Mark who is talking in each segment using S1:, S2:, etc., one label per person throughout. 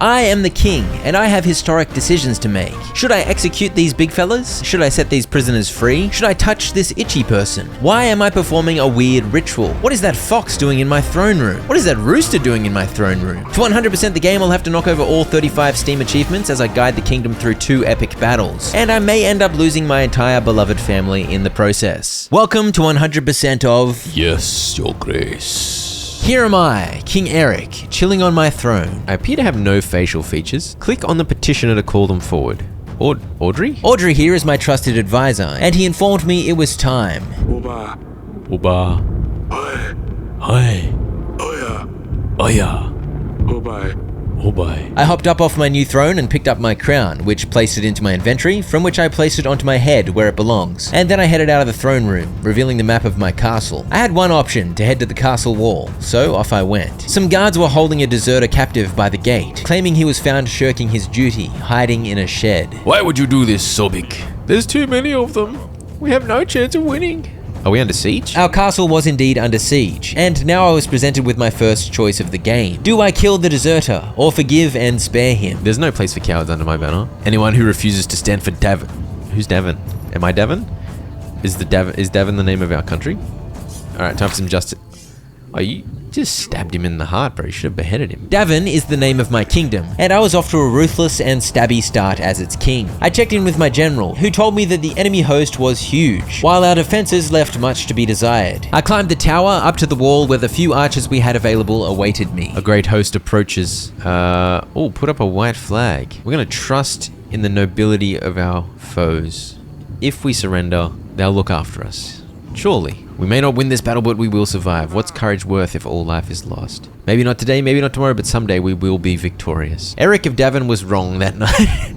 S1: I am the king, and I have historic decisions to make. Should I execute these big fellas? Should I set these prisoners free? Should I touch this itchy person? Why am I performing a weird ritual? What is that fox doing in my throne room? What is that rooster doing in my throne room? To 100% the game, I'll have to knock over all 35 Steam achievements as I guide the kingdom through 2 epic battles. And I may end up losing my entire beloved family in the process. Welcome to 100% of...
S2: Yes, your grace.
S1: Here am I, King Eric, chilling on my throne. I appear to have no facial features. Click on the petitioner to call them forward. Audrey? Audrey here is my trusted advisor, and he informed me it was time.
S2: Oba. Hi. Oya. Obai.
S1: I hopped up off my new throne and picked up my crown, which placed it into my inventory, from which I placed it onto my head where it belongs. And then I headed out of the throne room, revealing the map of my castle. I had one option, to head to the castle wall, so off I went. Some guards were holding a deserter captive by the gate, claiming he was found shirking his duty, hiding in a shed.
S2: Why would you do this, Sobik? There's too many of them. We have no chance of winning.
S1: Are we under siege? Our castle was indeed under siege, and now I was presented with my first choice of the game. Do I kill the deserter, or forgive and spare him? There's no place for cowards under my banner. Anyone who refuses to stand for Davin. Who's Davin? Am I Davin? Is Davin the name of our country? Alright, time for some justice. Oh, you just stabbed him in the heart, bro. You should have beheaded him. Davin is the name of my kingdom, and I was off to a ruthless and stabby start as its king. I checked in with my general, who told me that the enemy host was huge, while our defenses left much to be desired. I climbed the tower up to the wall where the few archers we had available awaited me. A great host approaches. Put up a white flag. We're gonna trust in the nobility of our foes. If we surrender, they'll look after us. Surely. We may not win this battle, but we will survive. What's courage worth if all life is lost? Maybe not today, maybe not tomorrow, but someday we will be victorious. Eric of Davin was wrong that night.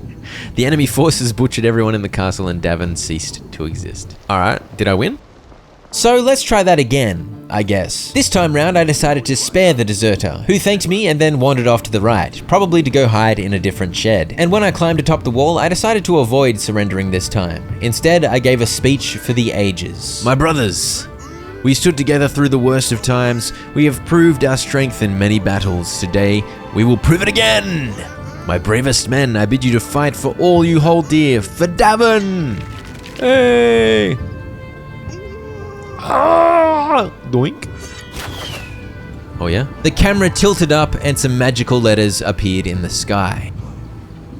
S1: The enemy forces butchered everyone in the castle and Davin ceased to exist. Alright, did I win? So let's try that again, I guess. This time round, I decided to spare the deserter, who thanked me and then wandered off to the right, probably to go hide in a different shed. And when I climbed atop the wall, I decided to avoid surrendering this time. Instead, I gave a speech for the ages. My brothers, we stood together through the worst of times. We have proved our strength in many battles. Today, we will prove it again. My bravest men, I bid you to fight for all you hold dear, for Davin. Hey! Doink. Oh yeah? The camera tilted up and some magical letters appeared in the sky.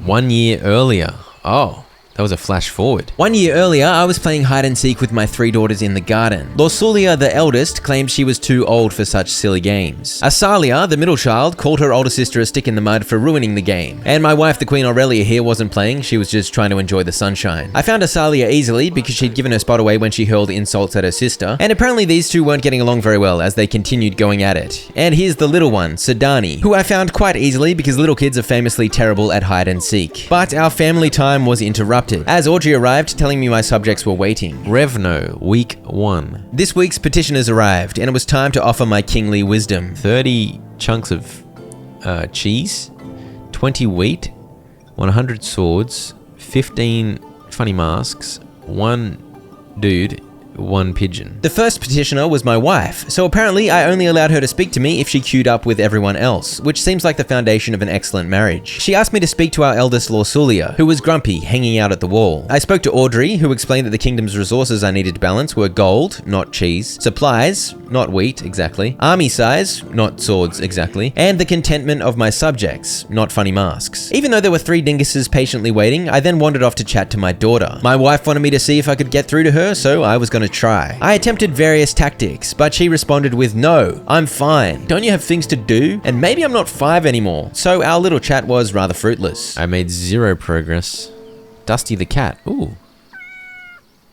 S1: 1 year earlier. Oh. That was a flash forward. 1 year earlier, I was playing hide and seek with my 3 daughters in the garden. Lorsulia, the eldest, claimed she was too old for such silly games. Asalia, the middle child, called her older sister a stick in the mud for ruining the game. And my wife, the Queen Aurelia here, wasn't playing, she was just trying to enjoy the sunshine. I found Asalia easily because she'd given her spot away when she hurled insults at her sister, and apparently these two weren't getting along very well as they continued going at it. And here's the little one, Sadani, who I found quite easily because little kids are famously terrible at hide and seek. But our family time was interrupted as Audrey arrived, telling me my subjects were waiting. Revno, week 1. This week's petitioners arrived, and it was time to offer my kingly wisdom. 30 chunks of cheese, 20 wheat, 100 swords, 15 funny masks, 1 dude, 1 pigeon. The first petitioner was my wife, so apparently I only allowed her to speak to me if she queued up with everyone else, which seems like the foundation of an excellent marriage. She asked me to speak to our eldest Lorsulia, who was grumpy, hanging out at the wall. I spoke to Audrey, who explained that the kingdom's resources I needed to balance were gold, not cheese, supplies, not wheat, exactly, army size, not swords, exactly, and the contentment of my subjects, not funny masks. Even though there were 3 dinguses patiently waiting, I then wandered off to chat to my daughter. My wife wanted me to see if I could get through to her, so I was going to try. I attempted various tactics, but she responded with, "No, I'm fine. Don't you have things to do? And maybe I'm not 5 anymore." So our little chat was rather fruitless. I made 0 progress. Dusty the cat. Ooh.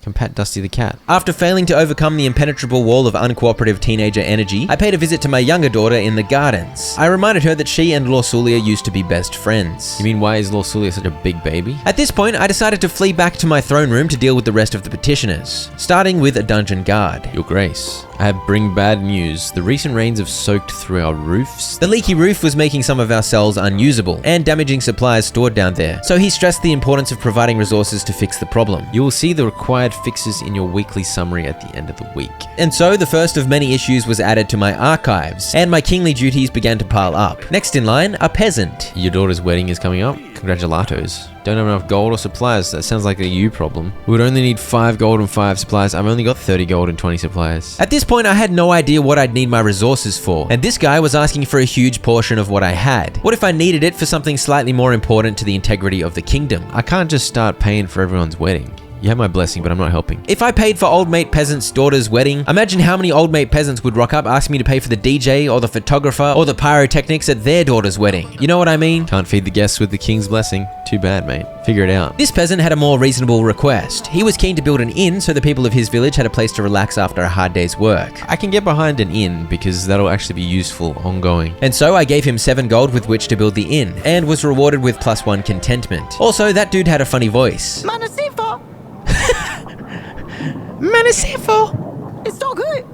S1: Can pat Dusty the cat. After failing to overcome the impenetrable wall of uncooperative teenager energy, I paid a visit to my younger daughter in the gardens. I reminded her that she and Lorsulia used to be best friends. You mean, why is Lorsulia such a big baby? At this point, I decided to flee back to my throne room to deal with the rest of the petitioners, starting with a dungeon guard. Your Grace, I bring bad news. The recent rains have soaked through our roofs. The leaky roof was making some of our cells unusable and damaging supplies stored down there. So he stressed the importance of providing resources to fix the problem. You will see the required fixes in your weekly summary at the end of the week. And so the first of many issues was added to my archives, and my kingly duties began to pile up. Next in line, a peasant. Your daughter's wedding is coming up. Congratulatos. Don't have enough gold or supplies. That sounds like a you problem. We would only need 5 gold and 5 supplies. I've only got 30 gold and 20 supplies. At this point, I had no idea what I'd need my resources for, and this guy was asking for a huge portion of what I had. What if I needed it for something slightly more important to the integrity of the kingdom? I can't just start paying for everyone's wedding. You have my blessing, but I'm not helping. If I paid for old mate peasant's daughter's wedding, imagine how many old mate peasants would rock up asking me to pay for the DJ or the photographer or the pyrotechnics at their daughter's wedding. You know what I mean? Can't feed the guests with the king's blessing. Too bad, mate. Figure it out. This peasant had a more reasonable request. He was keen to build an inn so the people of his village had a place to relax after a hard day's work. I can get behind an inn because that'll actually be useful ongoing. And so I gave him 7 gold with which to build the inn and was rewarded with +1 contentment. Also, that dude had a funny voice.
S3: It's so good.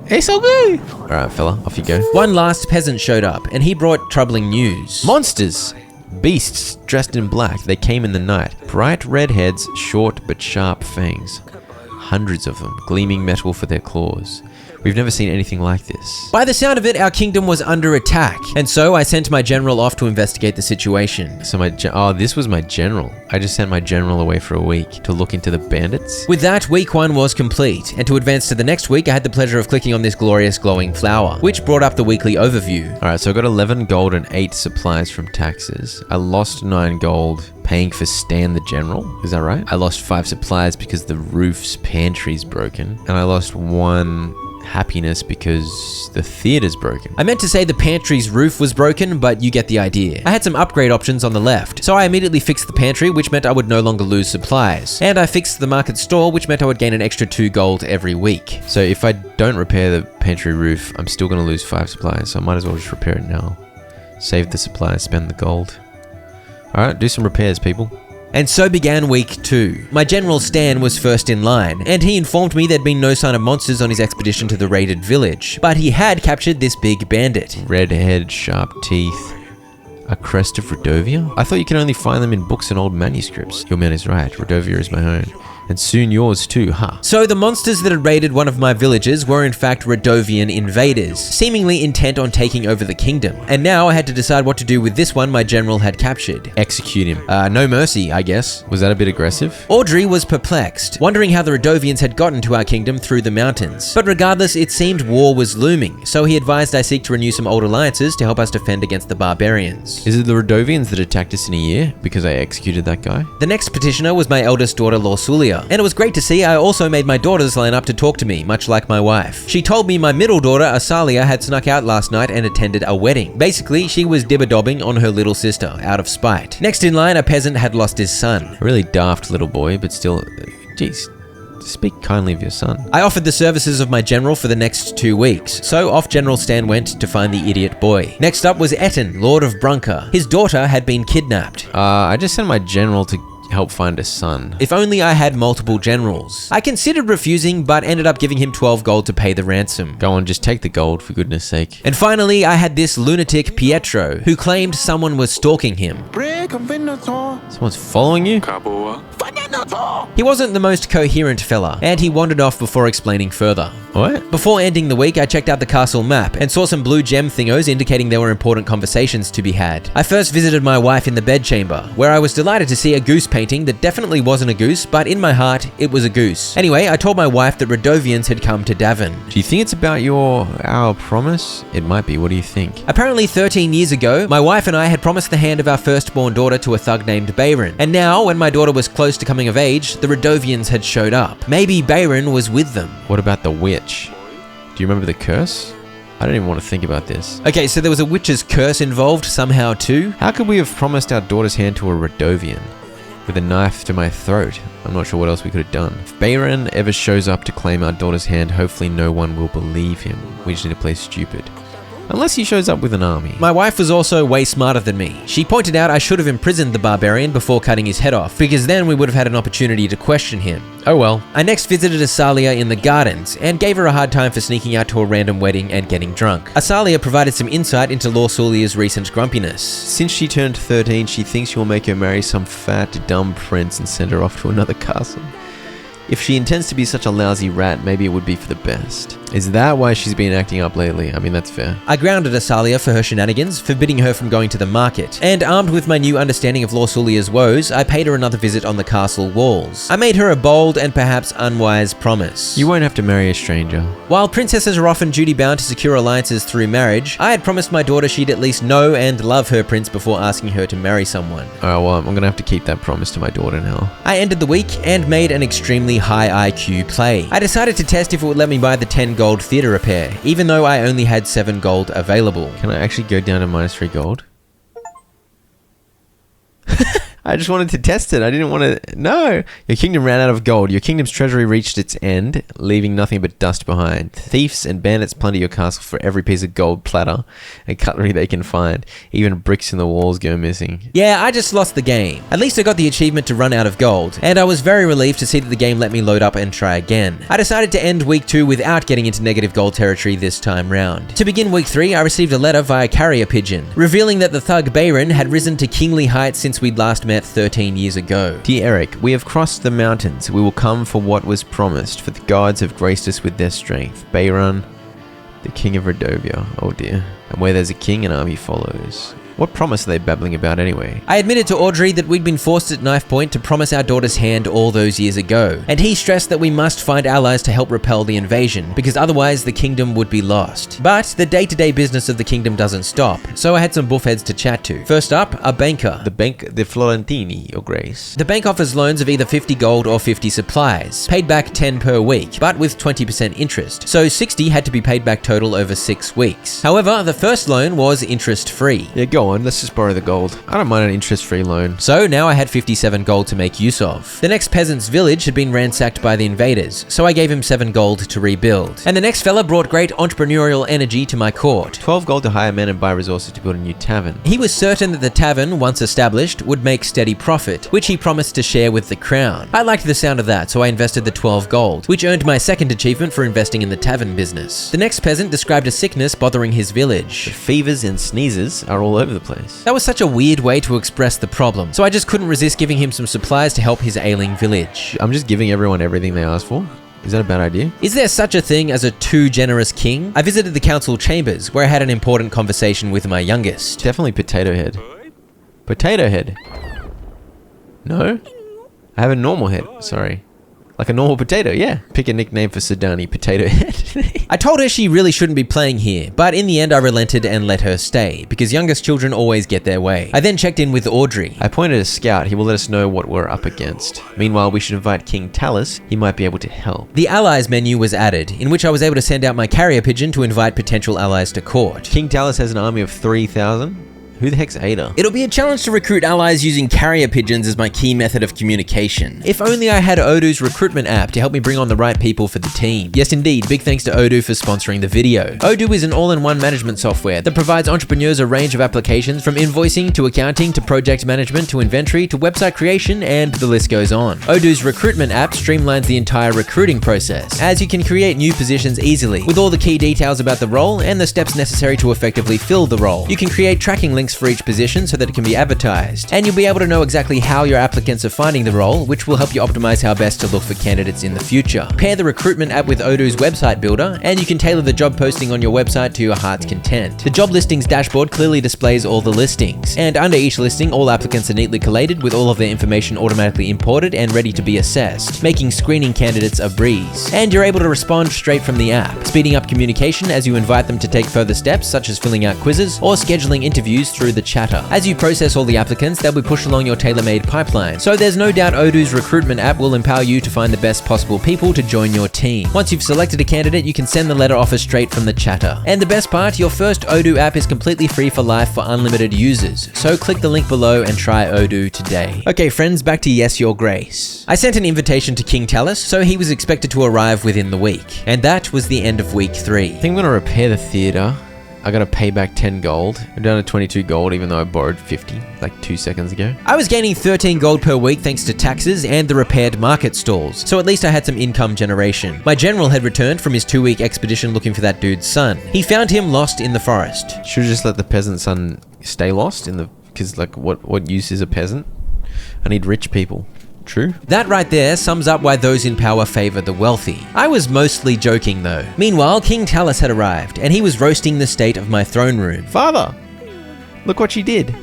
S2: It's so good.
S1: All right, fella, off you go. One last peasant showed up, and he brought troubling news. Monsters! Beasts dressed in black. They came in the night. Bright red heads, short but sharp fangs. Hundreds of them, gleaming metal for their claws. We've never seen anything like this. By the sound of it, our kingdom was under attack, and so I sent my general off to investigate the situation. So this was my general. I just sent my general away for a week to look into the bandits. With that, week 1 was complete, and to advance to the next week, I had the pleasure of clicking on this glorious glowing flower, which brought up the weekly overview. All right, so I got 11 gold and 8 supplies from taxes. I lost 9 gold paying for Stan the General. Is that right? I lost 5 supplies because the roof's pantry's broken, and I lost 1 happiness because the theater's broken. I meant to say the pantry's roof was broken, but you get the idea. I had some upgrade options on the left, so I immediately fixed the pantry, which meant I would no longer lose supplies. And I fixed the market stall, which meant I would gain an extra 2 gold every week. So if I don't repair the pantry roof, I'm still gonna lose 5 supplies, so I might as well just repair it now. Save the supplies, spend the gold. Alright, do some repairs, people. And so began week 2. My general Stan was first in line, and he informed me there'd been no sign of monsters on his expedition to the raided village, but he had captured this big bandit. Red head, sharp teeth. A crest of Rodovia? I thought you could only find them in books and old manuscripts. Your man is right, Rodovia is my own. And soon yours too, huh? So the monsters that had raided one of my villages were in fact Rodovian invaders, seemingly intent on taking over the kingdom. And now I had to decide what to do with this one my general had captured. Execute him. No mercy, I guess. Was that a bit aggressive? Audrey was perplexed, wondering how the Rodovians had gotten to our kingdom through the mountains. But regardless, it seemed war was looming, so he advised I seek to renew some old alliances to help us defend against the barbarians. Is it the Rodovians that attacked us in a year because I executed that guy? The next petitioner was my eldest daughter Lorsulia, and it was great to see I also made my daughters line up to talk to me, much like my wife. She told me my middle daughter Asalia had snuck out last night and attended a wedding. Basically, she was dibber-dobbing on her little sister, out of spite. Next in line, a peasant had lost his son. A really daft little boy, but still, geez. Speak kindly of your son. I offered the services of my general for the next 2 weeks, so off General Stan went to find the idiot boy. Next up was Etten, Lord of Brunker. His daughter had been kidnapped. I just sent my general to help find a son. If only I had multiple generals. I considered refusing, but ended up giving him 12 gold to pay the ransom. Go on, just take the gold, for goodness sake. And finally, I had this lunatic Pietro, who claimed someone was stalking him. Someone's following you? He wasn't the most coherent fella, and he wandered off before explaining further. What? Before ending the week, I checked out the castle map and saw some blue gem thingos indicating there were important conversations to be had. I first visited my wife in the bedchamber, where I was delighted to see a goose painting that definitely wasn't a goose, but in my heart, it was a goose. Anyway, I told my wife that Rodovians had come to Davin. Do you think it's about our promise? It might be, what do you think? Apparently 13 years ago, my wife and I had promised the hand of our firstborn daughter to a thug named Bayron. And now, when my daughter was close to coming of age, the Rodovians had showed up. Maybe Bayron was with them. What about the witch? Do you remember the curse? I don't even want to think about this. Okay, so there was a witch's curse involved somehow too? How could we have promised our daughter's hand to a Rodovian? With a knife to my throat. I'm not sure what else we could have done. If Bayron ever shows up to claim our daughter's hand, hopefully no one will believe him. We just need to play stupid. Unless he shows up with an army.
S3: My wife was also way smarter than me. She pointed out I should have imprisoned the barbarian before cutting his head off, because then we would have had an opportunity to question him. Oh well. I next visited Asalia in the gardens and gave her a hard time for sneaking out to a random wedding and getting drunk. Asalia provided some insight into Lord Sulia's recent grumpiness.
S1: Since she turned 13, she thinks you'll make her marry some fat, dumb prince and send her off to another castle. If she intends to be such a lousy rat, maybe it would be for the best. Is that why she's been acting up lately? I mean, that's fair.
S3: I grounded Asalia for her shenanigans, forbidding her from going to the market. And armed with my new understanding of Lord Sulia's woes, I paid her another visit on the castle walls. I made her a bold and perhaps unwise promise.
S1: You won't have to marry a stranger.
S3: While princesses are often duty-bound to secure alliances through marriage, I had promised my daughter she'd at least know and love her prince before asking her to marry someone.
S1: Alright, well, I'm gonna have to keep that promise to my daughter now.
S3: I ended the week and made an extremely high IQ play. I decided to test if it would let me buy the 10 gold theater repair, even though I only had 7 gold available.
S1: Can I actually go down to -3 gold? I just wanted to test it. I didn't want to... No! Your kingdom ran out of gold. Your kingdom's treasury reached its end, leaving nothing but dust behind. Thieves and bandits plunder your castle for every piece of gold platter and cutlery they can find. Even bricks in the walls go missing.
S3: Yeah, I just lost the game. At least I got the achievement to run out of gold, and I was very relieved to see that the game let me load up and try again. I decided to end week 2 without getting into negative gold territory this time round. To begin week 3, I received a letter via carrier pigeon, revealing that the thug Bayron had risen to kingly heights since we'd last met 13 years ago.
S1: Dear Eric, we have crossed the mountains. We will come for what was promised, for the gods have graced us with their strength. Bayron, the king of Redovia. Oh dear. And where there's a king, an army follows. What promise are they babbling about anyway?
S3: I admitted to Audrey that we'd been forced at knife point to promise our daughter's hand all those years ago, and he stressed that we must find allies to help repel the invasion, because otherwise the kingdom would be lost. But the day-to-day business of the kingdom doesn't stop, so I had some buffheads to chat to. First up, a banker.
S1: The Florentini, your grace.
S3: The bank offers loans of either 50 gold or 50 supplies, paid back 10 per week, but with 20% interest, so 60 had to be paid back total over 6 weeks. However, the first loan was interest-free.
S1: Yeah, go on, let's just borrow the gold. I don't mind an interest-free loan.
S3: So now I had 57 gold to make use of. The next peasant's village had been ransacked by the invaders, so I gave him 7 gold to rebuild. And the next fella brought great entrepreneurial energy to my court.
S1: 12 gold to hire men and buy resources to build a new tavern.
S3: He was certain that the tavern, once established, would make steady profit, which he promised to share with the crown. I liked the sound of that, so I invested the 12 gold, which earned my second achievement for investing in the tavern business. The next peasant described a sickness bothering his village.
S1: The fevers and sneezes are all over the place.
S3: That was such a weird way to express the problem, so I just couldn't resist giving him some supplies to help his ailing village.
S1: I'm just giving everyone everything they asked for? Is that a bad idea?
S3: Is there such a thing as a too generous king? I visited the council chambers, where I had an important conversation with my youngest.
S1: Definitely Potato Head. Potato Head? No? I have a normal head, sorry. Like a normal potato, yeah. Pick a nickname for Sidani, Potato Head.
S3: I told her she really shouldn't be playing here, but in the end I relented and let her stay, because youngest children always get their way. I then checked in with Audrey.
S1: I appointed a scout, he will let us know what we're up against. Meanwhile, we should invite King Talus, he might be able to help.
S3: The allies menu was added, in which I was able to send out my carrier pigeon to invite potential allies to court.
S1: King Talus has an army of 3,000. Who the heck's Ada?
S3: It'll be a challenge to recruit allies using carrier pigeons as my key method of communication. If only I had Odoo's recruitment app to help me bring on the right people for the team. Yes indeed, big thanks to Odoo for sponsoring the video. Odoo is an all-in-one management software that provides entrepreneurs a range of applications from invoicing to accounting to project management to inventory to website creation, and the list goes on. Odoo's recruitment app streamlines the entire recruiting process, as you can create new positions easily with all the key details about the role and the steps necessary to effectively fill the role. You can create tracking links for each position so that it can be advertised, and you'll be able to know exactly how your applicants are finding the role, which will help you optimize how best to look for candidates in the future. Pair the recruitment app with Odoo's website builder, and you can tailor the job posting on your website to your heart's content. The job listings dashboard clearly displays all the listings, and under each listing, all applicants are neatly collated with all of their information automatically imported and ready to be assessed, making screening candidates a breeze. And you're able to respond straight from the app, speeding up communication as you invite them to take further steps such as filling out quizzes or scheduling interviews through the chatter. As you process all the applicants, they'll be pushed along your tailor-made pipeline. So there's no doubt Odoo's recruitment app will empower you to find the best possible people to join your team. Once you've selected a candidate, you can send the letter offer straight from the chatter. And the best part, your first Odoo app is completely free for life for unlimited users. So click the link below and try Odoo today. Okay friends, back to Yes Your Grace. I sent an invitation to King Talus, so he was expected to arrive within the week. And that was the end of week 3.
S1: I think I'm gonna repair the theater. I gotta pay back 10 gold. I'm down to 22 gold even though I borrowed 50 like 2 seconds ago.
S3: I was gaining 13 gold per week thanks to taxes and the repaired market stalls, so at least I had some income generation. My general had returned from his 2-week expedition looking for that dude's son. He found him lost in the forest.
S1: Should've just let the peasant son stay lost in the... Because like what use is a peasant? I need rich people. True.
S3: That right there sums up why those in power favor the wealthy. I was mostly joking though. Meanwhile, King Talus had arrived, and he was roasting the state of my throne room.
S1: Father! Look what she did.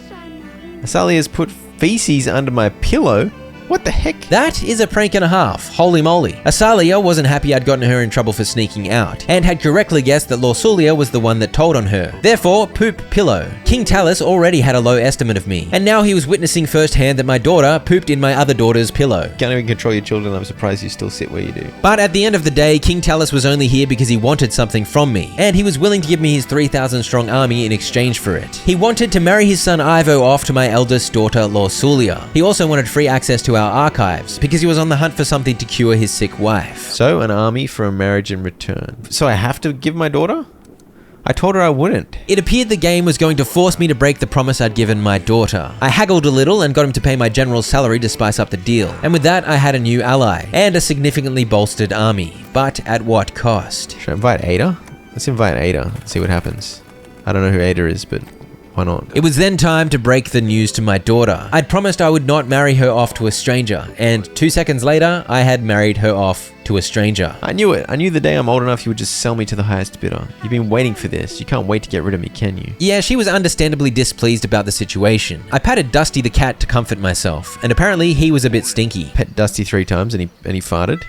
S1: Asalia's put feces under my pillow. What the heck?
S3: That is a prank and a half, holy moly. Asalia wasn't happy I'd gotten her in trouble for sneaking out, and had correctly guessed that Lorsulia was the one that told on her. Therefore, poop pillow. King Talus already had a low estimate of me, and now he was witnessing firsthand that my daughter pooped in my other daughter's pillow.
S1: Can't even control your children. I'm surprised you still sit where you do.
S3: But at the end of the day, King Talus was only here because he wanted something from me, and he was willing to give me his 3,000 strong army in exchange for it. He wanted to marry his son Ivo off to my eldest daughter Lorsulia. He also wanted free access to our archives, because he was on the hunt for something to cure his sick wife.
S1: So, an army for a marriage in return. So I have to give my daughter? I told her I wouldn't.
S3: It appeared the game was going to force me to break the promise I'd given my daughter. I haggled a little and got him to pay my general's salary to spice up the deal. And with that, I had a new ally, and a significantly bolstered army. But at what cost?
S1: Should I invite Ada? Let's invite Ada and see what happens. I don't know who Ada is, but why not?
S3: It was then time to break the news to my daughter. I'd promised I would not marry her off to a stranger, and 2 seconds later, I had married her off to a stranger.
S1: I knew it. I knew the day I'm old enough you would just sell me to the highest bidder. You've been waiting for this. You can't wait to get rid of me, can you?
S3: Yeah, she was understandably displeased about the situation. I patted Dusty the cat to comfort myself, and apparently he was a bit stinky.
S1: Pet Dusty 3 times and he farted.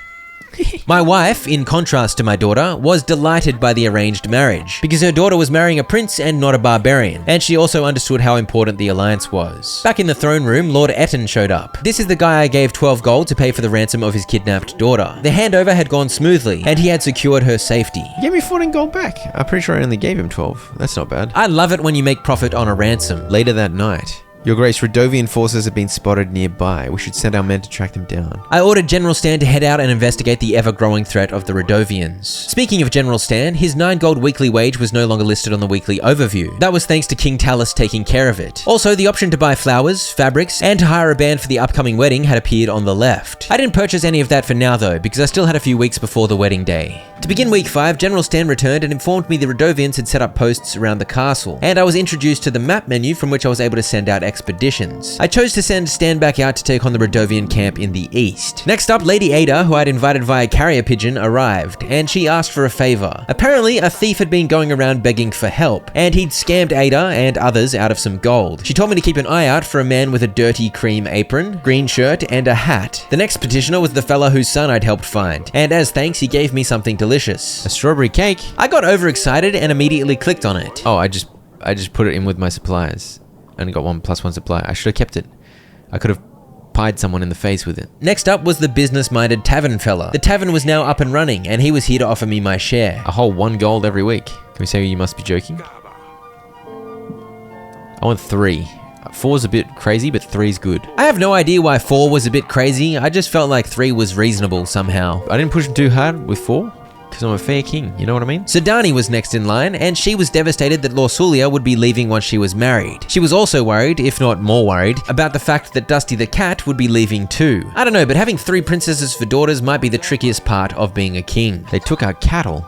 S3: My wife, in contrast to my daughter, was delighted by the arranged marriage, because her daughter was marrying a prince and not a barbarian, and she also understood how important the alliance was. Back in the throne room, Lord Etten showed up. This is the guy I gave 12 gold to pay for the ransom of his kidnapped daughter. The handover had gone smoothly, and he had secured her safety.
S1: He gave me 14 gold back. I'm pretty sure I only gave him 12. That's not bad.
S3: I love it when you make profit on a ransom.
S1: Later that night, Your Grace, Radovian forces have been spotted nearby. We should send our men to track them down.
S3: I ordered General Stan to head out and investigate the ever-growing threat of the Radovians. Speaking of General Stan, his 9 gold weekly wage was no longer listed on the weekly overview. That was thanks to King Talus taking care of it. Also, the option to buy flowers, fabrics, and to hire a band for the upcoming wedding had appeared on the left. I didn't purchase any of that for now though, because I still had a few weeks before the wedding day. To begin week 5, General Stan returned and informed me the Radovians had set up posts around the castle, and I was introduced to the map menu from which I was able to send out expeditions. I chose to send Stan back out to take on the Radovian camp in the east. Next up, Lady Ada, who I'd invited via carrier pigeon, arrived, and she asked for a favor. Apparently, a thief had been going around begging for help, and he'd scammed Ada and others out of some gold. She told me to keep an eye out for a man with a dirty cream apron, green shirt, and a hat. The next petitioner was the fella whose son I'd helped find, and as thanks, he gave me something delicious.
S1: A strawberry cake?
S3: I got overexcited and immediately clicked on it.
S1: Oh, I just put it in with my supplies. Only got 1 + 1 supply. I should have kept it. I could have pied someone in the face with it.
S3: Next up was the business-minded tavern fella. The tavern was now up and running, and he was here to offer me my share.
S1: A whole 1 gold every week. Can we say you must be joking? I want 3. 4's a bit crazy, but 3's good.
S3: I have no idea why 4 was a bit crazy. I just felt like 3 was reasonable somehow.
S1: I didn't push him too hard with 4. Because I'm a fair king, you know what I mean?
S3: Sedani was next in line, and she was devastated that Lorsulia would be leaving once she was married. She was also worried, if not more worried, about the fact that Dusty the cat would be leaving too. I don't know, but having 3 princesses for daughters might be the trickiest part of being a king.
S1: They took our cattle.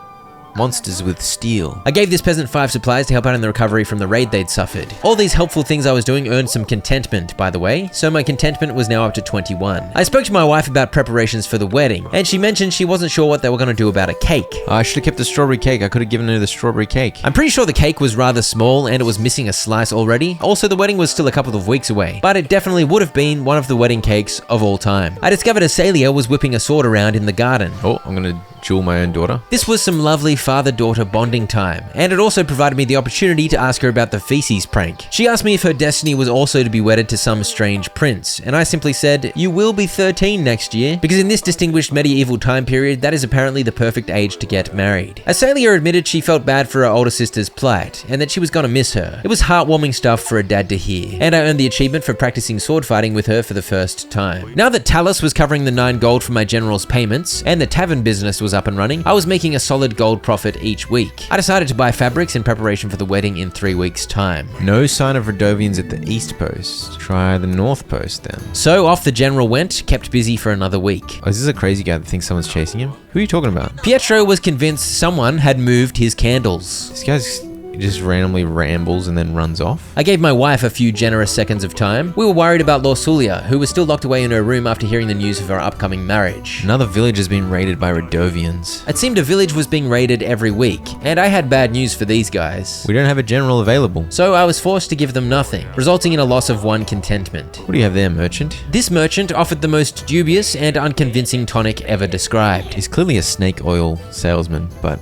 S1: Monsters with steel.
S3: I gave this peasant 5 supplies to help out in the recovery from the raid they'd suffered. All these helpful things I was doing earned some contentment, by the way, so my contentment was now up to 21. I spoke to my wife about preparations for the wedding, and she mentioned she wasn't sure what they were going to do about a cake.
S1: I should have kept the strawberry cake. I could have given her the strawberry cake.
S3: I'm pretty sure the cake was rather small and it was missing a slice already. Also, the wedding was still a couple of weeks away, but it definitely would have been one of the wedding cakes of all time. I discovered Asalia was whipping a sword around in the garden.
S1: Oh, I'm gonna jewel my own daughter.
S3: This was some lovely father-daughter bonding time, and it also provided me the opportunity to ask her about the feces prank. She asked me if her destiny was also to be wedded to some strange prince, and I simply said, "You will be 13 next year," because in this distinguished medieval time period, that is apparently the perfect age to get married. Asalia admitted she felt bad for her older sister's plight, and that she was gonna miss her. It was heartwarming stuff for a dad to hear, and I earned the achievement for practicing sword fighting with her for the first time. Now that Talus was covering the 9 gold for my general's payments, and the tavern business was up and running, I was making a solid gold profit each week. I decided to buy fabrics in preparation for the wedding in 3 weeks' time.
S1: No sign of Radovians at the East Post. Try the North Post then.
S3: So off the general went, kept busy for another week.
S1: Oh, is this a crazy guy that thinks someone's chasing him? Who are you talking about?
S3: Pietro was convinced someone had moved his candles.
S1: This guy's just randomly rambles and then runs off.
S3: I gave my wife a few generous seconds of time. We were worried about Lorsulia, who was still locked away in her room after hearing the news of her upcoming marriage.
S1: Another village has been raided by Radovians.
S3: It seemed a village was being raided every week, and I had bad news for these guys.
S1: We don't have a general available.
S3: So I was forced to give them nothing, resulting in a loss of 1 contentment.
S1: What do you have there, merchant?
S3: This merchant offered the most dubious and unconvincing tonic ever described.
S1: He's clearly a snake oil salesman, but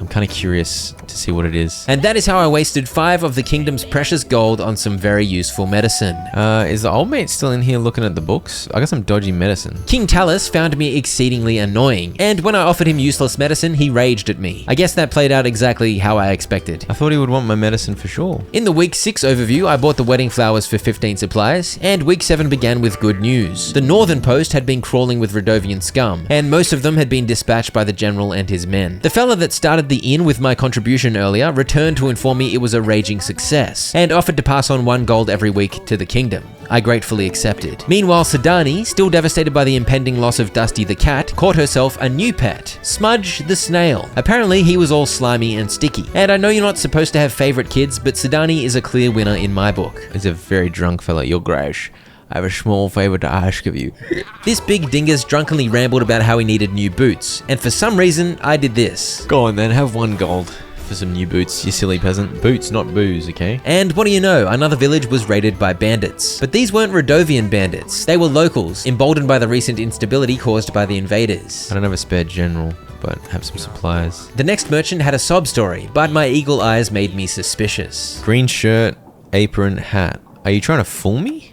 S1: I'm kind of curious to see what it is.
S3: And that is how I wasted 5 of the kingdom's precious gold on some very useful medicine.
S1: Is the old mate still in here looking at the books? I got some dodgy medicine.
S3: King Talus found me exceedingly annoying, and when I offered him useless medicine, he raged at me. I guess that played out exactly how I expected.
S1: I thought he would want my medicine for sure.
S3: In the week 6 overview, I bought the wedding flowers for 15 supplies, and week 7 began with good news. The northern post had been crawling with Radovian scum, and most of them had been dispatched by the general and his men. The fella that started the inn with my contribution earlier returned to inform me it was a raging success, and offered to pass on 1 gold every week to the kingdom. I gratefully accepted. Meanwhile, Sedani, still devastated by the impending loss of Dusty the cat, caught herself a new pet, Smudge the snail. Apparently, he was all slimy and sticky. And I know you're not supposed to have favorite kids, but Sedani is a clear winner in my book.
S1: He's a very drunk fella. You're Grash. I have a small favor to ask of you.
S3: This big dingus drunkenly rambled about how he needed new boots, and for some reason, I did this.
S1: Go on then, have 1 gold for some new boots, you silly peasant. Boots, not booze, okay?
S3: And what do you know, another village was raided by bandits. But these weren't Radovian bandits, they were locals, emboldened by the recent instability caused by the invaders.
S1: I don't have a spare general, but have some supplies.
S3: The next merchant had a sob story, but my eagle eyes made me suspicious.
S1: Green shirt, apron, hat. Are you trying to fool me?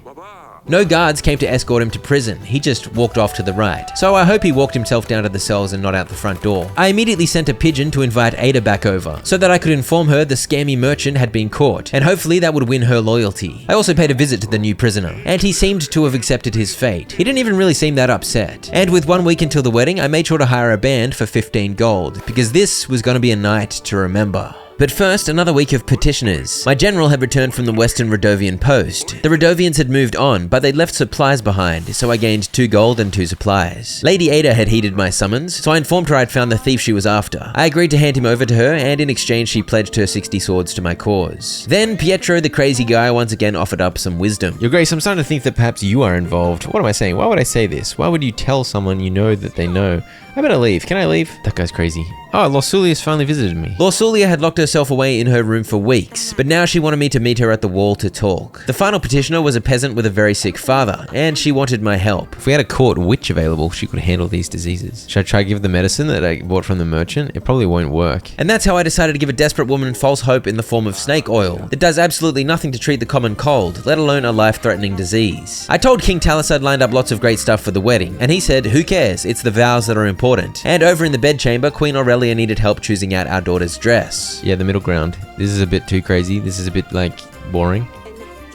S3: No guards came to escort him to prison, he just walked off to the right. So I hope he walked himself down to the cells and not out the front door. I immediately sent a pigeon to invite Ada back over, so that I could inform her the scammy merchant had been caught, and hopefully that would win her loyalty. I also paid a visit to the new prisoner, and he seemed to have accepted his fate. He didn't even really seem that upset. And with 1 week until the wedding, I made sure to hire a band for 15 gold, because this was going to be a night to remember. But first, another week of petitioners. My general had returned from the Western Radovian post. The Radovians had moved on, but they'd left supplies behind, so I gained 2 gold and 2 supplies. Lady Ada had heeded my summons, so I informed her I'd found the thief she was after. I agreed to hand him over to her, and in exchange she pledged her 60 swords to my cause. Then Pietro, the crazy guy, once again offered up some wisdom.
S1: Your Grace, I'm starting to think that perhaps you are involved. What am I saying? Why would I say this? Why would you tell someone you know that they know? I better leave. Can I leave? That guy's crazy. Oh, Lorsulia's finally visited me.
S3: Lorsulia had locked herself away in her room for weeks, but now she wanted me to meet her at the wall to talk. The final petitioner was a peasant with a very sick father, and she wanted my help.
S1: If we had a court witch available, she could handle these diseases. Should I try to give the medicine that I bought from the merchant? It probably won't work.
S3: And that's how I decided to give a desperate woman false hope in the form of snake oil that does absolutely nothing to treat the common cold, let alone a life-threatening disease. I told King Talus I'd lined up lots of great stuff for the wedding, and he said, who cares? It's the vows that are important. And over in the bedchamber, Queen Aurelia needed help choosing out our daughter's dress.
S1: Yeah, the middle ground. This is a bit too crazy. This is a bit, like, boring.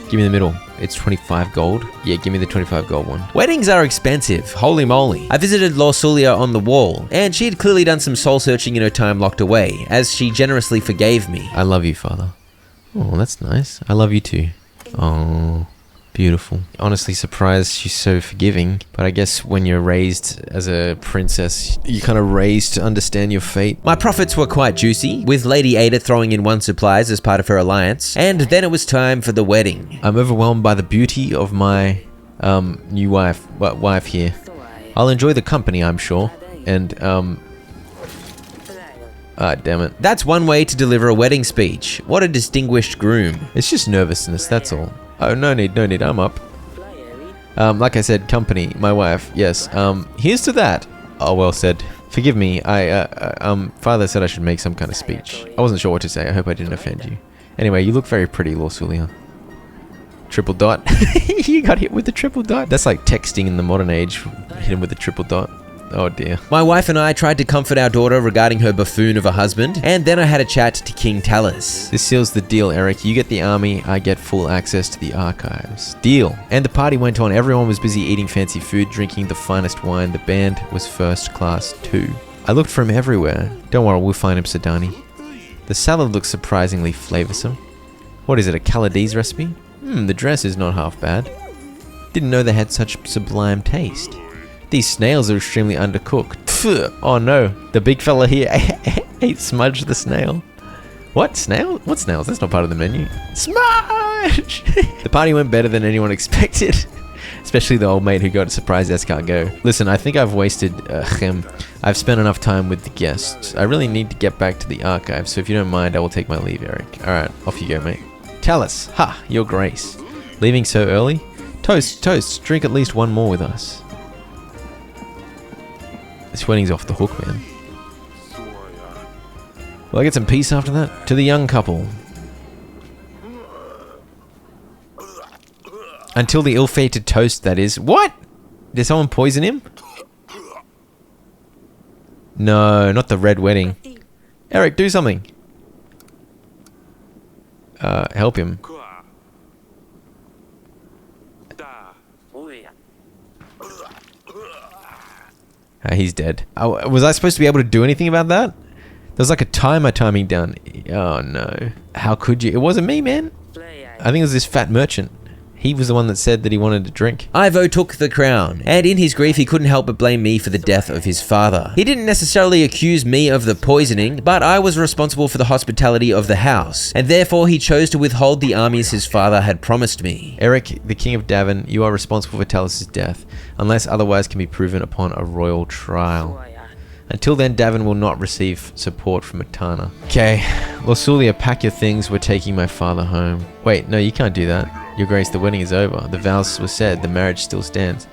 S1: Give me the middle. It's 25 gold. Yeah, give me the 25 gold one.
S3: Weddings are expensive, holy moly. I visited Lorsulia on the wall, and she had clearly done some soul searching in her time locked away, as she generously forgave me.
S1: I love you, father. Oh, that's nice. I love you too. Oh, beautiful. Honestly surprised she's so forgiving, but I guess when you're raised as a princess, you're kind of raised to understand your fate.
S3: My profits were quite juicy, with Lady Ada throwing in 1 supplies as part of her alliance, and then it was time for the wedding.
S1: I'm overwhelmed by the beauty of my new wife here. I'll enjoy the company, I'm sure, and damn it.
S3: That's one way to deliver a wedding speech. What a distinguished groom.
S1: It's just nervousness, that's all. Oh, no need, I'm up. Like I said, company, my wife, yes. Here's to that. Oh, well said. Forgive me, father said I should make some kind of speech. I wasn't sure what to say, I hope I didn't offend you. Anyway, you look very pretty, Lorsulia. Triple dot. You got hit with the triple dot. That's like texting in the modern age, hit him with the triple dot. Oh dear.
S3: My wife and I tried to comfort our daughter regarding her buffoon of a husband, and then I had a chat to King Talus.
S1: This seals the deal, Eric. You get the army, I get full access to the archives. Deal. And the party went on. Everyone was busy eating fancy food, drinking the finest wine. The band was first class too. I looked for him everywhere. Don't worry, we'll find him, Sidani. The salad looks surprisingly flavoursome. What is it, a Calades recipe? The dress is not half bad. Didn't know they had such sublime taste. These snails are extremely undercooked. Pfft. Oh no, the big fella here ate Smudge the snail. What, snail? What snails? That's not part of the menu. Smudge! The party went better than anyone expected. Especially the old mate who got a surprise escargot. Listen, I think I've wasted I've spent enough time with the guests. I really need to get back to the archive, so if you don't mind, I will take my leave, Eric. Alright, off you go, mate. Talus, ha, your grace. Leaving so early? Toast, toast, drink at least one more with us. This wedding's off the hook, man. Will I get some peace after that? To the young couple. Until the ill-fated toast, that is. What? Did someone poison him? No, not the red wedding. Eric, do something. Help him. He's dead. Was I supposed to be able to do anything about that? There's like a timer timing down. Oh no. How could you? It wasn't me, man. I think it was this fat merchant. He was the one that said that he wanted to drink. Ivo took the crown, and in his grief he couldn't help but blame me for the death of his father. He didn't necessarily accuse me of the poisoning, but I was responsible for the hospitality of the house, and therefore he chose to withhold the armies his father had promised me. Eric, the King of Davin, you are responsible for Talus's death, unless otherwise can be proven upon a royal trial. Until then, Davin will not receive support from Etana. Okay, Losulia, pack your things, we're taking my father home. Wait, no, you can't do that. Your Grace, the wedding is over. The vows were said, the marriage still stands.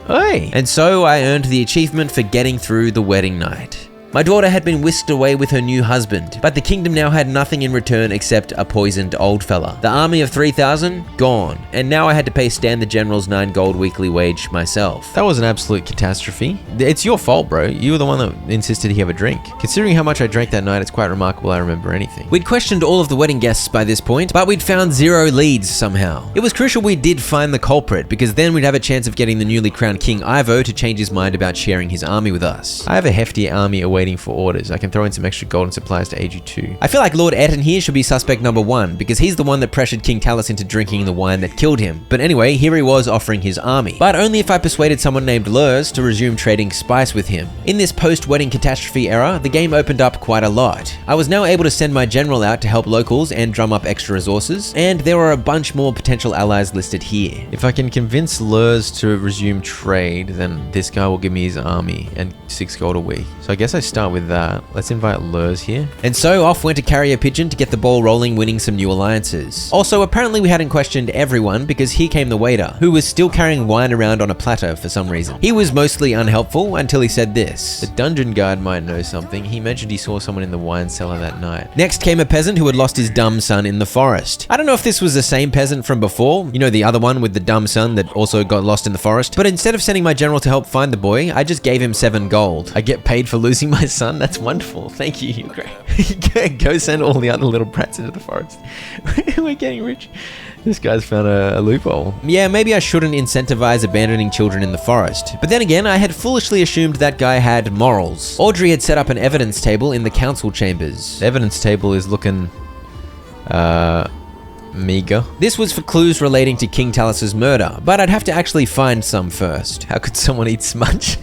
S1: Oi! And so I earned the achievement for getting through the wedding night. My daughter had been whisked away with her new husband, but the kingdom now had nothing in return except a poisoned old fella. The army of 3,000, gone. And now I had to pay Stan the General's 9 gold weekly wage myself. That was an absolute catastrophe. It's your fault, bro. You were the one that insisted he have a drink. Considering how much I drank that night, it's quite remarkable I remember anything. We'd questioned all of the wedding guests by this point, but we'd found 0 leads somehow. It was crucial we did find the culprit, because then we'd have a chance of getting the newly crowned King Ivo to change his mind about sharing his army with us. I have a hefty army awaiting for orders. I can throw in some extra gold and supplies to aid you too. I feel like Lord Etten here should be suspect number 1, because he's the one that pressured King Talus into drinking the wine that killed him. But anyway, here he was offering his army. But only if I persuaded someone named Lurs to resume trading spice with him. In this post-wedding catastrophe era, the game opened up quite a lot. I was now able to send my general out to help locals and drum up extra resources, and there are a bunch more potential allies listed here. If I can convince Lurs to resume trade, then this guy will give me his army and 6 gold a week. So I guess I start with that. Let's invite Lurs here. And so off went a carrier pigeon to get the ball rolling, winning some new alliances. Also, apparently we hadn't questioned everyone, because here came the waiter, who was still carrying wine around on a platter for some reason. He was mostly unhelpful until he said this. The dungeon guard might know something. He mentioned he saw someone in the wine cellar that night. Next came a peasant who had lost his dumb son in the forest. I don't know if this was the same peasant from before, you know, the other one with the dumb son that also got lost in the forest, but instead of sending my general to help find the boy, I just gave him 7 gold. I get paid for losing my son? That's wonderful. Thank you. You're great. Go send all the other little brats into the forest. We're getting rich. This guy's found a loophole. Yeah, maybe I shouldn't incentivize abandoning children in the forest. But then again, I had foolishly assumed that guy had morals. Audrey had set up an evidence table in the council chambers. The evidence table is looking meager. This was for clues relating to King Talus's murder, but I'd have to actually find some first. How could someone eat smudge?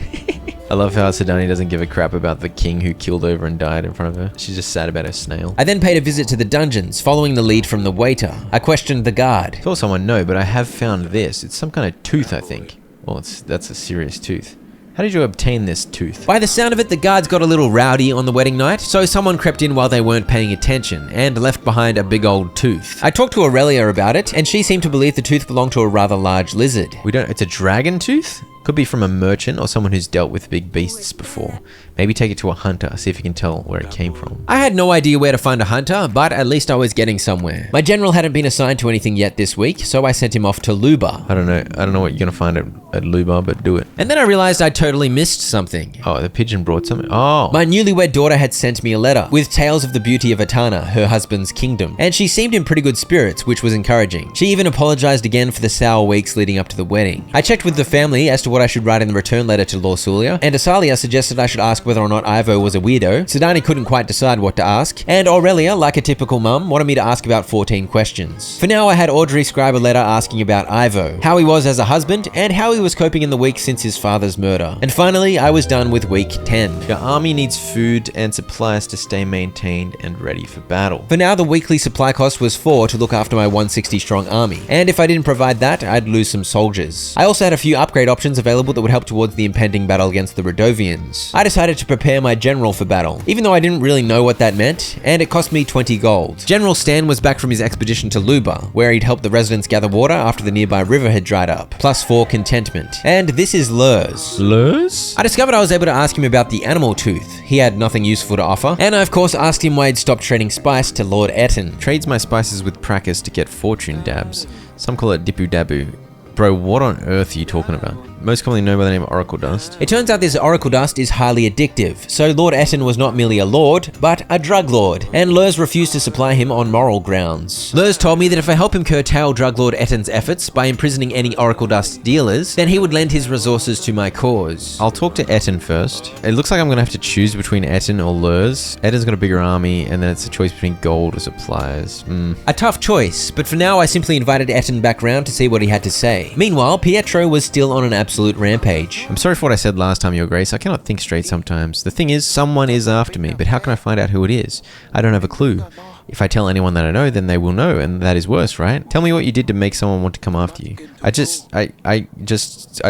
S1: I love how Sidani doesn't give a crap about the king who killed over and died in front of her. She's just sad about her snail. I then paid a visit to the dungeons, following the lead from the waiter. I questioned the guard. I thought someone no, but I have found this. It's some kind of tooth, I think. Well, that's a serious tooth. How did you obtain this tooth? By the sound of it, the guards got a little rowdy on the wedding night, so someone crept in while they weren't paying attention and left behind a big old tooth. I talked to Aurelia about it, and she seemed to believe the tooth belonged to a rather large lizard. It's a dragon tooth? Could be from a merchant or someone who's dealt with big beasts before. Maybe take it to a hunter, see if you can tell where it came from. I had no idea where to find a hunter, but at least I was getting somewhere. My general hadn't been assigned to anything yet this week, so I sent him off to Luba. I don't know what you're gonna find at at Luba, but do it.
S3: And then I realized I totally missed something.
S1: Oh, the pigeon brought something. Oh.
S3: My newlywed daughter had sent me a letter with tales of the beauty of Etana, her husband's kingdom, and she seemed in pretty good spirits, which was encouraging. She even apologized again for the sour weeks leading up to the wedding. I checked with the family as to what I should write in the return letter to Lorsulia, and Asalia suggested I should ask whether or not Ivo was a weirdo. Sidani couldn't quite decide what to ask, and Aurelia, like a typical mum, wanted me to ask about 14 questions. For now, I had Audrey scribe a letter asking about Ivo, how he was as a husband, and how he was coping in the week since his father's murder. And finally, I was done with week 10.
S1: Your army needs food and supplies to stay maintained and ready for battle.
S3: For now, the weekly supply cost was 4 to look after my 160 strong army, and if I didn't provide that, I'd lose some soldiers. I also had a few upgrade options available that would help towards the impending battle against the Radovians. I decided to prepare my general for battle, even though I didn't really know what that meant, and it cost me 20 gold. General Stan was back from his expedition to Luba, where he'd helped the residents gather water after the nearby river had dried up, plus 4 contentment. And this is Lurs.
S1: Lurs?
S3: I discovered I was able to ask him about the animal tooth. He had nothing useful to offer, and I of course asked him why he'd stopped trading spice to Lord Etten.
S1: Trades my spices with Prakis to get fortune dabs. Some call it Dipu Dabu. Bro, what on earth are you talking about? Most commonly known by the name of Oracle Dust.
S3: It turns out this Oracle Dust is highly addictive, so Lord Etten was not merely a lord, but a drug lord, and Lurs refused to supply him on moral grounds. Lurs told me that if I help him curtail drug lord Etten's efforts by imprisoning any Oracle Dust dealers, then he would lend his resources to my cause.
S1: I'll talk to Etten first. It looks like I'm gonna have to choose between Etten or Lurs. Etten's got a bigger army, and then it's a choice between gold or supplies.
S3: A tough choice, but for now I simply invited Etten back round to see what he had to say. Meanwhile, Pietro was still on an absolute rampage.
S1: I'm sorry for what I said last time, Your Grace. I cannot think straight sometimes. The thing is, someone is after me, but how can I find out who it is? I don't have a clue. If I tell anyone that I know, then they will know, and that is worse, right? Tell me what you did to make someone want to come after you. I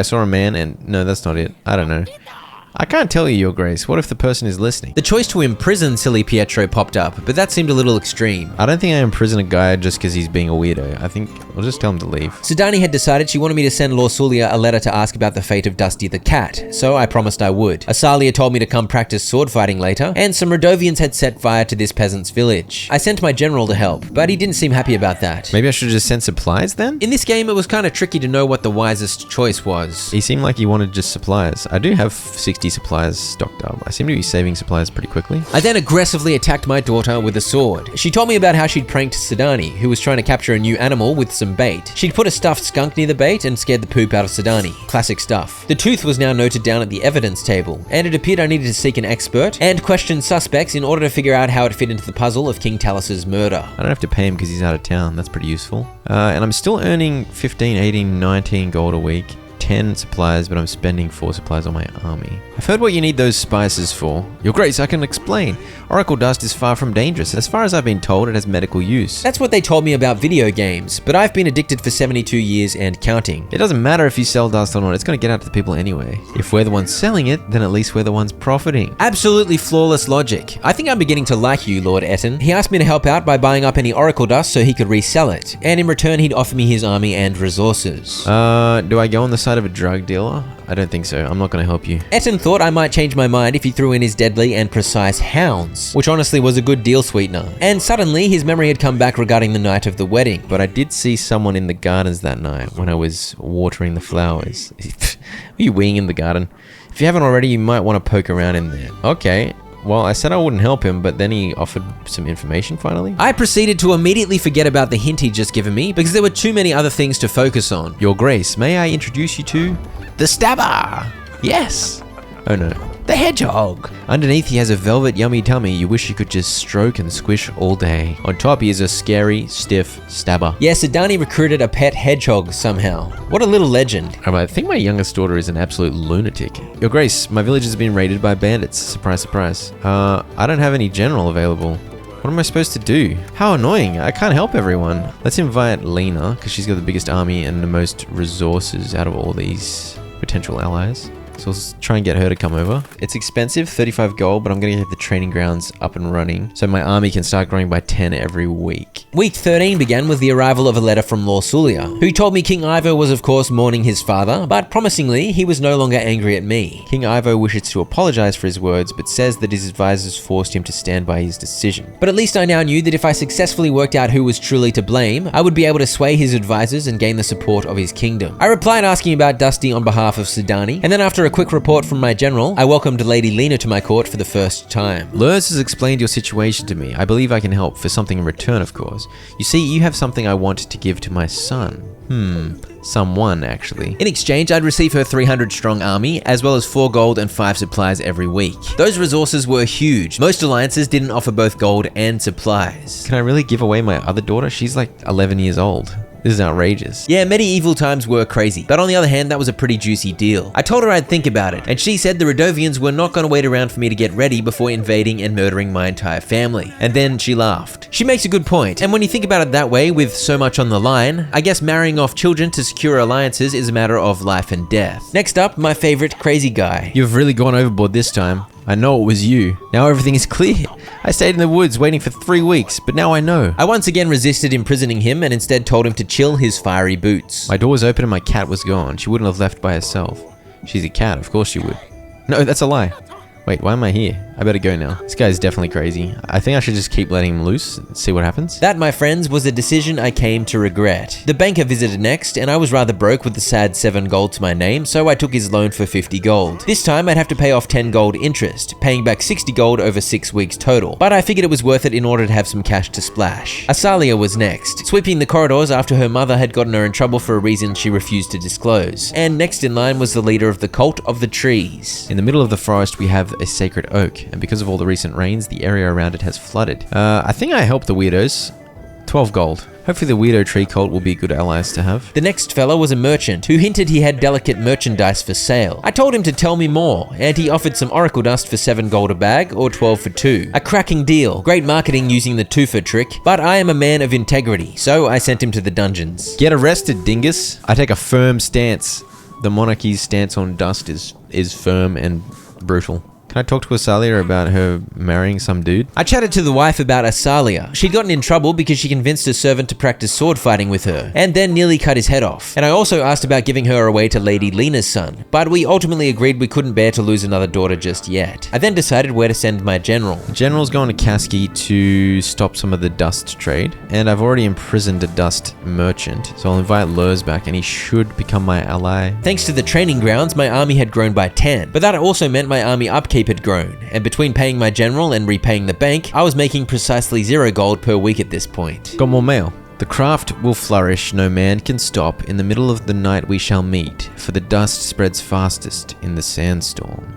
S1: saw a man and... No, that's not it. I don't know. I can't tell you, Your Grace. What if the person is listening?
S3: The choice to imprison silly Pietro popped up, but that seemed a little extreme.
S1: I don't think I imprison a guy just because he's being a weirdo. I think I'll just tell him to leave.
S3: Sidani had decided she wanted me to send Lorsulia a letter to ask about the fate of Dusty the cat, so I promised I would. Asalia told me to come practice sword fighting later, and some Radovians had set fire to this peasant's village. I sent my general to help, but he didn't seem happy about that.
S1: Maybe I should just send supplies then?
S3: In this game, it was kind of tricky to know what the wisest choice was.
S1: He seemed like he wanted just supplies. I do have 60 supplies stocked up. I seem to be saving supplies pretty quickly.
S3: I then aggressively attacked my daughter with a sword. She told me about how she'd pranked Sidani, who was trying to capture a new animal with some bait. She'd put a stuffed skunk near the bait and scared the poop out of Sidani. Classic stuff. The tooth was now noted down at the evidence table, and it appeared I needed to seek an expert and question suspects in order to figure out how it fit into the puzzle of King Talus's murder.
S1: I don't have to pay him because he's out of town. That's pretty useful. And I'm still earning 15, 18, 19 gold a week. 10 supplies, but I'm spending 4 supplies on my army. I've heard what you need those spices for. Your Grace, I can explain. Oracle Dust is far from dangerous. As far as I've been told, it has medical use.
S3: That's what they told me about video games, but I've been addicted for 72 years and counting.
S1: It doesn't matter if you sell dust or not, it's going to get out to the people anyway. If we're the ones selling it, then at least we're the ones profiting.
S3: Absolutely flawless logic. I think I'm beginning to like you, Lord Etten. He asked me to help out by buying up any Oracle Dust so he could resell it, and in return he'd offer me his army and resources.
S1: Do I go on the side of a drug dealer? I don't think so. I'm not going to help you.
S3: Etten thought I might change my mind if he threw in his deadly and precise hounds, which honestly was a good deal sweetener. And suddenly, his memory had come back regarding the night of the wedding.
S1: But I did see someone in the gardens that night when I was watering the flowers. Were you weeing in the garden? If you haven't already, you might want to poke around in there. Okay. Well, I said I wouldn't help him, but then he offered some information finally.
S3: I proceeded to immediately forget about the hint he'd just given me because there were too many other things to focus on.
S1: Your Grace, may I introduce you to...
S2: The Stabber! Yes!
S1: Oh no.
S2: The Hedgehog!
S1: Underneath he has a velvet yummy tummy you wish you could just stroke and squish all day. On top he is a scary, stiff stabber.
S3: Yes, Sidani recruited a pet hedgehog somehow. What a little legend.
S1: I think my youngest daughter is an absolute lunatic. Your Grace, my village has been raided by bandits. Surprise, surprise. I don't have any general available. What am I supposed to do? How annoying. I can't help everyone. Let's invite Lena, because she's got the biggest army and the most resources out of all these potential allies. So let's try and get her to come over. It's expensive, 35 gold, but I'm gonna get the training grounds up and running so my army can start growing by 10 every week.
S3: Week 13 began with the arrival of a letter from Lord Sulia, who told me King Ivo was of course mourning his father, but promisingly he was no longer angry at me.
S1: King Ivo wishes to apologize for his words, but says that his advisors forced him to stand by his decision.
S3: But at least I now knew that if I successfully worked out who was truly to blame, I would be able to sway his advisors and gain the support of his kingdom. I replied asking about Dusty on behalf of Sudani, and then after a quick report from my general, I welcomed Lady Lena to my court for the first time.
S1: Lurs has explained your situation to me. I believe I can help, for something in return, of course. You see, you have something I want to give to my son. Someone, actually.
S3: In exchange, I'd receive her 300-strong army, as well as 4 gold and 5 supplies every week. Those resources were huge. Most alliances didn't offer both gold and supplies.
S1: Can I really give away my other daughter? She's like 11 years old. This is outrageous.
S3: Yeah, medieval times were crazy, but on the other hand, that was a pretty juicy deal. I told her I'd think about it, and she said the Radovians were not going to wait around for me to get ready before invading and murdering my entire family. And then she laughed. She makes a good point, and when you think about it that way, with so much on the line, I guess marrying off children to secure alliances is a matter of life and death. Next up, my favorite crazy guy.
S1: You've really gone overboard this time. I know it was you. Now everything is clear. I stayed in the woods waiting for 3 weeks, but now I know.
S3: I once again resisted imprisoning him and instead told him to chill his fiery boots.
S1: My door was open and my cat was gone. She wouldn't have left by herself. She's a cat, of course she would. No, that's a lie. Wait, why am I here? I better go now. This guy is definitely crazy. I think I should just keep letting him loose and see what happens.
S3: That, my friends, was a decision I came to regret. The banker visited next, and I was rather broke with the sad 7 gold to my name, so I took his loan for 50 gold. This time, I'd have to pay off 10 gold interest, paying back 60 gold over 6 weeks total. But I figured it was worth it in order to have some cash to splash. Asalia was next, sweeping the corridors after her mother had gotten her in trouble for a reason she refused to disclose. And next in line was the leader of the Cult of the Trees.
S1: In the middle of the forest, we have a sacred oak, and because of all the recent rains, the area around it has flooded. I think I helped the weirdos. 12 gold. Hopefully the weirdo tree cult will be good allies to have.
S3: The next fella was a merchant who hinted he had delicate merchandise for sale. I told him to tell me more, and he offered some oracle dust for 7 gold a bag or 12 for 2. A cracking deal. Great marketing using the twofer trick, but I am a man of integrity, so I sent him to the dungeons.
S1: Get arrested, dingus. I take a firm stance. The monarchy's stance on dust is firm and brutal. Can I talk to Asalia about her marrying some dude?
S3: I chatted to the wife about Asalia. She'd gotten in trouble because she convinced her servant to practice sword fighting with her, and then nearly cut his head off. And I also asked about giving her away to Lady Lena's son, but we ultimately agreed we couldn't bear to lose another daughter just yet. I then decided where to send my general.
S1: The general's going to Kasky to stop some of the dust trade, and I've already imprisoned a dust merchant, so I'll invite Lurs back and he should become my ally.
S3: Thanks to the training grounds, my army had grown by 10, but that also meant my army upkeep had grown, and between paying my general and repaying the bank, I was making precisely 0 gold per week at this point.
S1: Got more mail. The craft will flourish, no man can stop. In the middle of the night we shall meet, for the dust spreads fastest in the sandstorm.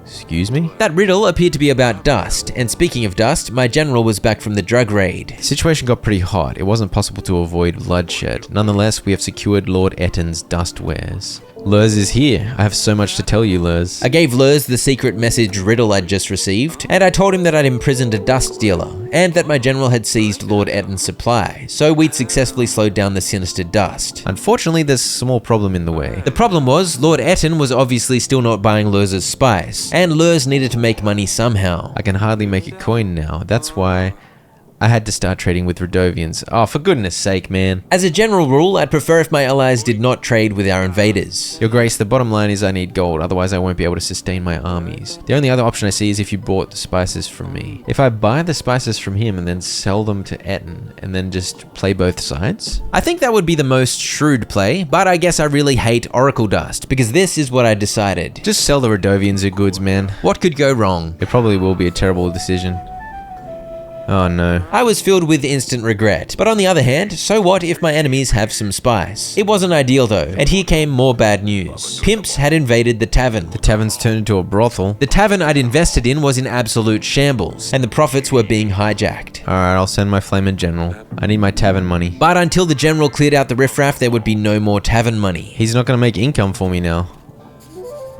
S1: Excuse me?
S3: That riddle appeared to be about dust, and speaking of dust, my general was back from the drug raid.
S1: The situation got pretty hot. It wasn't possible to avoid bloodshed. Nonetheless, we have secured Lord Etton's dust wares. Lurs is here. I have so much to tell you, Lurs.
S3: I gave Lurs the secret message riddle I'd just received, and I told him that I'd imprisoned a dust dealer, and that my general had seized Lord Etton's supply, so we'd successfully slowed down the sinister dust.
S1: Unfortunately, there's a small problem in the way.
S3: The problem was, Lord Etton was obviously still not buying Lurs' spice, and Lurs needed to make money somehow.
S1: I can hardly make a coin now. That's why I had to start trading with Radovians. Oh, for goodness sake, man.
S3: As a general rule, I'd prefer if my allies did not trade with our invaders.
S1: Your Grace, the bottom line is I need gold, otherwise I won't be able to sustain my armies. The only other option I see is if you bought the spices from me. If I buy the spices from him and then sell them to Etton, and then just play both sides?
S3: I think that would be the most shrewd play, but I guess I really hate oracle dust, because this is what I decided.
S1: Just sell the Radovians their goods, man.
S3: What could go wrong?
S1: It probably will be a terrible decision. Oh no.
S3: I was filled with instant regret, but on the other hand, so what if my enemies have some spice? It wasn't ideal though, and here came more bad news. Pimps had invaded the tavern.
S1: The tavern's turned into a brothel.
S3: The tavern I'd invested in was in absolute shambles, and the profits were being hijacked.
S1: Alright, I'll send my flaming general. I need my tavern money.
S3: But until the general cleared out the riffraff, there would be no more tavern money.
S1: He's not gonna make income for me now.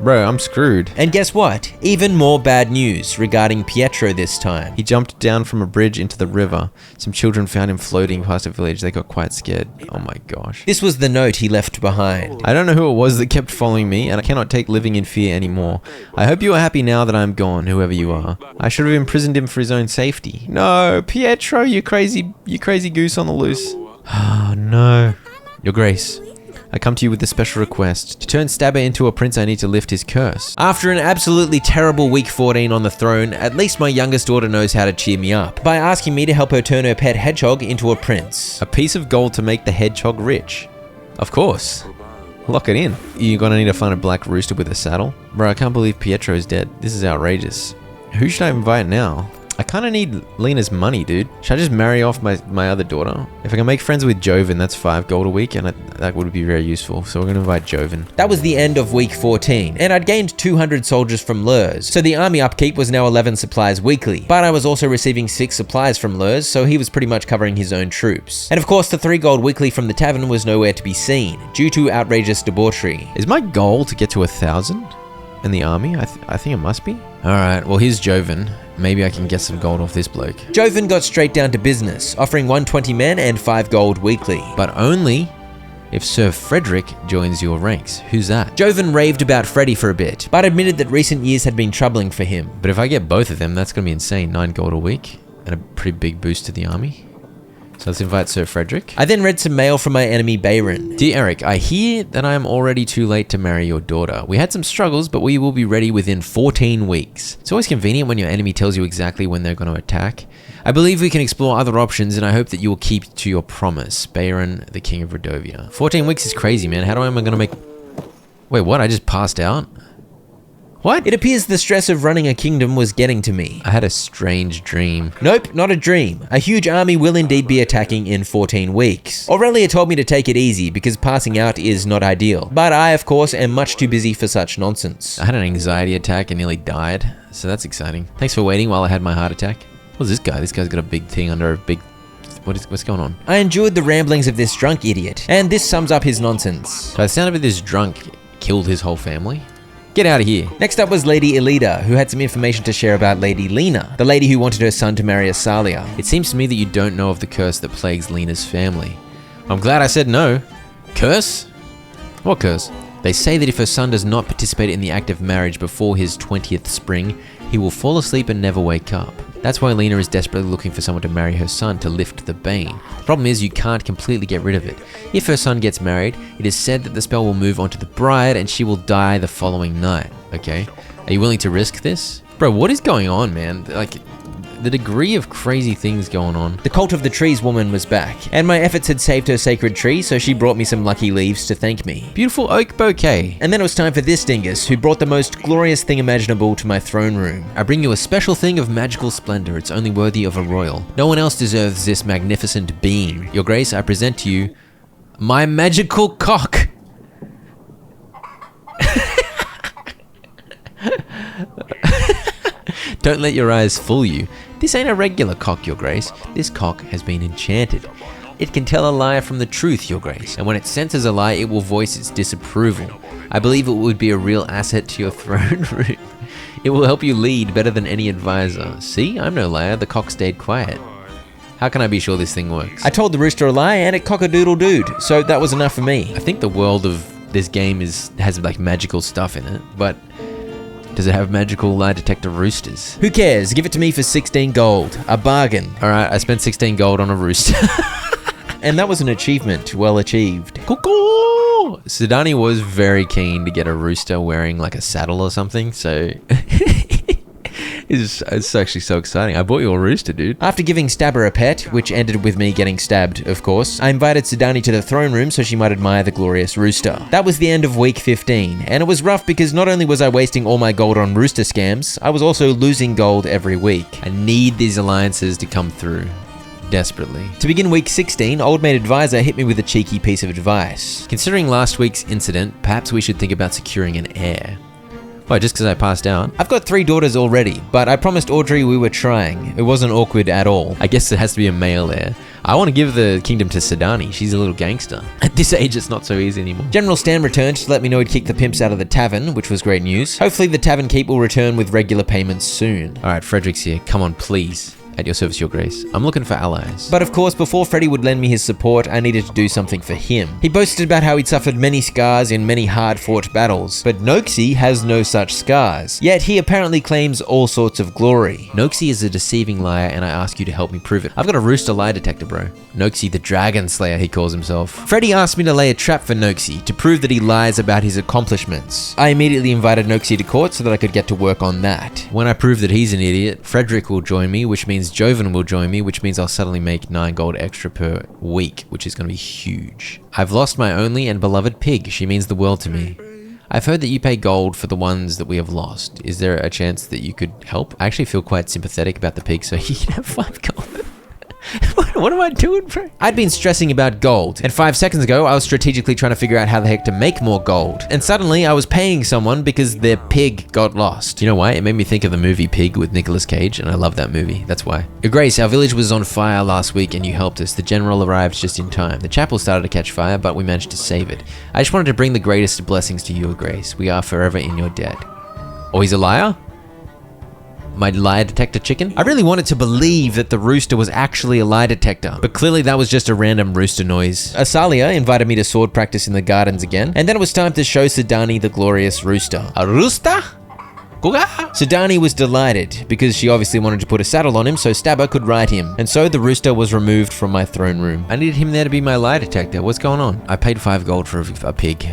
S1: Bro, I'm screwed.
S3: And guess what? Even more bad news regarding Pietro this time.
S1: He jumped down from a bridge into the river. Some children found him floating past a village. They got quite scared. Oh my gosh.
S3: This was the note he left behind.
S1: I don't know who it was that kept following me, and I cannot take living in fear anymore. I hope you are happy now that I am gone, whoever you are. I should have imprisoned him for his own safety. No, Pietro, you crazy goose on the loose. Oh no. Your Grace, I come to you with a special request. To turn Stabber into a prince, I need to lift his curse.
S3: After an absolutely terrible week 14 on the throne, at least my youngest daughter knows how to cheer me up by asking me to help her turn her pet hedgehog into a prince.
S1: A piece of gold to make the hedgehog rich. Of course. Lock it in. You're gonna need to find a black rooster with a saddle. Bro, I can't believe Pietro's dead. This is outrageous. Who should I invite now? I kind of need Lena's money, dude. Should I just marry off my other daughter? If I can make friends with Joven, that's 5 gold a week, and that would be very useful. So we're going to invite Joven.
S3: That was the end of week 14, and I'd gained 200 soldiers from Lurs, so the army upkeep was now 11 supplies weekly. But I was also receiving 6 supplies from Lurs, so he was pretty much covering his own troops. And of course, the 3 gold weekly from the tavern was nowhere to be seen, due to outrageous debauchery.
S1: Is my goal to get to 1,000 in the army? I think it must be. Alright, well here's Joven. Maybe I can get some gold off this bloke.
S3: Joven got straight down to business, offering 120 men and 5 gold weekly.
S1: But only if Sir Frederick joins your ranks. Who's that?
S3: Joven raved about Freddy for a bit, but admitted that recent years had been troubling for him.
S1: But if I get both of them, that's going to be insane. 9 gold a week and a pretty big boost to the army. So let's invite Sir Frederick.
S3: I then read some mail from my enemy Bayron.
S1: Dear Eric, I hear that I am already too late to marry your daughter. We had some struggles, but we will be ready within 14 weeks. It's always convenient when your enemy tells you exactly when they're going to attack. I believe we can explore other options, and I hope that you will keep to your promise. Bayron, the King of Redovia. 14 weeks is crazy, man. How am I going to make... Wait, what? I just passed out? What?
S3: It appears the stress of running a kingdom was getting to me.
S1: I had a strange dream.
S3: Nope, not a dream. A huge army will indeed be attacking in 14 weeks. Aurelia told me to take it easy because passing out is not ideal. But I, of course, am much too busy for such nonsense.
S1: I had an anxiety attack and nearly died, so that's exciting. Thanks for waiting while I had my heart attack. What's this guy? This guy's got a big thing under a big... What's going on?
S3: I enjoyed the ramblings of this drunk idiot, and this sums up his nonsense.
S1: So I sounded like this drunk killed his whole family? Get out of here.
S3: Next up was Lady Elida, who had some information to share about Lady Lena, the lady who wanted her son to marry Asalia.
S1: It seems to me that you don't know of the curse that plagues Lena's family. I'm glad I said no. Curse? What curse? They say that if her son does not participate in the act of marriage before his 20th spring, he will fall asleep and never wake up. That's why Lena is desperately looking for someone to marry her son to lift the bane. The problem is you can't completely get rid of it. If her son gets married, it is said that the spell will move onto the bride and she will die the following night, okay? Are you willing to risk this? Bro, what is going on, man? Like, the degree of crazy things going on.
S3: The Cult of the Trees woman was back, and my efforts had saved her sacred tree, so she brought me some lucky leaves to thank me.
S1: Beautiful oak bouquet.
S3: And then it was time for this dingus, who brought the most glorious thing imaginable to my throne room.
S1: I bring you a special thing of magical splendor. It's only worthy of a royal. No one else deserves this magnificent being. Your Grace, I present to you my magical cock. Don't let your eyes fool you. This ain't a regular cock, Your Grace. This cock has been enchanted. It can tell a lie from the truth, Your Grace, and when it senses a lie, it will voice its disapproval. I believe it would be a real asset to your throne room. It will help you lead better than any advisor. See, I'm no liar, the cock stayed quiet. How can I be sure this thing works?
S3: I told the rooster a lie and it cock-a-doodle-dooed, so that was enough for me.
S1: I think the world of this game has like magical stuff in it, but does it have magical lie detector roosters?
S3: Who cares? Give it to me for 16 gold. A bargain.
S1: Alright, I spent 16 gold on a rooster.
S3: And that was an achievement well achieved.
S1: Cuckoo! Sudani was very keen to get a rooster wearing like a saddle or something, so... It's actually so exciting. I bought you a rooster, dude.
S3: After giving Stabber a pet, which ended with me getting stabbed, of course, I invited Sudani to the throne room so she might admire the glorious rooster. That was the end of week 15, and it was rough because not only was I wasting all my gold on rooster scams, I was also losing gold every week.
S1: I need these alliances to come through. Desperately.
S3: To begin week 16, Old Maid Advisor hit me with a cheeky piece of advice.
S1: Considering last week's incident, perhaps we should think about securing an heir. Why, just because I passed out?
S3: I've got 3 daughters already, but I promised Audrey we were trying. It wasn't awkward at all.
S1: I guess it has to be a male there. I want to give the kingdom to Sidani. She's a little gangster. At this age, it's not so easy anymore.
S3: General Stan returned to let me know he'd kicked the pimps out of the tavern, which was great news. Hopefully the tavern keep will return with regular payments soon.
S1: All right, Frederick's here. Come on, please. At your service, your grace. I'm looking for allies.
S3: But of course, before Freddy would lend me his support, I needed to do something for him. He boasted about how he'd suffered many scars in many hard-fought battles, but Noxie has no such scars. Yet he apparently claims all sorts of glory.
S1: Noxie is a deceiving liar, and I ask you to help me prove it. I've got a rooster lie detector, bro. Noxie the Dragon Slayer, he calls himself. Freddy asked me to lay a trap for Noxie to prove that he lies about his accomplishments.
S3: I immediately invited Noxie to court so that I could get to work on that.
S1: When I prove that he's an idiot, Frederick will join me, which means Joven will join me, which means I'll suddenly make 9 gold extra per week, which is going to be huge. I've lost my only and beloved pig. She means the world to me. I've heard that you pay gold for the ones that we have lost. Is there a chance that you could help? I actually feel quite sympathetic about the pig, so he can have 5 gold. What am I doing, bro? I'd been stressing about gold, and 5 seconds ago, I was strategically trying to figure out how the heck to make more gold. And suddenly, I was paying someone because their pig got lost. You know why? It made me think of the movie Pig with Nicolas Cage, and I love that movie. That's why. Your Grace, our village was on fire last week, and you helped us. The general arrived just in time. The chapel started to catch fire, but we managed to save it. I just wanted to bring the greatest blessings to Your Grace. We are forever in your debt. Oh, he's a liar? My lie detector chicken? I really wanted to believe that the rooster was actually a lie detector, but clearly that was just a random rooster noise. Asalia invited me to sword practice in the gardens again, and then it was time to show Sidani the glorious rooster. A rooster? Sidani was delighted because she obviously wanted to put a saddle on him so Stabber could ride him, and so the rooster was removed from my throne room. I needed him there to be my lie detector. What's going on? I paid 5 gold for a pig.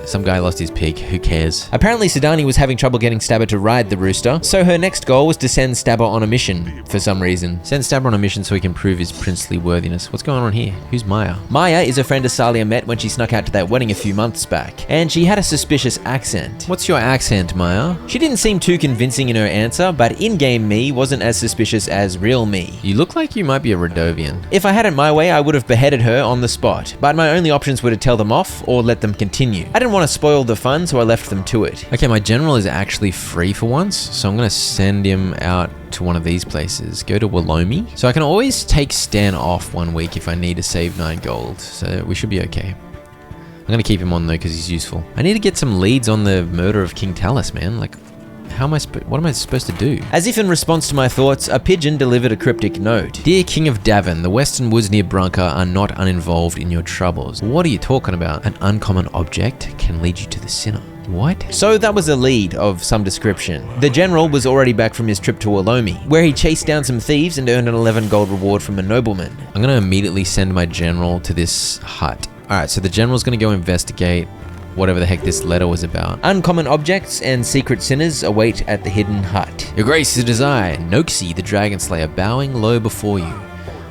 S1: Some guy lost his pig, who cares? Apparently Sidani was having trouble getting Stabber to ride the rooster, so her next goal was to send Stabber on a mission, for some reason. Send Stabber on a mission so he can prove his princely worthiness. What's going on here? Who's Maya? Maya is a friend Asalia met when she snuck out to that wedding a few months back, and she had a suspicious accent. What's your accent, Maya? She didn't seem too convincing in her answer, but in-game me wasn't as suspicious as real me. You look like you might be a Radovian. If I had it my way, I would have beheaded her on the spot, but my only options were to tell them off or let them continue. I didn't want to spoil the fun, so I left them to it. Okay, my general is actually free for once, so I'm gonna send him out to one of these places. Go to Walomi. So I can always take Stan off 1 week if I need to save 9 gold, so we should be okay. I'm gonna keep him on though because he's useful. I need to get some leads on the murder of King Talus, man. Like, what am I supposed to do? As if in response to my thoughts, a pigeon delivered a cryptic note. Dear King of Davin, the western woods near Branca are not uninvolved in your troubles. What are you talking about? An uncommon object can lead you to the sinner. What? So that was a lead of some description. The general was already back from his trip to Walomi, where he chased down some thieves and earned an 11 gold reward from a nobleman. I'm gonna immediately send my general to this hut. Alright, so the general's gonna go investigate whatever the heck this letter was about. Uncommon objects and secret sinners await at the hidden hut. Your Grace, it is I, Noxie the Dragon Slayer, bowing low before you,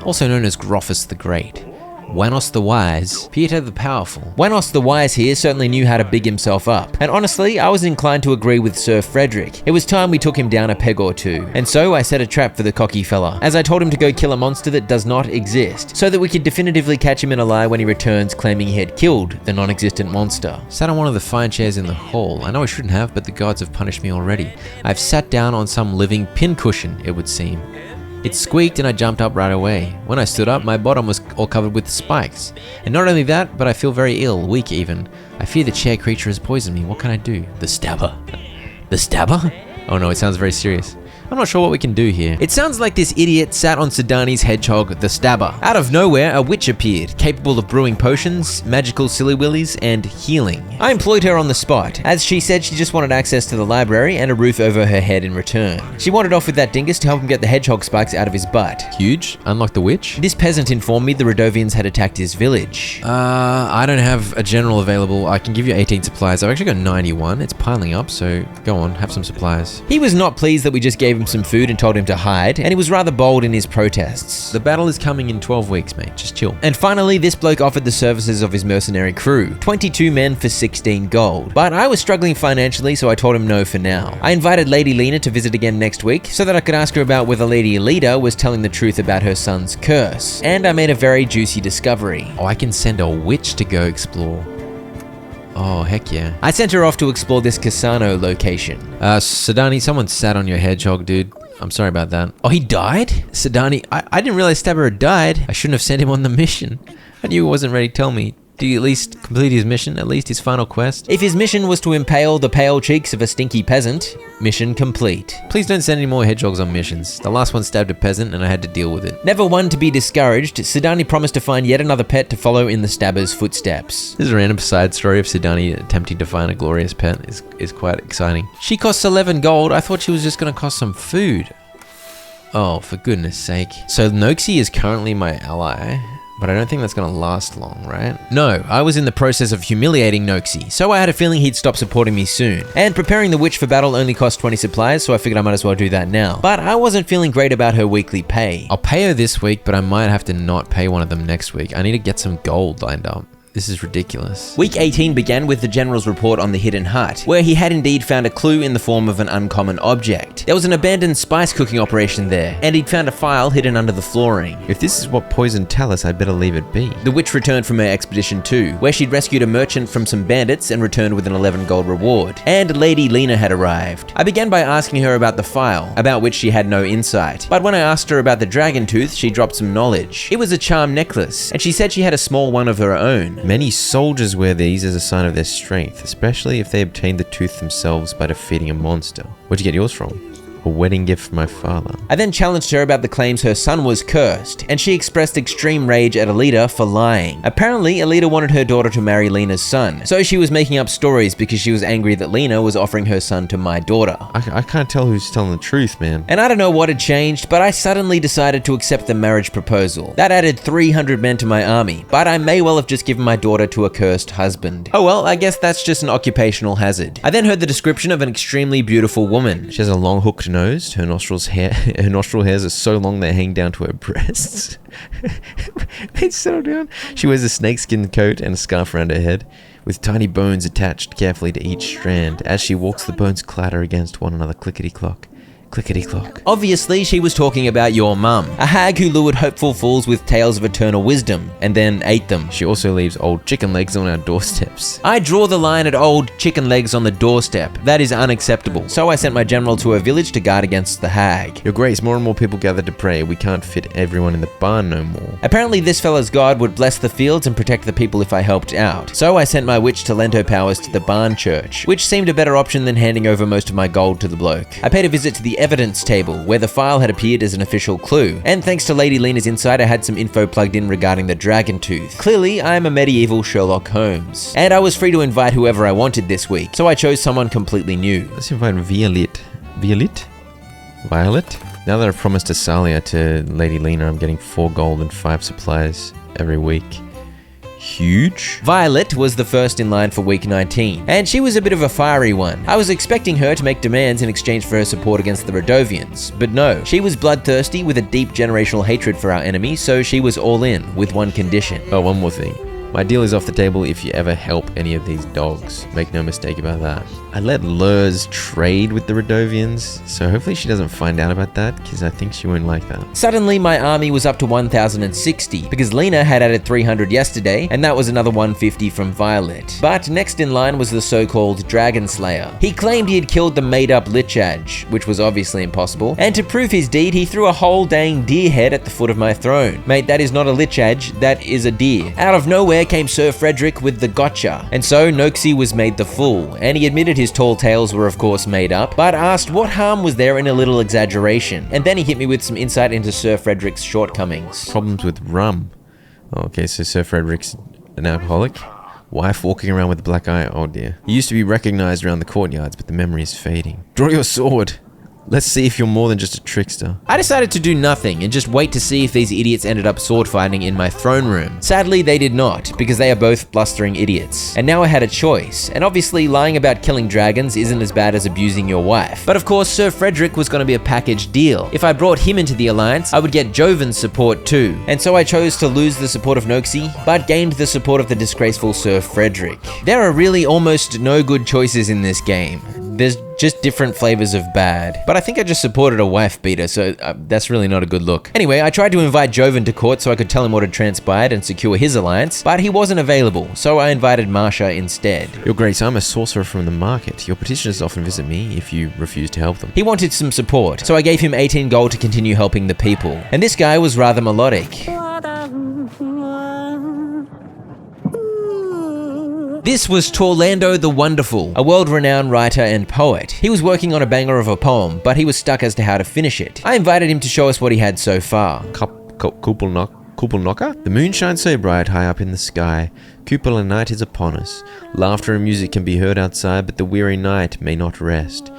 S1: also known as Groffus the Great. Wanos the Wise, Peter the Powerful. Wanos the Wise here certainly knew how to big himself up, and honestly, I was inclined to agree with Sir Frederick. It was time we took him down a peg or two, and so I set a trap for the cocky fella, as I told him to go kill a monster that does not exist, so that we could definitively catch him in a lie when he returns claiming he had killed the non-existent monster. Sat on one of the fine chairs in the hall. I know I shouldn't have, but the gods have punished me already. I've sat down on some living pincushion, it would seem. It squeaked and I jumped up right away. When I stood up, my bottom was all covered with spikes. And not only that, but I feel very ill, weak even. I fear the chair creature has poisoned me. What can I do? The Stabber. The Stabber? Oh no, it sounds very serious. I'm not sure what we can do here. It sounds like this idiot sat on Sidani's hedgehog, the Stabber. Out of nowhere, a witch appeared, capable of brewing potions, magical silly willies, and healing. I employed her on the spot, as she said she just wanted access to the library and a roof over her head in return. She wandered off with that dingus to help him get the hedgehog spikes out of his butt. Huge. Unlock the witch. This peasant informed me the Radovians had attacked his village. I don't have a general available. I can give you 18 supplies. I've actually got 91. It's piling up, so go on, have some supplies. He was not pleased that we just gave him some food and told him to hide, and he was rather bold in his protests. The battle is coming in 12 weeks, mate. Just chill. And finally, this bloke offered the services of his mercenary crew. 22 men for 16 gold. But I was struggling financially, so I told him no for now. I invited Lady Lena to visit again next week, so that I could ask her about whether Lady Alida was telling the truth about her son's curse. And I made a very juicy discovery. Oh, I can send a witch to go explore. Oh, heck yeah.
S3: I sent her off to explore this Cassano location.
S1: Sadani, someone sat on your hedgehog, dude. I'm sorry about that. Oh, he died? Sadani, I didn't realize Stabber had died. I shouldn't have sent him on the mission. I knew he wasn't ready to tell me. Did he at least complete his mission? At least his final quest? If his mission was to impale the pale cheeks of a stinky peasant, mission complete. Please don't send any more hedgehogs on missions. The last one stabbed a peasant and I had to deal with it. Never one to be discouraged, Sidani promised to find yet another pet to follow in the stabber's footsteps. This random side story of Sidani attempting to find a glorious pet is quite exciting. She costs 11 gold. I thought she was just gonna cost some food. Oh, for goodness sake. So Noxie is currently my ally. But I don't think that's gonna last long, right? No, I was in the process of humiliating Noxie, so I had a feeling he'd stop supporting me soon. And preparing the witch for battle only cost 20 supplies, so I figured I might as well do that now. But I wasn't feeling great about her weekly pay. I'll pay her this week, but I might have to not pay one of them next week. I need to get some gold lined up. This is ridiculous. Week 18 began with the General's report on the hidden hut, where he had indeed found a clue in the form of an uncommon object. There was an abandoned spice cooking operation there, and he'd found a file hidden under the flooring. If this is what poison tell us, I'd better leave it be. The witch returned from her expedition too, where she'd rescued a merchant from some bandits and returned with an 11 gold reward. And Lady Lena had arrived. I began by asking her about the file, about which she had no insight. But when I asked her about the dragon tooth, she dropped some knowledge. It was a charm necklace, and she said she had a small one of her own. Many soldiers wear these as a sign of their strength, especially if they obtained the tooth themselves by defeating a monster. Where'd you get yours from? A wedding gift from my father. I then challenged her about the claims her son was cursed, and she expressed extreme rage at Alita for lying. Apparently, Alita wanted her daughter to marry Lena's son, so she was making up stories because she was angry that Lena was offering her son to my daughter. I can't tell who's telling the truth, man. And I don't know what had changed, but I suddenly decided to accept the marriage proposal. That added 300 men to my army, but I may well have just given my daughter to a cursed husband. Oh well, I guess that's just an occupational hazard. I then heard the description of an extremely beautiful woman. She has a long hooked nose, her nostril hairs are so long they hang down to her breasts. They settle down. She wears a snakeskin coat and a scarf around her head, with tiny bones attached carefully to each strand. As she walks, the bones clatter against one another, clickety-clock. Clickety-clock. Obviously, she was talking about your mum, a hag who lured hopeful fools with tales of eternal wisdom, and then ate them. She also leaves old chicken legs on our doorsteps. I draw the line at old chicken legs on the doorstep. That is unacceptable. So I sent my general to her village to guard against the hag. Your Grace, more and more people gather to pray. We can't fit everyone in the barn no more. Apparently, this fella's god would bless the fields and protect the people if I helped out. So I sent my witch to lend her powers to the barn church, which seemed a better option than handing over most of my gold to the bloke. I paid a visit to the evidence table, where the file had appeared as an official clue, and thanks to Lady Lena's insight, I had some info plugged in regarding the dragon tooth. Clearly, I am a medieval Sherlock Holmes. And I was free to invite whoever I wanted this week, so I chose someone completely new. Let's invite Violet. Violet? Now that I've promised Asalia to Lady Lena, I'm getting 4 gold and 5 supplies every week. Huge. Violet was the first in line for week 19, and she was a bit of a fiery one. I was expecting her to make demands in exchange for her support against the Radovians, but no, she was bloodthirsty with a deep generational hatred for our enemy, so she was all in, with one condition. Oh, one more thing. My deal is off the table if you ever help any of these dogs. Make no mistake about that. I let Lurs trade with the Radovians, so hopefully she doesn't find out about that, because I think she won't like that. Suddenly, my army was up to 1,060, because Lena had added 300 yesterday, and that was another 150 from Violet. But next in line was the so-called Dragon Slayer. He claimed he had killed the made-up Lichaj, which was obviously impossible, and to prove his deed, he threw a whole dang deer head at the foot of my throne. Mate, that is not a Lichaj, that is a deer. Out of nowhere came Sir Frederick with the gotcha, and so Noxie was made the fool, and he admitted his tall tales were of course made up, but asked what harm was there in a little exaggeration, and then he hit me with some insight into Sir Frederick's shortcomings. Problems with rum. Okay, so Sir Frederick's an alcoholic? Wife walking around with a black eye? Oh dear. He used to be recognized around the courtyards, but the memory is fading. Draw your sword! Let's see if you're more than just a trickster. I decided to do nothing and just wait to see if these idiots ended up sword fighting in my throne room. Sadly, they did not, because they are both blustering idiots. And now I had a choice, and obviously lying about killing dragons isn't as bad as abusing your wife. But of course, Sir Frederick was going to be a package deal. If I brought him into the alliance, I would get Joven's support too. And so I chose to lose the support of Noxie, but gained the support of the disgraceful Sir Frederick. There are really almost no good choices in this game.
S3: there's just different flavors of bad. But I think I just supported a wife beater, so that's really not a good look. Anyway, I tried to invite Joven to court so I could tell him what had transpired and secure his alliance, but he wasn't available, so I invited Marsha instead.
S1: Your Grace, I'm a sorcerer from the market. Your petitioners often visit me if you refuse to help them.
S3: He wanted some support, so I gave him 18 gold to continue helping the people. And this guy was rather melodic. This was Torlando the Wonderful, a world-renowned writer and poet. He was working on a banger of a poem, but he was stuck as to how to finish it. I invited him to show us what he had so far.
S1: Kupelnocker? The moon shines so bright high up in the sky. Kupala night is upon us. Laughter and music can be heard outside, but the weary night may not rest.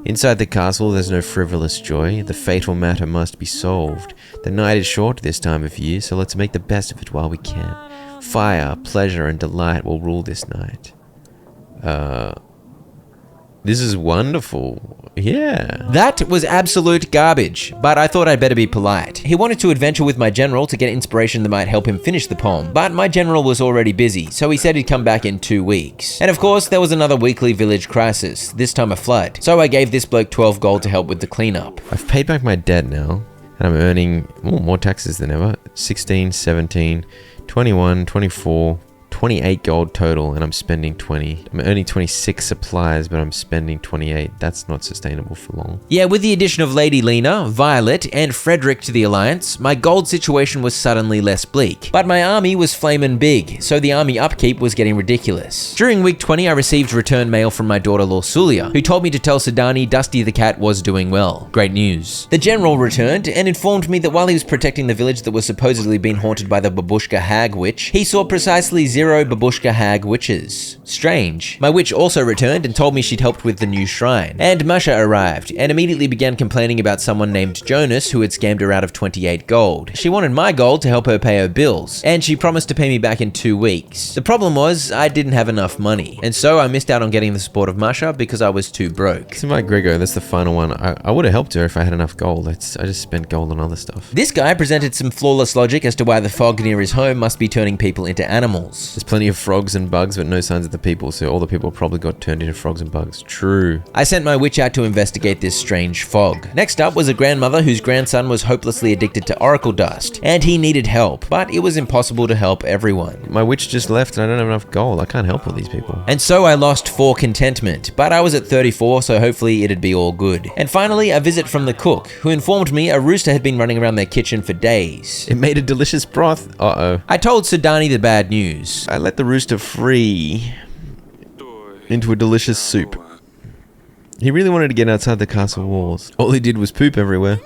S1: Inside the castle there's no frivolous joy. The fatal matter must be solved. The night is short this time of year, so let's make the best of it while we can. Fire, pleasure, and delight will rule this night. This is wonderful. Yeah.
S3: That was absolute garbage, but I thought I'd better be polite. He wanted to adventure with my general to get inspiration that might help him finish the poem, but my general was already busy, so he said he'd come back in 2 weeks. And of course, there was another weekly village crisis, this time a flood. So I gave this bloke 12 gold to help with the cleanup.
S1: I've paid back my debt now, and I'm earning more taxes than ever. 16, 17, 21, 24, 28 gold total, and I'm spending 20. I'm earning 26 supplies, but I'm spending 28. That's not sustainable for long.
S3: Yeah, with the addition of Lady Lena, Violet, and Frederick to the alliance, my gold situation was suddenly less bleak. But my army was flamin' big, so the army upkeep was getting ridiculous. During week 20, I received return mail from my daughter Lorsulia, who told me to tell Sidani Dusty the cat was doing well. Great news. The general returned and informed me that while he was protecting the village that was supposedly being haunted by the Babushka Hag Witch, he saw precisely 0 Babushka Hag witches. Strange. My witch also returned and told me she'd helped with the new shrine. And Masha arrived and immediately began complaining about someone named Jonas who had scammed her out of 28 gold. She wanted my gold to help her pay her bills, and she promised to pay me back in 2 weeks. The problem was, I didn't have enough money, and so I missed out on getting the support of Masha because I was too broke.
S1: So my Grego, that's the final one. I would have helped her if I had enough gold. I just spent gold on other stuff.
S3: This guy presented some flawless logic as to why the fog near his home must be turning people into animals.
S1: There's plenty of frogs and bugs, but no signs of the people, so all the people probably got turned into frogs and bugs. True.
S3: I sent my witch out to investigate this strange fog. Next up was a grandmother whose grandson was hopelessly addicted to oracle dust, and he needed help, but it was impossible to help everyone.
S1: My witch just left and I don't have enough gold. I can't help all these people.
S3: And so I lost 4 contentment, but I was at 34, so hopefully it'd be all good. And finally, a visit from the cook, who informed me a rooster had been running around their kitchen for days.
S1: It made a delicious broth. Uh-oh.
S3: I told Sidani the bad news.
S1: I let the rooster free into a delicious soup. He really wanted to get outside the castle walls. All he did was poop everywhere.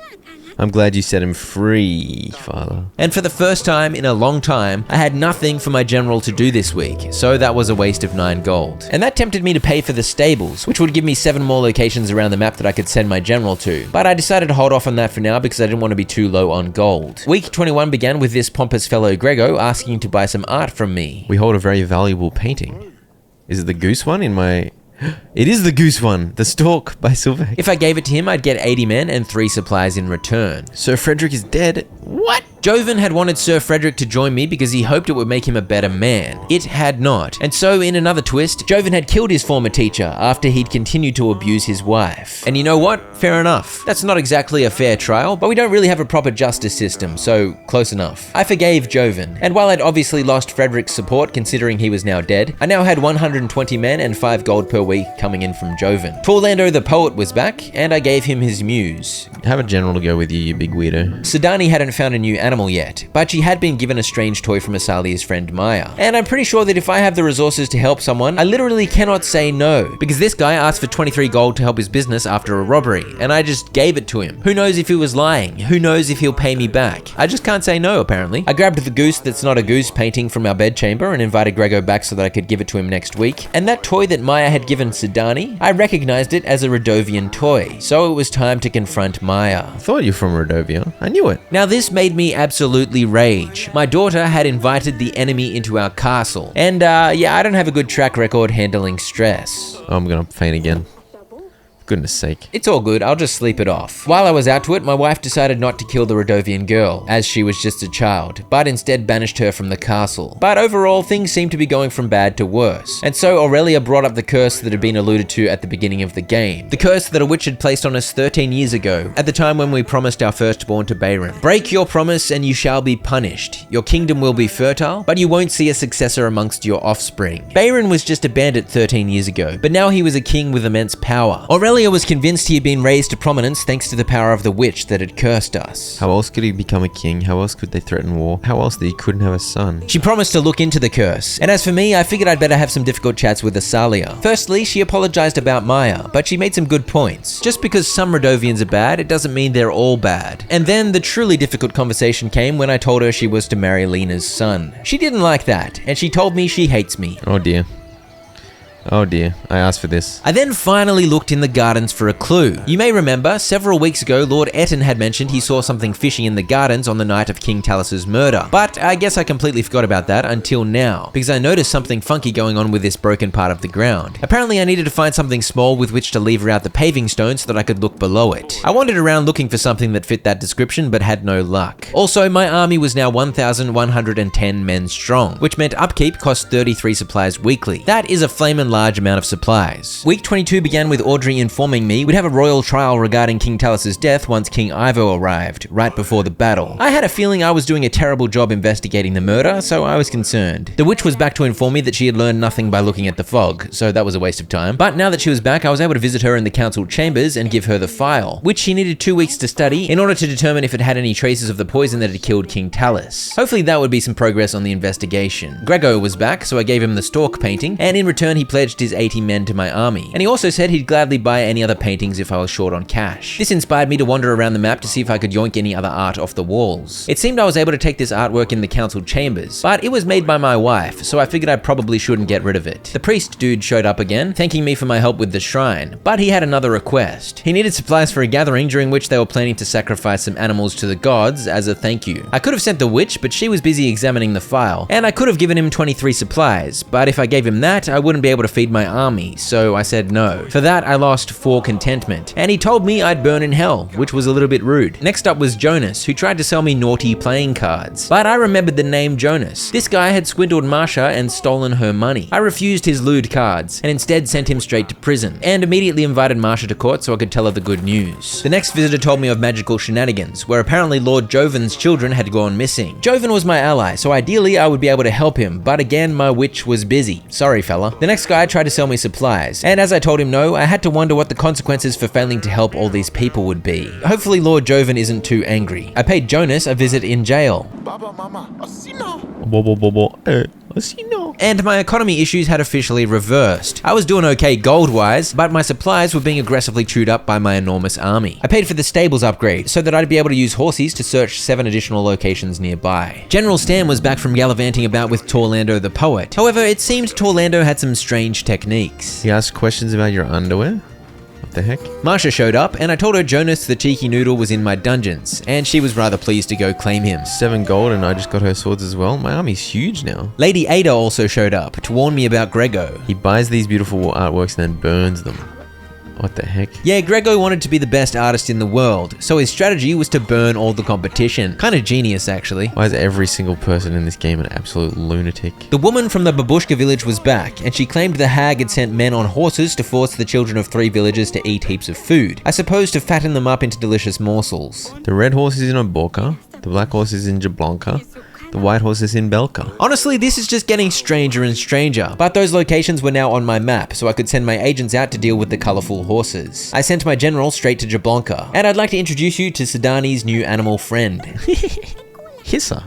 S1: I'm glad you set him free, Father.
S3: And for the first time in a long time, I had nothing for my general to do this week, so that was a waste of 9 gold. And that tempted me to pay for the stables, which would give me 7 more locations around the map that I could send my general to. But I decided to hold off on that for now because I didn't want to be too low on gold. Week 21 began with this pompous fellow Grego asking to buy some art from me.
S1: We hold a very valuable painting. Is it the goose one in my... It is the goose one, The Stork by Sylvain.
S3: If I gave it to him, I'd get 80 men and 3 supplies in return.
S1: Sir Frederick is dead. What?
S3: Joven had wanted Sir Frederick to join me because he hoped it would make him a better man. It had not. And so, in another twist, Joven had killed his former teacher after he'd continued to abuse his wife. And you know what? Fair enough. That's not exactly a fair trial, but we don't really have a proper justice system, so close enough. I forgave Joven, and while I'd obviously lost Frederick's support considering he was now dead, I now had 120 men and 5 gold per week coming in from Joven. Torlando the poet was back, and I gave him his muse.
S1: Have a general to go with you, you big weirdo.
S3: Sidani hadn't found a new animal yet, but she had been given a strange toy from Asalia's friend Maya. And I'm pretty sure that if I have the resources to help someone, I literally cannot say no. Because this guy asked for 23 gold to help his business after a robbery, and I just gave it to him. Who knows if he was lying? Who knows if he'll pay me back? I just can't say no, apparently. I grabbed the goose that's not a goose painting from our bedchamber and invited Grego back so that I could give it to him next week. And that toy that Maya had given Sidani, I recognized it as a Radovian toy, so it was time to confront Maya.
S1: I thought you were from Rodovia. I knew it.
S3: Now this made me absolutely rage. My daughter had invited the enemy into our castle, and yeah, I don't have a good track record handling stress.
S1: Oh, I'm gonna faint again. Goodness sake.
S3: It's all good, I'll just sleep it off. While I was out to it, my wife decided not to kill the Rodovian girl, as she was just a child, but instead banished her from the castle. But overall, things seemed to be going from bad to worse. And so Aurelia brought up the curse that had been alluded to at the beginning of the game. The curse that a witch had placed on us 13 years ago, at the time when we promised our firstborn to Bayron. Break your promise and you shall be punished. Your kingdom will be fertile, but you won't see a successor amongst your offspring. Bayron was just a bandit 13 years ago, but now he was a king with immense power. Aurelia was convinced he had been raised to prominence thanks to the power of the witch that had cursed us.
S1: How else could he become a king? How else could they threaten war? How else that he couldn't have a son?
S3: She promised to look into the curse, and as for me, I figured I'd better have some difficult chats with Asalia. Firstly, she apologized about Maya, but she made some good points. Just because some Rodovians are bad, it doesn't mean they're all bad. And then the truly difficult conversation came when I told her she was to marry Lena's son. She didn't like that, and she told me she hates me.
S1: Oh dear. Oh dear, I asked for this.
S3: I then finally looked in the gardens for a clue. You may remember, several weeks ago, Lord Etten had mentioned he saw something fishy in the gardens on the night of King Talus's murder. But I guess I completely forgot about that until now, because I noticed something funky going on with this broken part of the ground. Apparently I needed to find something small with which to lever out the paving stone so that I could look below it. I wandered around looking for something that fit that description, but had no luck. Also, my army was now 1,110 men strong, which meant upkeep cost 33 supplies weekly. That is a flamin' large amount of supplies. Week 22 began with Audrey informing me we'd have a royal trial regarding King Talus's death once King Ivo arrived, right before the battle. I had a feeling I was doing a terrible job investigating the murder, so I was concerned. The witch was back to inform me that she had learned nothing by looking at the fog, so that was a waste of time. But now that she was back, I was able to visit her in the council chambers and give her the file, which she needed 2 weeks to study in order to determine if it had any traces of the poison that had killed King Talus. Hopefully that would be some progress on the investigation. Grego was back, so I gave him the stork painting, and in return he pledged his 80 men to my army. And he also said he'd gladly buy any other paintings if I was short on cash. This inspired me to wander around the map to see if I could yoink any other art off the walls. It seemed I was able to take this artwork in the council chambers, but it was made by my wife, so I figured I probably shouldn't get rid of it. The priest dude showed up again, thanking me for my help with the shrine, but he had another request. He needed supplies for a gathering during which they were planning to sacrifice some animals to the gods as a thank you. I could have sent the witch, but she was busy examining the file, and I could have given him 23 supplies, but if I gave him that, I wouldn't be able to feed my army, so I said no. For that, I lost 4 contentment, and he told me I'd burn in hell, which was a little bit rude. Next up was Jonas, who tried to sell me naughty playing cards, but I remembered the name Jonas. This guy had swindled Marsha and stolen her money. I refused his lewd cards, and instead sent him straight to prison, and immediately invited Marsha to court so I could tell her the good news. The next visitor told me of magical shenanigans, where apparently Lord Joven's children had gone missing. Joven was my ally, so ideally I would be able to help him, but again, my witch was busy. Sorry, fella. The next guy tried to sell me supplies, and as I told him no, I had to wonder what the consequences for failing to help all these people would be. Hopefully Lord Joven isn't too angry. I paid Jonas a visit in jail. And my economy issues had officially reversed. I was doing okay gold-wise, but my supplies were being aggressively chewed up by my enormous army. I paid for the stables upgrade, so that I'd be able to use horses to search 7 additional locations nearby. General Stan was back from gallivanting about with Torlando the poet. However, it seemed Torlando had some strange techniques.
S1: He asked questions about your underwear? What the heck?
S3: Marsha showed up, and I told her Jonas the cheeky noodle was in my dungeons, and she was rather pleased to go claim him.
S1: 7 gold and I just got her swords as well. My army's huge now.
S3: Lady Ada also showed up to warn me about Grego.
S1: He buys these beautiful artworks and then burns them. What the heck?
S3: Yeah, Grego wanted to be the best artist in the world, so his strategy was to burn all the competition. Kind of genius, actually.
S1: Why is every single person in this game an absolute lunatic?
S3: The woman from the Babushka village was back, and she claimed the hag had sent men on horses to force the children of 3 villages to eat heaps of food. I suppose to fatten them up into delicious morsels.
S1: The red horse is in Oborka, the black horse is in Jablonka, the white horse is in Belka.
S3: Honestly, this is just getting stranger and stranger, but those locations were now on my map, so I could send my agents out to deal with the colourful horses. I sent my general straight to Jablonka, and I'd like to introduce you to Sidani's new animal friend.
S1: Hissa.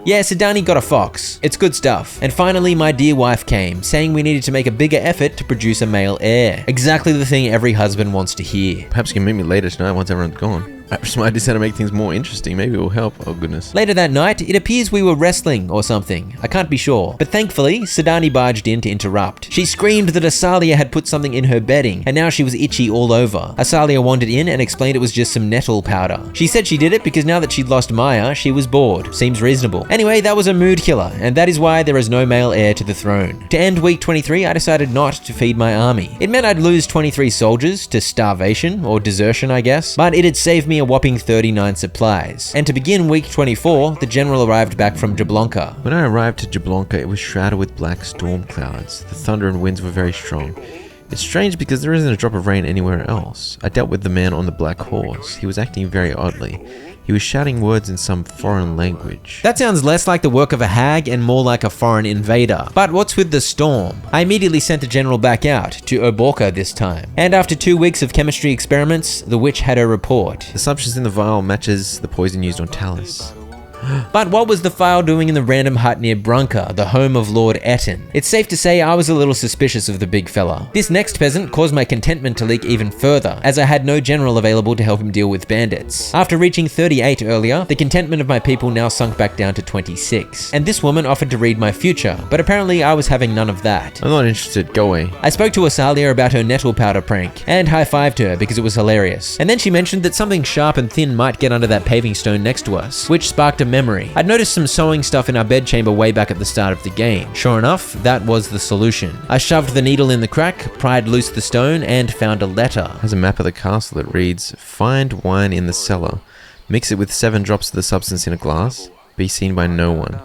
S3: Yeah, Sidani got a fox. It's good stuff. And finally, my dear wife came, saying we needed to make a bigger effort to produce a male heir. Exactly the thing every husband wants to hear.
S1: Perhaps you can meet me later tonight once everyone's gone.
S2: I have some ideas how to make things more interesting. Maybe it will help. Oh, goodness.
S3: Later that night, it appears we were wrestling or something. I can't be sure. But thankfully, Sadani barged in to interrupt. She screamed that Asalia had put something in her bedding, and now she was itchy all over. Asalia wandered in and explained it was just some nettle powder. She said she did it because now that she'd lost Maya, she was bored. Seems reasonable. Anyway, that was a mood killer, and that is why there is no male heir to the throne. To end week 23, I decided not to feed my army. It meant I'd lose 23 soldiers to starvation, or desertion I guess, but it'd save me a whopping 39 supplies. And to begin week 24, the general arrived back from Jablonka.
S2: When I arrived to Jablonka, it was shrouded with black storm clouds. The thunder and winds were very strong. It's strange because there isn't a drop of rain anywhere else. I dealt with the man on the black horse. He was acting very oddly. He was shouting words in some foreign language.
S3: That sounds less like the work of a hag and more like a foreign invader. But what's with the storm? I immediately sent the general back out, to Oborka this time. And after 2 weeks of chemistry experiments, the witch had her report.
S2: The substance in the vial matches the poison used on Talus.
S3: But what was the file doing in the random hut near Brunka, the home of Lord Etten? It's safe to say I was a little suspicious of the big fella. This next peasant caused my contentment to leak even further, as I had no general available to help him deal with bandits. After reaching 38 earlier, the contentment of my people now sunk back down to 26. And this woman offered to read my future, but apparently I was having none of that.
S2: I'm not interested, go away.
S3: I spoke to Asalia about her nettle powder prank, and high-fived her because it was hilarious. And then she mentioned that something sharp and thin might get under that paving stone next to us, which sparked a memory. I'd noticed some sewing stuff in our bedchamber way back at the start of the game. Sure enough, that was the solution. I shoved the needle in the crack, pried loose the stone, and found a letter.
S2: It has a map of the castle that reads, "Find wine in the cellar. Mix it with 7 drops of the substance in a glass. Be seen by no one."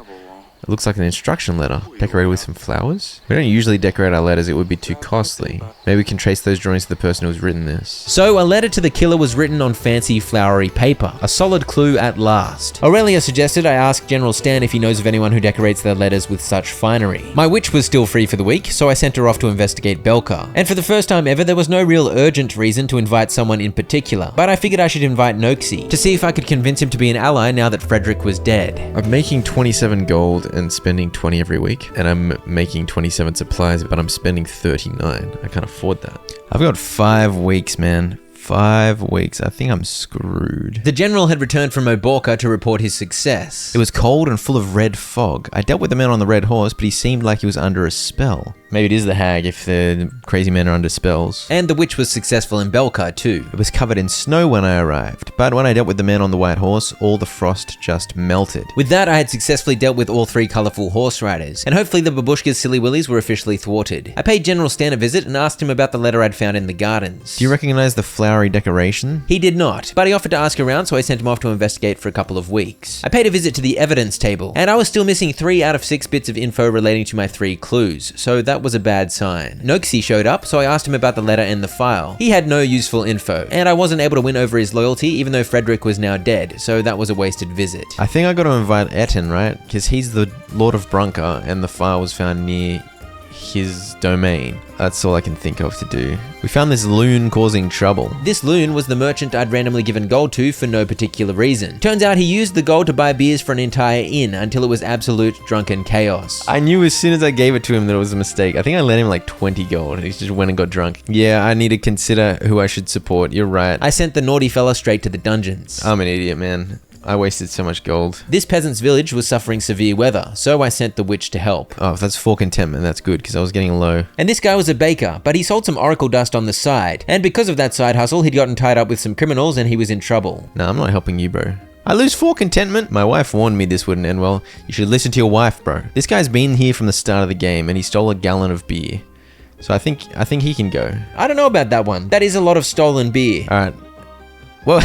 S2: It looks like an instruction letter, decorated with some flowers. We don't usually decorate our letters, it would be too costly. Maybe we can trace those drawings to the person who has written this.
S3: So a letter to the killer was written on fancy flowery paper, a solid clue at last. Aurelia suggested I ask General Stan if he knows of anyone who decorates their letters with such finery. My witch was still free for the week, so I sent her off to investigate Belka. And for the first time ever, there was no real urgent reason to invite someone in particular, but I figured I should invite Noxie, to see if I could convince him to be an ally now that Frederick was dead.
S2: I'm making 27 gold and spending 20 every week, and I'm making 27 supplies, but I'm spending 39. I can't afford that. I've got 5 weeks, man. 5 weeks. I think I'm screwed.
S3: The general had returned from Oborka to report his success.
S2: It was cold and full of red fog. I dealt with the man on the red horse, but he seemed like he was under a spell. Maybe it is the hag if the crazy men are under spells.
S3: And the witch was successful in Belka too.
S2: It was covered in snow when I arrived, but when I dealt with the man on the white horse, all the frost just melted.
S3: With that, I had successfully dealt with all 3 colourful horse riders, and hopefully the babushka's silly willies were officially thwarted. I paid General Stan a visit and asked him about the letter I'd found in the gardens.
S2: Do you recognize the flowery decoration?
S3: He did not, but he offered to ask around, so I sent him off to investigate for a couple of weeks. I paid a visit to the evidence table, and I was still missing 3 out of 6 bits of info relating to my 3 clues, so that was a bad sign. Noxie showed up, so I asked him about the letter and the file. He had no useful info, and I wasn't able to win over his loyalty even though Frederick was now dead, so that was a wasted visit.
S2: I think I got to invite Etten, right? Because he's the Lord of Brunka, and the file was found near his domain. That's all I can think of to do. We found this loon causing trouble.
S3: This loon was the merchant I'd randomly given gold to for no particular reason. Turns out he used the gold to buy beers for an entire inn until it was absolute drunken chaos.
S2: I knew as soon as I gave it to him that it was a mistake. I think I lent him like 20 gold and he just went and got drunk. Yeah, I need to consider who I should support. You're right.
S3: I sent the naughty fella straight to the dungeons.
S2: I'm an idiot, man. I wasted so much gold.
S3: This peasant's village was suffering severe weather, so I sent the witch to help.
S2: Oh, if that's 4 contentment, that's good, because I was getting low.
S3: And this guy was a baker, but he sold some oracle dust on the side, and because of that side hustle, he'd gotten tied up with some criminals and he was in trouble.
S2: No, I'm not helping you, bro. I lose 4 contentment? My wife warned me this wouldn't end well. You should listen to your wife, bro. This guy's been here from the start of the game, and he stole a gallon of beer. So I think he can go.
S3: I don't know about that one. That is a lot of stolen beer.
S2: Alright. Well...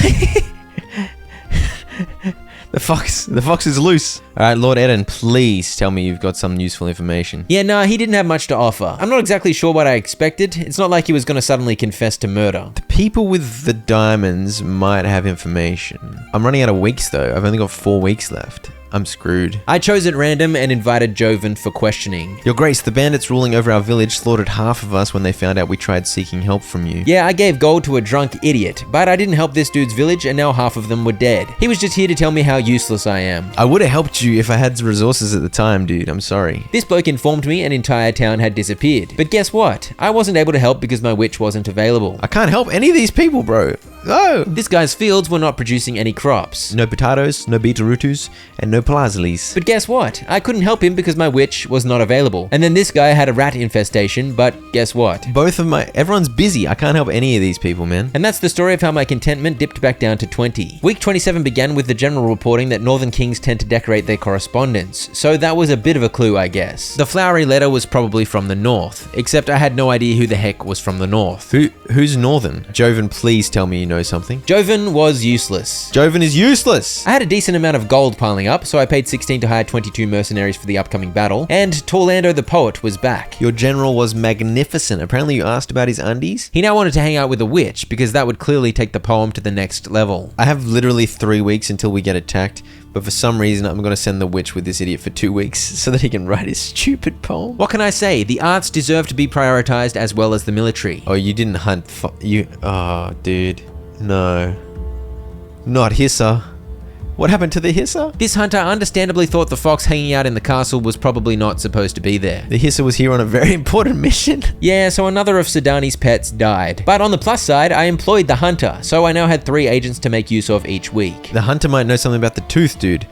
S2: The fox is loose. Alright, Lord Etten, please tell me you've got some useful information.
S3: Yeah, nah, he didn't have much to offer. I'm not exactly sure what I expected. It's not like he was gonna suddenly confess to murder.
S2: The people with the diamonds might have information. I'm running out of weeks though. I've only got 4 weeks left. I'm screwed.
S3: I chose at random and invited Joven for questioning.
S2: Your Grace, the bandits ruling over our village slaughtered half of us when they found out we tried seeking help from you.
S3: Yeah, I gave gold to a drunk idiot, but I didn't help this dude's village and now half of them were dead. He was just here to tell me how useless I am.
S2: I would have helped you if I had resources at the time, dude. I'm sorry.
S3: This bloke informed me an entire town had disappeared. But guess what? I wasn't able to help because my witch wasn't available.
S2: I can't help any of these people, bro. Oh!
S3: This guy's fields were not producing any crops.
S2: No potatoes, no beetrootus, and no palazzolis.
S3: But guess what? I couldn't help him because my witch was not available. And then this guy had a rat infestation, but guess what?
S2: Everyone's busy. I can't help any of these people, man.
S3: And that's the story of how my contentment dipped back down to 20. Week 27 began with the general reporting that Northern Kings tend to decorate their correspondence, so that was a bit of a clue, I guess. The flowery letter was probably from the north, except I had no idea who the heck was from the north.
S2: Who's Northern? Joven, please tell me you know something.
S3: Joven was useless.
S2: Joven is useless!
S3: I had a decent amount of gold piling up, so I paid 16 to hire 22 mercenaries for the upcoming battle, and Torlando the poet was back.
S2: Your general was magnificent. Apparently you asked about his undies?
S3: He now wanted to hang out with a witch, because that would clearly take the poem to the next level.
S2: I have literally 3 weeks until we get attacked, but for some reason I'm gonna send the witch with this idiot for 2 weeks so that he can write his stupid poem.
S3: What can I say? The arts deserve to be prioritized as well as the military.
S2: Oh, you didn't hunt oh, dude. No. Not Hissa. What happened to the Hissa?
S3: This hunter understandably thought the fox hanging out in the castle was probably not supposed to be there.
S2: The Hissa was here on a very important mission.
S3: Yeah, so another of Sidani's pets died. But on the plus side, I employed the hunter, so I now had 3 agents to make use of each week.
S2: The hunter might know something about the tooth, dude.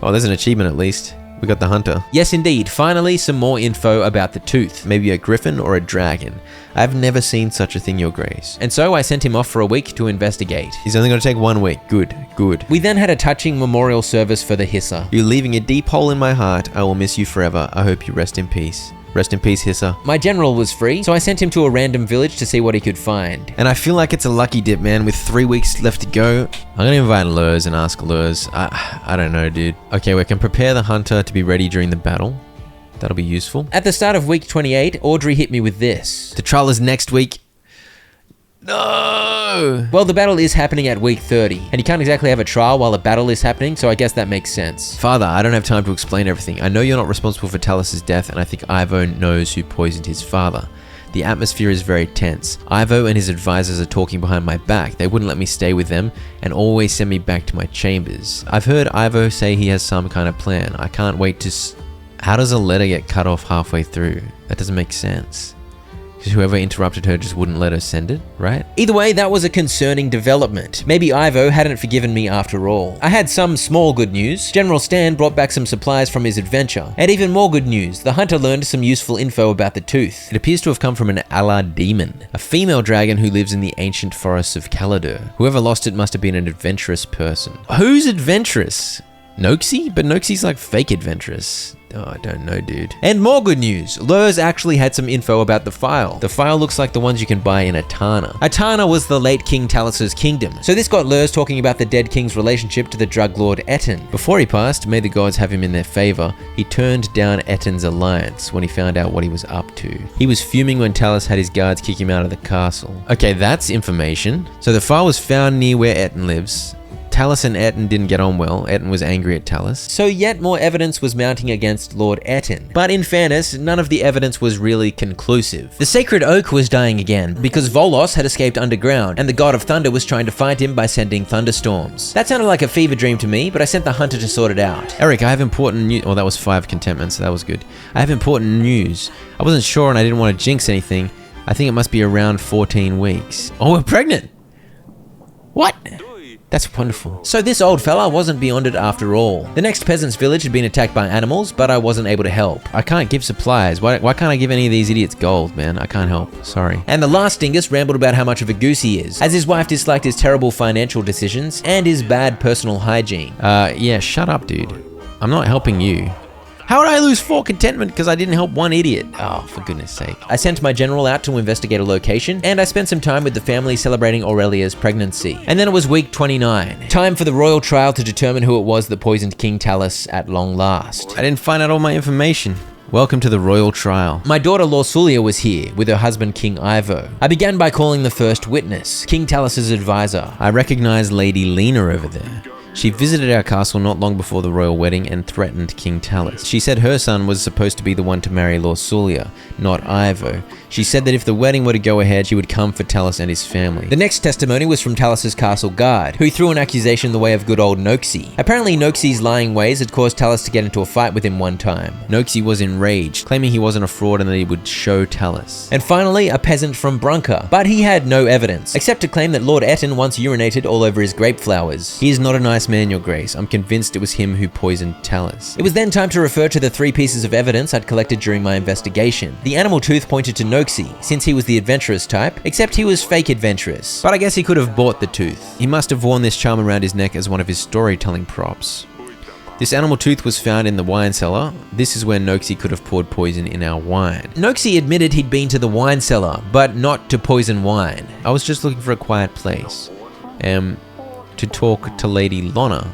S2: Oh, there's an achievement at least. We got the hunter.
S3: Yes, indeed. Finally, some more info about the tooth.
S2: Maybe a griffin or a dragon. I've never seen such a thing, your grace.
S3: And so I sent him off for a week to investigate.
S2: He's only going to take 1 week. Good, good.
S3: We then had a touching memorial service for the Hissa.
S2: You're leaving a deep hole in my heart. I will miss you forever. I hope you rest in peace. Rest in peace, Hissa.
S3: My general was free, so I sent him to a random village to see what he could find.
S2: And I feel like it's a lucky dip, man. With 3 weeks left to go, I'm gonna invite Lurs and ask Lurs. I don't know, dude. Okay, we can prepare the hunter to be ready during the battle. That'll be useful.
S3: At the start of week 28, Audrey hit me with this.
S2: The trial is next week. No!
S3: Well, the battle is happening at week 30, and you can't exactly have a trial while a battle is happening, so I guess that makes sense.
S2: Father, I don't have time to explain everything. I know you're not responsible for Talus's death, and I think Ivo knows who poisoned his father. The atmosphere is very tense. Ivo and his advisors are talking behind my back. They wouldn't let me stay with them and always send me back to my chambers. I've heard Ivo say he has some kind of plan. I can't wait to How does a letter get cut off halfway through? That doesn't make sense. Because whoever interrupted her just wouldn't let her send it, right?
S3: Either way, that was a concerning development. Maybe Ivo hadn't forgiven me after all. I had some small good news. General Stan brought back some supplies from his adventure. And even more good news, the hunter learned some useful info about the tooth. It appears to have come from an Ala demon, a female dragon who lives in the ancient forests of Caladur. Whoever lost it must have been an adventurous person.
S2: Who's adventurous? Noxie? But Noxie's like fake adventurous. Oh, I don't know, dude.
S3: And more good news. Lurs actually had some info about the file. The file looks like the ones you can buy in Atana. Atana was the late King Talus's kingdom. So this got Lurs talking about the dead king's relationship to the drug lord Etten. Before he passed, may the gods have him in their favor, he turned down Etten's alliance when he found out what he was up to. He was fuming when Talus had his guards kick him out of the castle.
S2: Okay, that's information. So the file was found near where Etten lives. Talus and Etten didn't get on well. Etten was angry at Talus.
S3: So yet more evidence was mounting against Lord Etten. But in fairness, none of the evidence was really conclusive. The sacred oak was dying again because Volos had escaped underground and the god of thunder was trying to fight him by sending thunderstorms. That sounded like a fever dream to me, but I sent the hunter to sort it out.
S2: Eric, I have important news. Oh, that was 5 contentment, so that was good. I have important news. I wasn't sure and I didn't want to jinx anything. I think it must be around 14 weeks. Oh, we're pregnant. What?
S3: That's wonderful. So this old fella wasn't beyond it after all. The next peasant's village had been attacked by animals, but I wasn't able to help.
S2: I can't give supplies. Why can't I give any of these idiots gold, man? I can't help. Sorry.
S3: And the last dingus rambled about how much of a goose he is, as his wife disliked his terrible financial decisions and his bad personal hygiene.
S2: Yeah, shut up, dude. I'm not helping you. How would I lose 4 contentment because I didn't help 1 idiot? Oh, for goodness sake.
S3: I sent my general out to investigate a location, and I spent some time with the family celebrating Aurelia's pregnancy. And then it was week 29. Time for the royal trial to determine who it was that poisoned King Talus at long last.
S2: I didn't find out all my information. Welcome to the royal trial.
S3: My daughter Lorsulia was here, with her husband King Ivo. I began by calling the first witness, King Talus's advisor.
S2: I recognized Lady Lena over there. She visited our castle not long before the royal wedding and threatened King Talus. She said her son was supposed to be the one to marry Lorsulia, not Ivo.
S3: She said that if the wedding were to go ahead, she would come for Talis and his family. The next testimony was from Talis' castle guard, who threw an accusation the way of good old Noxie. Apparently, Noxie's lying ways had caused Talis to get into a fight with him one time. Noxie was enraged, claiming he wasn't a fraud and that he would show Talis. And finally, a peasant from Brunker, but he had no evidence, except to claim that Lord Etten once urinated all over his grape flowers. He is not a nice man, your grace. I'm convinced it was him who poisoned Talis. It was then time to refer to the 3 pieces of evidence I'd collected during my investigation. The animal tooth pointed to Noxie, since he was the adventurous type, except he was fake adventurous. But I guess he could have bought the tooth. He must have worn this charm around his neck as one of his storytelling props. This animal tooth was found in the wine cellar. This is where Noxie could have poured poison in our wine. Noxie admitted he'd been to the wine cellar, but not to poison wine. I was just looking for a quiet place. To talk to Lady Lonna,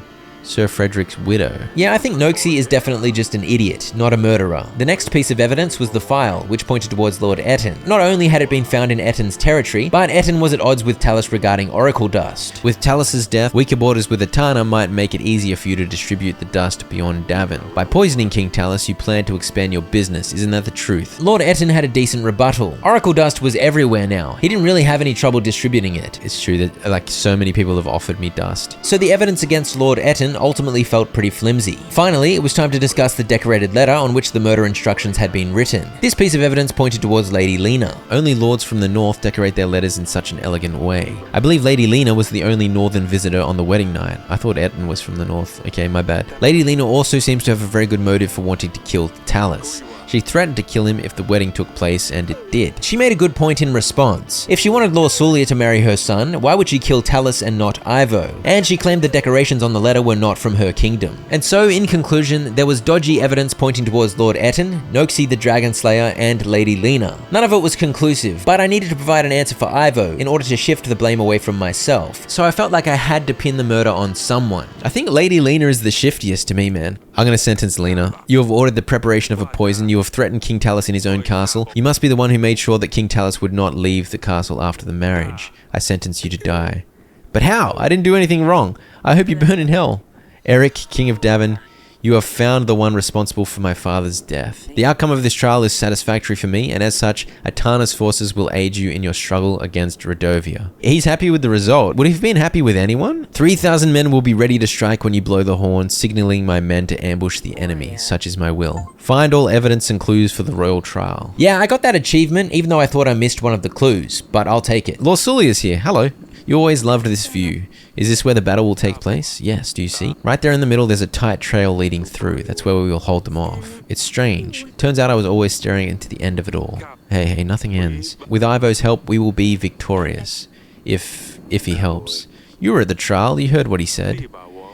S3: Sir Frederick's widow. Yeah, I think Noxie is definitely just an idiot, not a murderer. The next piece of evidence was the file, which pointed towards Lord Etten. Not only had it been found in Etten's territory, but Etten was at odds with Talis regarding oracle dust. With Talis' death, weaker borders with Etana might make it easier for you to distribute the dust beyond Davin. By poisoning King Talis, you plan to expand your business, isn't that the truth? Lord Etten had a decent rebuttal. Oracle dust was everywhere now. He didn't really have any trouble distributing it. It's true that, like, so many people have offered me dust. So the evidence against Lord Etten ultimately felt pretty flimsy. Finally, it was time to discuss the decorated letter on which the murder instructions had been written. This piece of evidence pointed towards Lady Lena. Only lords from the north decorate their letters in such an elegant way. I believe Lady Lena was the only northern visitor on the wedding night. I thought Etten was from the north. Okay, my bad. Lady Lena also seems to have a very good motive for wanting to kill Talis. She threatened to kill him if the wedding took place, and it did. She made a good point in response. If she wanted Lorsulia to marry her son, why would she kill Talis and not Ivo? And she claimed the decorations on the letter were not from her kingdom. And so, in conclusion, there was dodgy evidence pointing towards Lord Etten, Noxie the Dragon Slayer, and Lady Lena. None of it was conclusive, but I needed to provide an answer for Ivo in order to shift the blame away from myself. So I felt like I had to pin the murder on someone. I think Lady Lena is the shiftiest to me, man. I'm gonna sentence Lena. You have ordered the preparation of a poison. You have threatened King Talis in his own castle. You must be the one who made sure that King Talis would not leave the castle after the marriage. I sentence you to die. But how? I didn't do anything wrong. I hope you burn in hell. Eric, King of Davin, you have found the one responsible for my father's death. The outcome of this trial is satisfactory for me, and as such, Atana's forces will aid you in your struggle against Redovia. He's happy with the result. Would he have been happy with anyone? 3,000 men will be ready to strike when you blow the horn, signaling my men to ambush the enemy. Such is my will. Find all evidence and clues for the royal trial. Yeah, I got that achievement, even though I thought I missed one of the clues, but I'll take it. Lorsulia's here. Hello. You always loved this view. Is this where the battle will take place? Yes, do you see? Right there in the middle, there's a tight trail leading through. That's where we will hold them off. It's strange. Turns out I was always staring into the end of it all. Hey, nothing ends. With Ivo's help, we will be victorious. If he helps. You were at the trial, you heard what he said.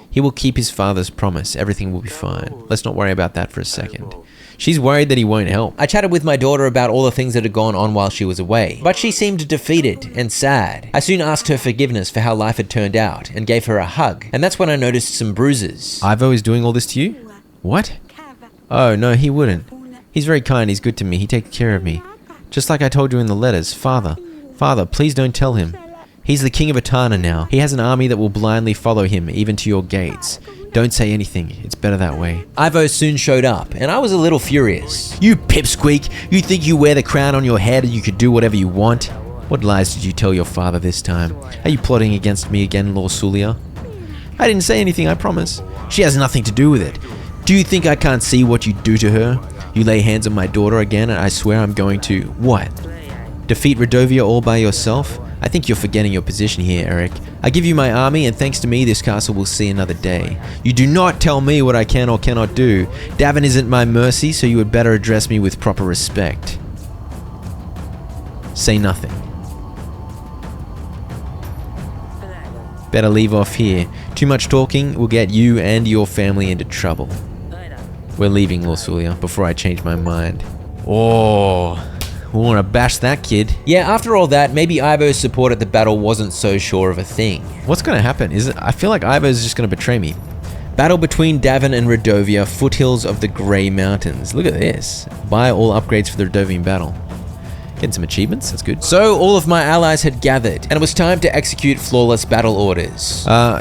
S3: He will keep his father's promise. Everything will be fine. Let's not worry about that for a second. She's worried that he won't help. I chatted with my daughter about all the things that had gone on while she was away, but she seemed defeated and sad. I soon asked her forgiveness for how life had turned out and gave her a hug, and that's when I noticed some bruises. Ivo is doing all this to you? What? Oh, no, he wouldn't. He's very kind, he's good to me, he takes care of me. Just like I told you in the letters, Father, please don't tell him. He's the king of Etana now. He has an army that will blindly follow him, even to your gates. Don't say anything, it's better that way. Ivo soon showed up, and I was a little furious. You pipsqueak! You think you wear the crown on your head and you could do whatever you want? What lies did you tell your father this time? Are you plotting against me again, Lorsulia? I didn't say anything, I promise. She has nothing to do with it. Do you think I can't see what you do to her? You lay hands on my daughter again, and I swear I'm going to... What? Defeat Redovia all by yourself? I think you're forgetting your position here, Eric. I give you my army, and thanks to me, this castle will see another day. You do not tell me what I can or cannot do. Davin isn't my mercy, so you would better address me with proper respect. Say nothing. Better leave off here. Too much talking will get you and your family into trouble. We're leaving, Lorsulia, before I change my mind. Oh... We want to bash that kid. Yeah, after all that, maybe Ivo's support at the battle wasn't so sure of a thing. What's going to happen? I feel like Ivo's just going to betray me. Battle between Davin and Redovia, foothills of the Grey Mountains. Look at this. Buy all upgrades for the Redovian battle. Getting some achievements, that's good. So all of my allies had gathered, and it was time to execute flawless battle orders.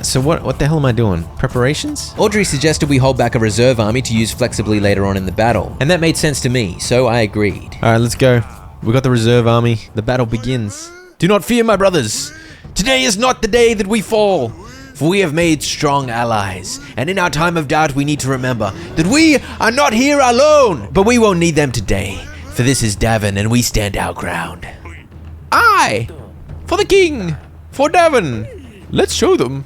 S3: So what the hell am I doing? Preparations? Audrey suggested we hold back a reserve army to use flexibly later on in the battle, and that made sense to me, so I agreed. Alright, let's go.
S1: We got the reserve army. The battle begins. Do not fear, my brothers. Today is not the day that we fall. For we have made strong allies. And in our time of doubt, we need to remember that we are not here alone. But we won't need them today. For this is Davin, and we stand our ground. Aye! For the king! For Davin! Let's show them.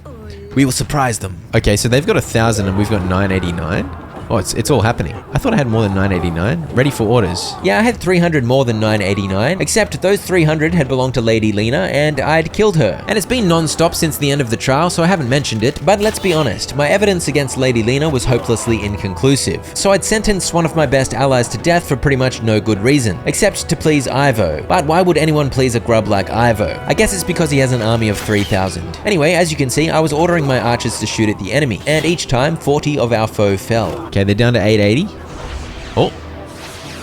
S1: We will surprise them. Okay, so they've got 1,000 and we've got 989. Oh, it's all happening. I thought I had more than 989. Ready for orders.
S3: Yeah, I had 300 more than 989, except those 300 had belonged to Lady Lena and I'd killed her. And it's been non-stop since the end of the trial, so I haven't mentioned it, but let's be honest, my evidence against Lady Lena was hopelessly inconclusive. So I'd sentenced one of my best allies to death for pretty much no good reason, except to please Ivo. But why would anyone please a grub like Ivo? I guess it's because he has an army of 3,000. Anyway, as you can see, I was ordering my archers to shoot at the enemy, and each time 40 of our foe fell.
S1: Okay, they're down to 880.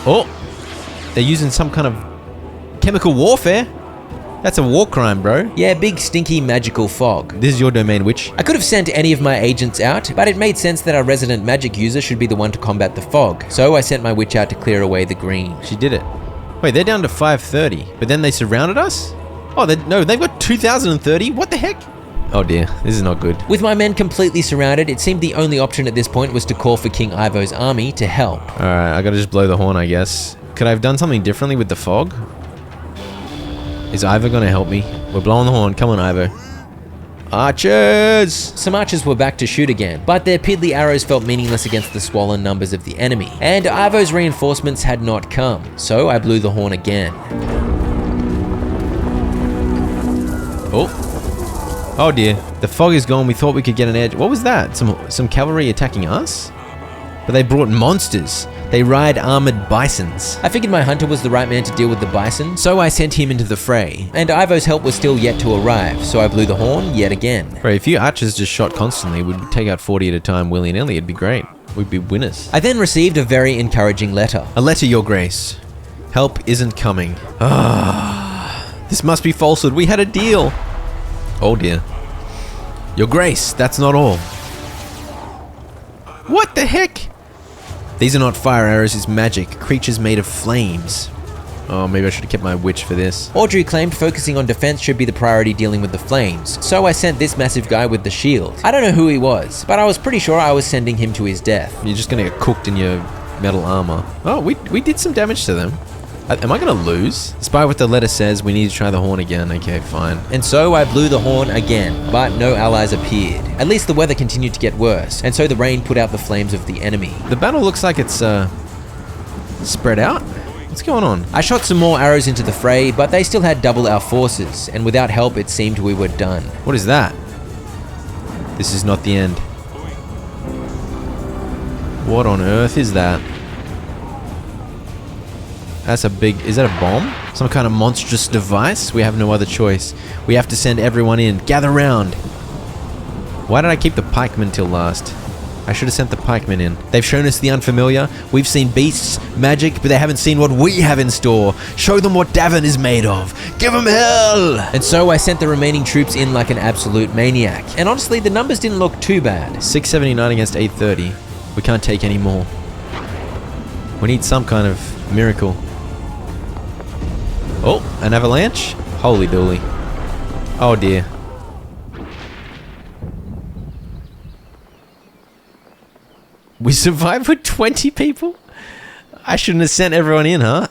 S1: Oh, they're using some kind of chemical warfare. That's a war crime, bro.
S3: Yeah, big stinky magical fog.
S1: This is your domain, witch.
S3: I could have sent any of my agents out, but it made sense that our resident magic user should be the one to combat the fog. So I sent my witch out to clear away the green.
S1: She did it. Wait, they're down to 530, but then they surrounded us? Oh, no, they've got 2,030. What the heck? Oh dear, this is not good.
S3: With my men completely surrounded, it seemed the only option at this point was to call for King Ivo's army to help.
S1: Alright, I gotta just blow the horn, I guess. Could I have done something differently with the fog? Is Ivo gonna help me? We're blowing the horn. Come on, Ivo. Archers!
S3: Some archers were back to shoot again, but their piddly arrows felt meaningless against the swollen numbers of the enemy. And Ivo's reinforcements had not come, so I blew the horn again.
S1: Oh dear, the fog is gone. We thought we could get an edge. What was that? Some cavalry attacking us? But they brought monsters. They ride armored bisons. I figured my hunter was the right man to deal with the bison, so I sent him into the fray. And Ivo's help was still yet to arrive, so I blew the horn yet again. Bro, if you archers just shot constantly, we'd take out 40 at a time willy-nilly. It'd be great. We'd be winners.
S3: I then received a very encouraging letter.
S1: A letter, Your Grace. Help isn't coming. This must be falsehood. We had a deal. Oh dear. Your Grace, that's not all. What the heck? These are not fire arrows, it's magic. Creatures made of flames. Oh, maybe I should have kept my witch for this.
S3: Audrey claimed focusing on defense should be the priority dealing with the flames, so I sent this massive guy with the shield. I don't know who he was, but I was pretty sure I was sending him to his death.
S1: You're just gonna get cooked in your metal armor. Oh, we did some damage to them. Am I gonna lose? Despite what the letter says, we need to try the horn again. Okay, fine.
S3: And so I blew the horn again, but no allies appeared. At least the weather continued to get worse, and so the rain put out the flames of the enemy.
S1: The battle looks like it's spread out. What's going on?
S3: I shot some more arrows into the fray, but they still had double our forces, and without help it seemed we were done.
S1: What is that? This is not the end. What on earth is that? That's a big... Is that a bomb? Some kind of monstrous device? We have no other choice. We have to send everyone in. Gather round. Why did I keep the pikemen till last? I should have sent the pikemen in. They've shown us the unfamiliar. We've seen beasts, magic, but they haven't seen what we have in store. Show them what Davin is made of. Give them hell!
S3: And so I sent the remaining troops in like an absolute maniac. And honestly, the numbers didn't look too bad.
S1: 679 against 830. We can't take any more. We need some kind of miracle. Oh, an avalanche? Holy dooly. Oh dear. We survived with 20 people? I shouldn't have sent everyone in, huh?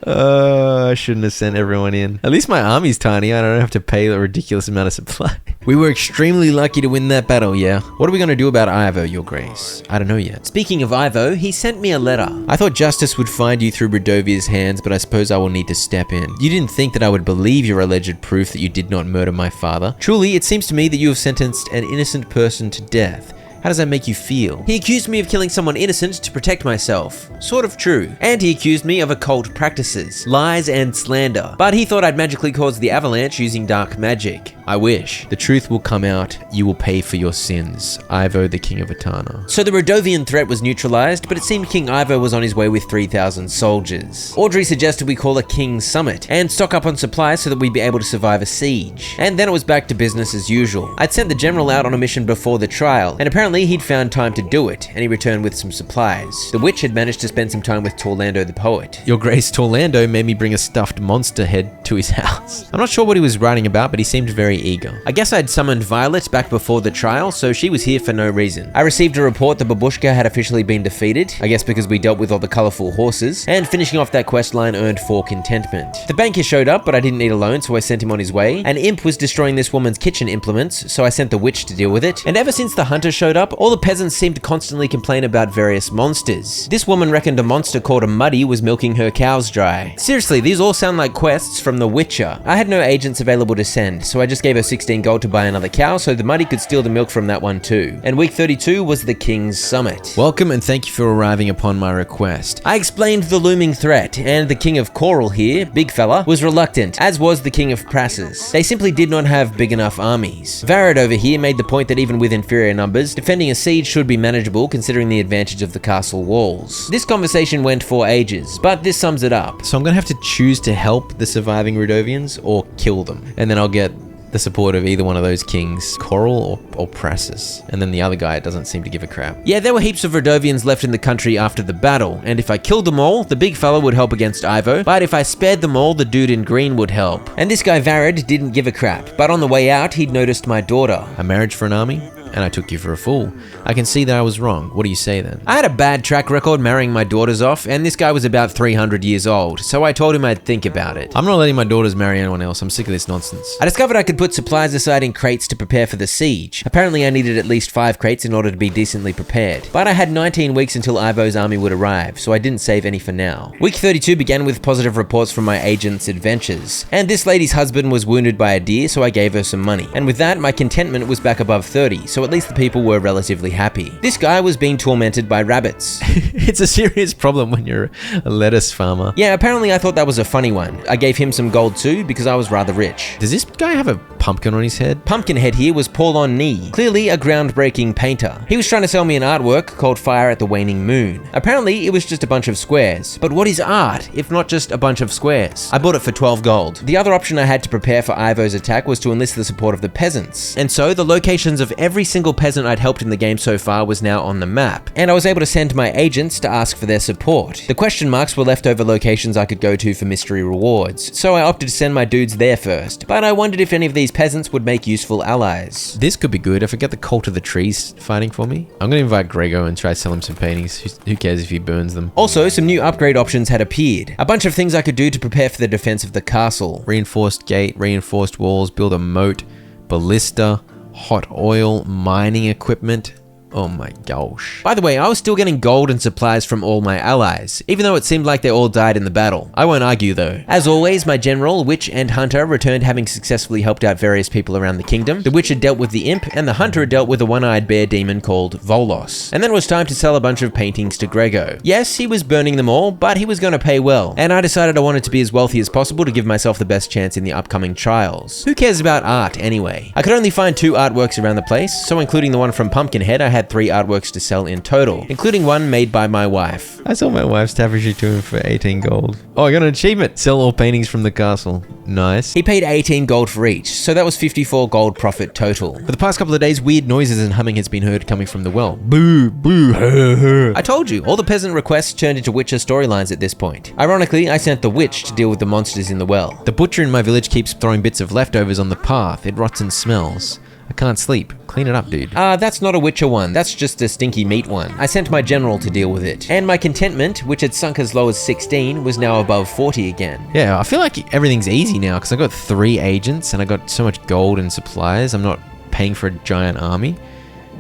S1: I shouldn't have sent everyone in. At least my army's tiny. I don't have to pay a ridiculous amount of supply. We were extremely lucky to win that battle, yeah. What are we going to do about Ivo, Your Grace? I don't know yet.
S3: Speaking of Ivo, he sent me a letter.
S1: I thought justice would find you through Radovia's hands, but I suppose I will need to step in. You didn't think that I would believe your alleged proof that you did not murder my father. Truly, it seems to me that you have sentenced an innocent person to death. How does that make you feel?
S3: He accused me of killing someone innocent to protect myself. Sort of true. And he accused me of occult practices, lies and slander. But he thought I'd magically cause the avalanche using dark magic.
S1: I wish. The truth will come out. You will pay for your sins. Ivo, the king of Etana.
S3: So the Radovian threat was neutralized, but it seemed King Ivo was on his way with 3,000 soldiers. Audrey suggested we call a King's Summit and stock up on supplies so that we'd be able to survive a siege. And then it was back to business as usual. I'd sent the general out on a mission before the trial, and apparently Apparently, he'd found time to do it, and he returned with some supplies. The witch had managed to spend some time with Torlando the poet.
S1: Your Grace, Torlando made me bring a stuffed monster head to his house. I'm not sure what he was writing about, but he seemed very eager.
S3: I guess I'd summoned Violet back before the trial, so she was here for no reason. I received a report that Babushka had officially been defeated, I guess because we dealt with all the colourful horses, and finishing off that quest line earned 4 contentment. The banker showed up, but I didn't need a loan, so I sent him on his way. An imp was destroying this woman's kitchen implements, so I sent the witch to deal with it. And ever since the hunter showed up, all the peasants seemed to constantly complain about various monsters. This woman reckoned a monster called a Muddy was milking her cows dry. Seriously, these all sound like quests from The Witcher. I had no agents available to send, so I just gave her 16 gold to buy another cow so the Muddy could steal the milk from that one too. And week 32 was the King's Summit.
S1: Welcome and thank you for arriving upon my request.
S3: I explained the looming threat, and the King of Coral here, big fella, was reluctant, as was the King of Prassus. They simply did not have big enough armies. Varad over here made the point that even with inferior numbers, defending a siege should be manageable considering the advantage of the castle walls. This conversation went for ages, but this sums it up.
S1: So I'm gonna have to choose to help the surviving Rudovians or kill them. And then I'll get the support of either one of those kings, Coral or Prassus. And then the other guy doesn't seem to give a crap.
S3: Yeah, there were heaps of Rudovians left in the country after the battle, and if I killed them all, the big fella would help against Ivo, but if I spared them all, the dude in green would help. And this guy Varad didn't give a crap, but on the way out, he'd noticed my daughter.
S1: A marriage for an army? And I took you for a fool. I can see that I was wrong. What do you say then?
S3: I had a bad track record marrying my daughters off, and this guy was about 300 years old, so I told him I'd think about it.
S1: I'm not letting my daughters marry anyone else. I'm sick of this nonsense.
S3: I discovered I could put supplies aside in crates to prepare for the siege. Apparently I needed at least 5 crates in order to be decently prepared. But I had 19 weeks until Ivo's army would arrive, so I didn't save any for now. Week 32 began with positive reports from my agent's adventures. And this lady's husband was wounded by a deer, so I gave her some money. And with that, my contentment was back above 30, so at least the people were relatively happy. This guy was being tormented by rabbits.
S1: It's a serious problem when you're a lettuce farmer.
S3: Yeah, apparently I thought that was a funny one. I gave him some gold too because I was rather rich.
S1: Does this guy have a pumpkin on his head?
S3: Pumpkinhead here was Paul on knee, clearly a groundbreaking painter. He was trying to sell me an artwork called Fire at the Waning Moon. Apparently it was just a bunch of squares. But what is art if not just a bunch of squares? I bought it for 12 gold. The other option I had to prepare for Ivo's attack was to enlist the support of the peasants. And so the locations of every single peasant I'd helped in the game so far was now on the map, and I was able to send my agents to ask for their support. The question marks were leftover locations I could go to for mystery rewards, so I opted to send my dudes there first, but I wondered if any of these peasants would make useful allies.
S1: This could be good if I get the Cult of the Trees fighting for me. I'm gonna invite Grego and try to sell him some paintings. Who cares if he burns them?
S3: Also, some new upgrade options had appeared. A bunch of things I could do to prepare for the defense of the castle.
S1: Reinforced gate, reinforced walls, build a moat, ballista, hot oil, mining equipment. Oh my gosh.
S3: By the way, I was still getting gold and supplies from all my allies, even though it seemed like they all died in the battle. I won't argue though. As always, my general, witch, and hunter returned having successfully helped out various people around the kingdom. The witch had dealt with the imp, and the hunter had dealt with a one-eyed bear demon called Volos. And then it was time to sell a bunch of paintings to Grego. Yes, he was burning them all, but he was gonna pay well. And I decided I wanted to be as wealthy as possible to give myself the best chance in the upcoming trials. Who cares about art anyway? I could only find 2 artworks around the place, so including the one from Pumpkinhead, I had 3 artworks to sell in total, including one made by my wife.
S1: I sold my wife's tapestry to him for 18 gold. Oh, I got an achievement. Sell all paintings from the castle. Nice.
S3: He paid 18 gold for each, so that was 54 gold profit total.
S1: For the past couple of days, weird noises and humming has been heard coming from the well. Boo, boo, her, her.
S3: I told you, all the peasant requests turned into Witcher storylines at this point. Ironically, I sent the witch to deal with the monsters in the well.
S1: The butcher in my village keeps throwing bits of leftovers on the path. It rots and smells. I can't sleep. Clean it up, dude.
S3: That's not a Witcher one. That's just a stinky meat one. I sent my general to deal with it. And my contentment, which had sunk as low as 16, was now above 40 again.
S1: Yeah, I feel like everything's easy now because I got 3 agents and I got so much gold and supplies. I'm not paying for a giant army.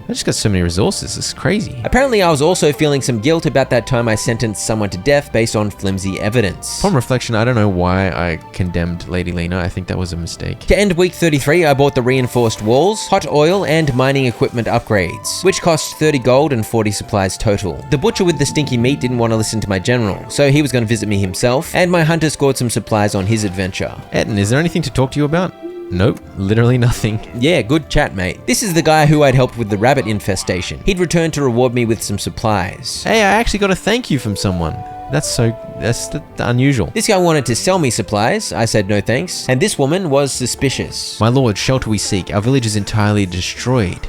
S1: I just got so many resources, it's crazy.
S3: Apparently I was also feeling some guilt about that time I sentenced someone to death based on flimsy evidence.
S1: Upon reflection, I don't know why I condemned Lady Lena. I think that was a mistake.
S3: To end week 33, I bought the reinforced walls, hot oil, and mining equipment upgrades, which cost 30 gold and 40 supplies total. The butcher with the stinky meat didn't want to listen to my general, so he was going to visit me himself, and my hunter scored some supplies on his adventure.
S1: Etten, is there anything to talk to you about? Nope, literally nothing.
S3: Yeah, good chat, mate. This is the guy who I'd helped with the rabbit infestation. He'd returned to reward me with some supplies.
S1: Hey, I actually got a thank you from someone. That's unusual.
S3: This guy wanted to sell me supplies. I said no thanks. And this woman was suspicious.
S1: My lord, shelter we seek. Our village is entirely destroyed.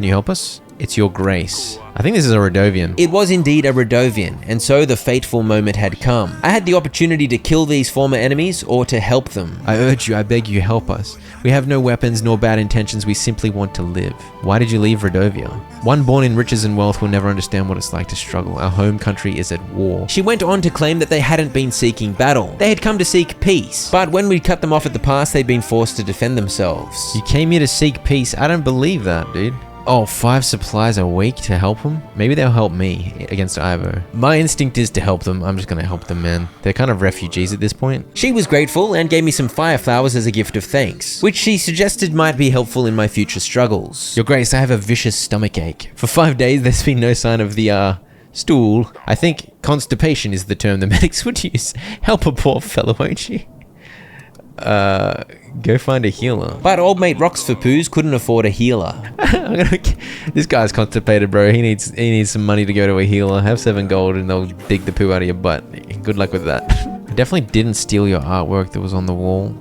S2: Can you help us? It's your grace. I think this is a Rodovian.
S3: It was indeed a Rodovian, and so the fateful moment had come. I had the opportunity to kill these former enemies or to help them.
S2: I urge you, I beg you, help us. We have no weapons nor bad intentions, we simply want to live. Why did you leave Rodovia? One born in riches and wealth will never understand what it's like to struggle. Our home country is at war.
S3: She went on to claim that they hadn't been seeking battle. They had come to seek peace. But when we'd cut them off at the pass, they'd been forced to defend themselves.
S2: You came here to seek peace? I don't believe that, dude. Oh, 5 supplies a week to help them? Maybe they'll help me against Ivo. My instinct is to help them. I'm just gonna help them, man. They're kind of refugees at this point.
S3: She was grateful and gave me some fire flowers as a gift of thanks, which she suggested might be helpful in my future struggles.
S2: Your Grace, I have a vicious stomach ache. For 5 days, there's been no sign of the, stool. I think constipation is the term the medics would use. Help a poor fellow, won't you? Go find a healer.
S3: But old mate Rocks for Poos couldn't afford a healer.
S2: This guy's constipated, bro. He needs some money to go to a healer. Have 7 gold and they'll dig the poo out of your butt. Good luck with that. I definitely didn't steal your artwork that was on the wall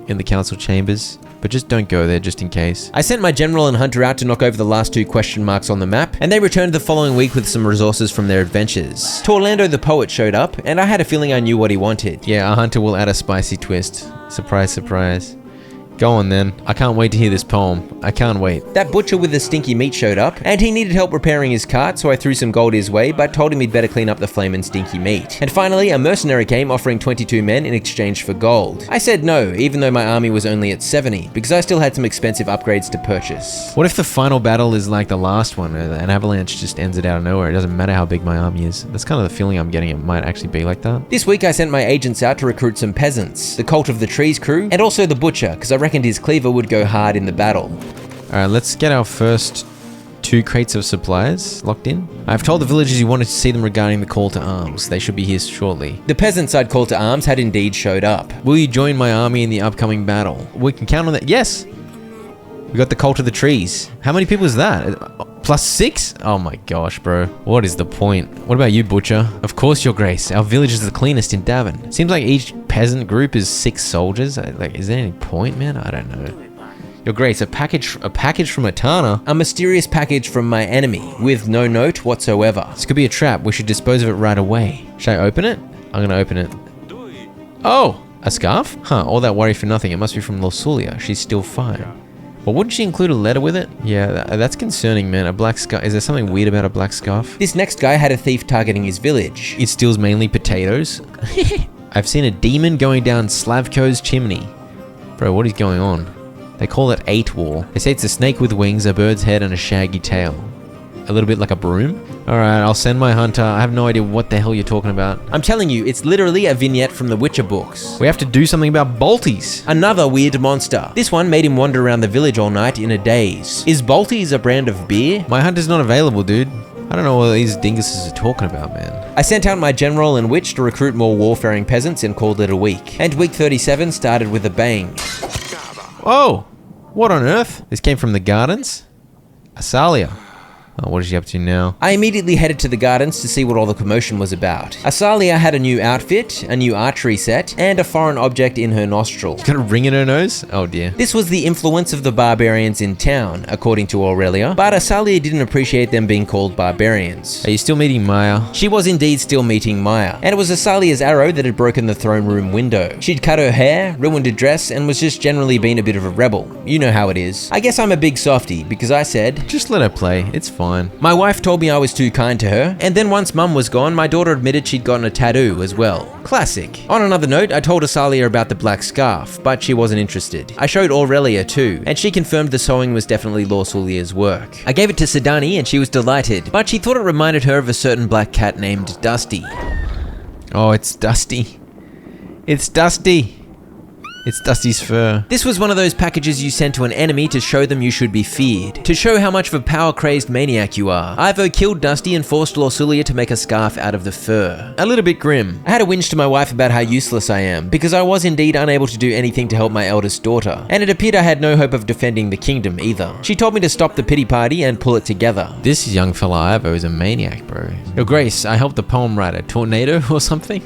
S2: in the council chambers, but just don't go there just in case.
S3: I sent my general and hunter out to knock over the last 2 question marks on the map, and they returned the following week with some resources from their adventures. Torlando the poet showed up, and I had a feeling I knew what he wanted.
S2: Yeah, our hunter will add a spicy twist. Surprise, surprise. Go on then. I can't wait to hear this poem. I can't wait.
S3: That butcher with the stinky meat showed up, and he needed help repairing his cart, so I threw some gold his way, but told him he'd better clean up the flamin' stinky meat. And finally, a mercenary came offering 22 men in exchange for gold. I said no, even though my army was only at 70, because I still had some expensive upgrades to purchase.
S2: What if the final battle is like the last one? An avalanche just ends it out of nowhere. It doesn't matter how big my army is. That's kind of the feeling I'm getting. It might actually be like that.
S3: This week I sent my agents out to recruit some peasants, the Cult of the Trees crew, and also the butcher, because I reckoned his cleaver would go hard in the battle.
S2: Alright, let's get our first 2 crates of supplies locked in. I've told the villagers you wanted to see them regarding the call to arms. They should be here shortly.
S3: The peasants I'd call to arms had indeed showed up.
S2: Will you join my army in the upcoming battle? We can count on that. Yes! We got the Cult of the Trees. How many people is that? +6? Oh my gosh, bro. What is the point? What about you, Butcher? Of course, Your Grace. Our village is the cleanest in Davin. Seems like each peasant group is 6 soldiers. Like, is there any point, man? I don't know. Your Grace, a package from Atana?
S3: A mysterious package from my enemy, with no note whatsoever.
S2: This could be a trap. We should dispose of it right away. Should I open it? I'm gonna open it. Oh! A scarf? Huh, all that worry for nothing. It must be from Lorsulia. She's still fine. Well, wouldn't she include a letter with it? Yeah, that's concerning, man. A black scarf. Is there something weird about a black scarf?
S3: This next guy had a thief targeting his village.
S2: It steals mainly potatoes. I've seen a demon going down Slavko's chimney. Bro, what is going on? They call it 8 War. They say it's a snake with wings, a bird's head, and a shaggy tail. A little bit like a broom? Alright, I'll send my hunter. I have no idea what the hell you're talking about.
S3: I'm telling you, it's literally a vignette from the Witcher books.
S2: We have to do something about Balties.
S3: Another weird monster. This one made him wander around the village all night in a daze. Is Balties a brand of beer?
S2: My hunter's not available, dude. I don't know what these dinguses are talking about, man.
S3: I sent out my general and witch to recruit more warfaring peasants and called it a week. And week 37 started with a bang.
S2: Oh! What on earth? This came from the gardens? Asalia. Oh, what is she up to now?
S3: I immediately headed to the gardens to see what all the commotion was about. Asalia had a new outfit, a new archery set, and a foreign object in her nostril.
S2: Got a ring in her nose? Oh dear.
S3: This was the influence of the barbarians in town, according to Aurelia, but Asalia didn't appreciate them being called barbarians.
S2: Are you still meeting Maya?
S3: She was indeed still meeting Maya, and it was Asalia's arrow that had broken the throne room window. She'd cut her hair, ruined her dress, and was just generally being a bit of a rebel. You know how it is. I guess I'm a big softie, because I said,
S2: just let her play, it's fine.
S3: My wife told me I was too kind to her, and then once mum was gone, my daughter admitted she'd gotten a tattoo as well. Classic. On another note, I told Asalia about the black scarf, but she wasn't interested. I showed Aurelia too, and she confirmed the sewing was definitely Lorsulia's work. I gave it to Sedani and she was delighted, but she thought it reminded her of a certain black cat named Dusty.
S2: Oh, it's Dusty. It's Dusty. It's Dusty's fur.
S3: This was one of those packages you sent to an enemy to show them you should be feared. To show how much of a power-crazed maniac you are. Ivo killed Dusty and forced Lorsulia to make a scarf out of the fur. A little bit grim. I had to whinge to my wife about how useless I am, because I was indeed unable to do anything to help my eldest daughter. And it appeared I had no hope of defending the kingdom either. She told me to stop the pity party and pull it together.
S2: This young fella Ivo is a maniac, bro. Your Grace, I helped the poem writer, Tornado or something?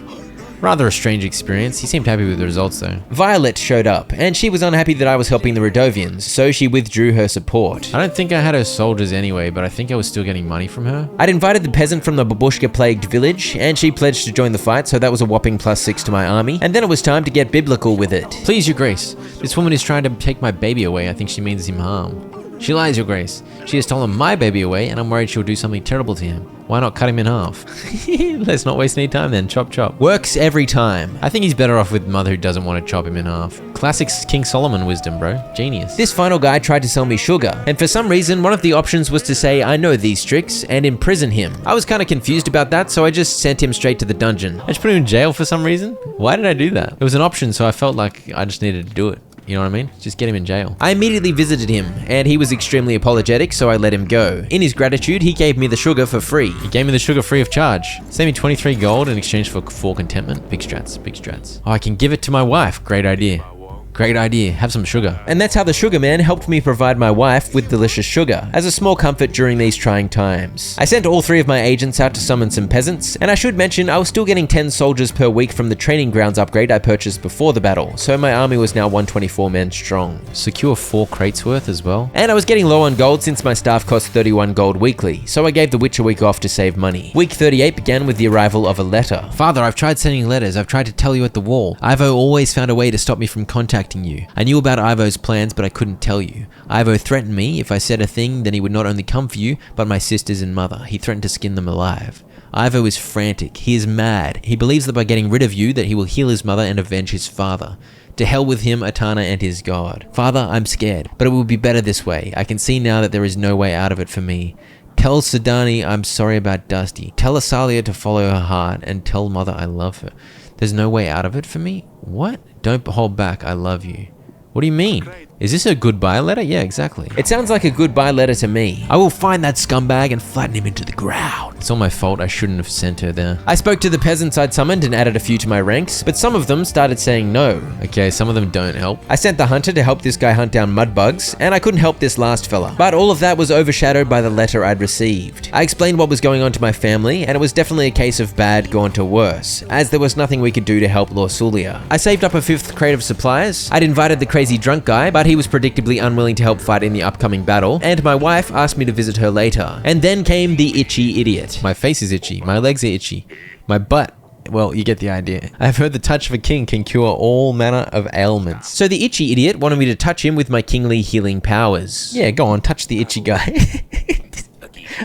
S1: Rather a strange experience. He seemed happy with the results though.
S3: Violet showed up, and she was unhappy that I was helping the Radovians, so she withdrew her support.
S1: I don't think I had her soldiers anyway, but I think I was still getting money from her.
S3: I'd invited the peasant from the babushka-plagued village, and she pledged to join the fight, so that was a whopping +6 to my army, and then it was time to get biblical with it.
S1: Please, your grace. This woman is trying to take my baby away. I think she means him harm. She lies, your grace. She has stolen my baby away, and I'm worried she'll do something terrible to him. Why not cut him in half? Let's not waste any time then. Chop chop.
S3: Works every time.
S1: I think he's better off with mother who doesn't want to chop him in half. Classic King Solomon wisdom, bro. Genius.
S3: This final guy tried to sell me sugar, and for some reason, one of the options was to say I know these tricks and imprison him. I was kind of confused about that, so I just sent him straight to the dungeon.
S1: I just put him in jail for some reason. Why did I do that? It was an option, so I felt like I just needed to do it. You know what I mean? Just get him in jail.
S3: I immediately visited him, and he was extremely apologetic, so I let him go. In his gratitude, he gave me the sugar for free.
S1: He gave me the sugar free of charge. Sent me 23 gold in exchange for 4 contentment. Big strats, big strats. Oh, I can give it to my wife. Great idea. Great idea. Have some sugar.
S3: And that's how the sugar man helped me provide my wife with delicious sugar, as a small comfort during these trying times. I sent all 3 of my agents out to summon some peasants, and I should mention I was still getting 10 soldiers per week from the training grounds upgrade I purchased before the battle, so my army was now 124 men strong.
S1: Secure 4 crates worth as well.
S3: And I was getting low on gold since my staff cost 31 gold weekly, so I gave the witch a week off to save money. Week 38 began with the arrival of a letter.
S1: Father, I've tried sending letters. I've tried to tell you at the wall. Ivo always found a way to stop me from contacting you. I knew about Ivo's plans, but I couldn't tell you. Ivo threatened me. If I said a thing, then he would not only come for you, but my sisters and mother. He threatened to skin them alive. Ivo is frantic. He is mad. He believes that by getting rid of you, that he will heal his mother and avenge his father. To hell with him, Atana, and his god. Father, I'm scared, but it will be better this way. I can see now that there is no way out of it for me. Tell Sidani I'm sorry about Dusty. Tell Asalia to follow her heart, and tell mother I love her. There's no way out of it for me? What? Don't hold back, I love you. What do you mean? Is this a goodbye letter? Yeah, exactly.
S3: It sounds like a goodbye letter to me.
S1: I will find that scumbag and flatten him into the ground. It's all my fault. I shouldn't have sent her there.
S3: I spoke to the peasants I'd summoned and added a few to my ranks, but some of them started saying no.
S1: Okay, some of them don't help.
S3: I sent the hunter to help this guy hunt down mud bugs, and I couldn't help this last fella. But all of that was overshadowed by the letter I'd received. I explained what was going on to my family, and it was definitely a case of bad gone to worse, as there was nothing we could do to help Lorsulia. I saved up a 5th crate of supplies. I'd invited the crazy drunk guy, but he was predictably unwilling to help fight in the upcoming battle, and my wife asked me to visit her later. And then came the itchy idiot.
S1: My face is itchy, my legs are itchy, my butt, well, you get the idea. I've heard the touch of a king can cure all manner of ailments.
S3: So the itchy idiot wanted me to touch him with my kingly healing powers.
S1: Yeah, go on, touch the itchy guy.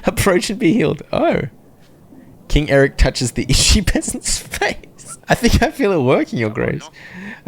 S1: Approach and be healed. Oh. King Eric touches the itchy peasant's face. I think I feel it working, your grace.